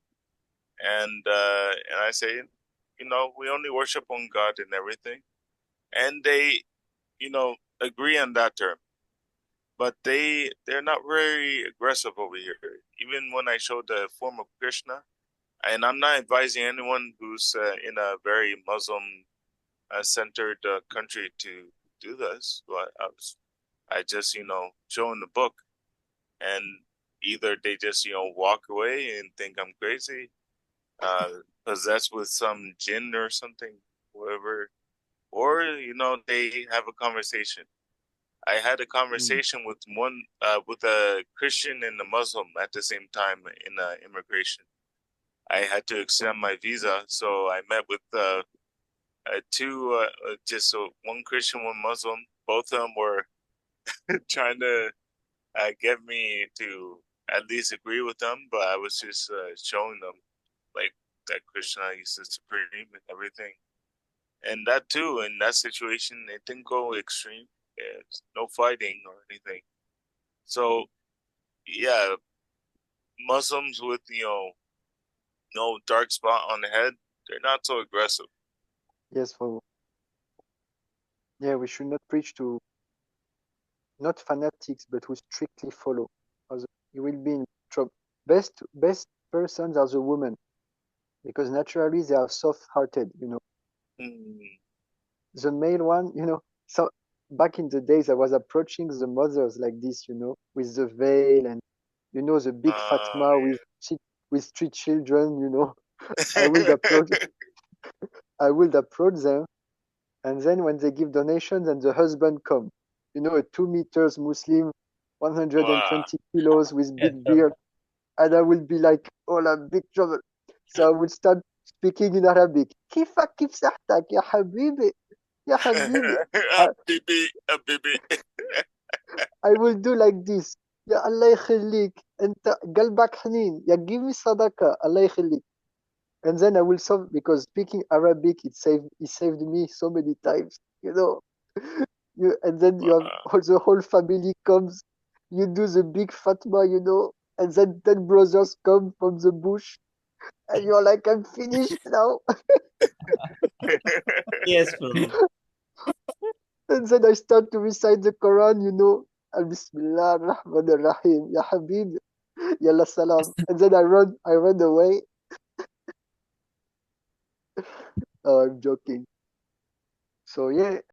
and I say, we only worship one God and everything, and they, agree on that term, but they're not very aggressive over here. Even when I show the form of Krishna, and I'm not advising anyone who's in a very Muslim centered country to do this, but I just, show in the book, and either they just, walk away and think I'm crazy, possessed with some jinn or something, whatever, or, they have a conversation. I had a conversation with with a Christian and a Muslim at the same time in immigration. I had to extend my visa. So I met with two, just one Christian, one Muslim. Both of them were trying to get me to at least agree with them, but I was just showing them like that Krishna is the supreme and everything. And that too, in that situation, it didn't go extreme. There's no fighting or anything. So yeah, Muslims with no dark spot on the head, they're not so aggressive. Yes, Prabhu. Yeah, we should not preach to not fanatics, but who strictly follow. Other- You will be in trouble. Best persons are the women, because naturally they are soft-hearted. Mm. The male one, So back in the days, I was approaching the mothers like this, with the veil and the big Fatma with three children. I would approach, I would approach them, and then when they give donations and the husband come, a 2 meters Muslim, Wow. 120 kilos with Yes, big Prabhu. beard, and I will be like, oh, I'm big trouble. So I would start speaking in Arabic. كيفك كيف صحتك يا حبيبي يا حبيبي. Bibi, a bibi. I will do like this. يا الله يخليك انت قلبك حنين يا give me صدقة الله يخليك. And then I will solve, because speaking Arabic it saved me so many times. And then you have the whole family comes. You do the big fatma, and then 10 brothers come from the bush, and you're like, I'm finished now. Yes, Prabhu. And then I start to recite the Quran, and Bismillah ar-Rahman ar-Rahim, Ya Habib, Yalla Salam. And then I run away. Oh, I'm joking. So yeah,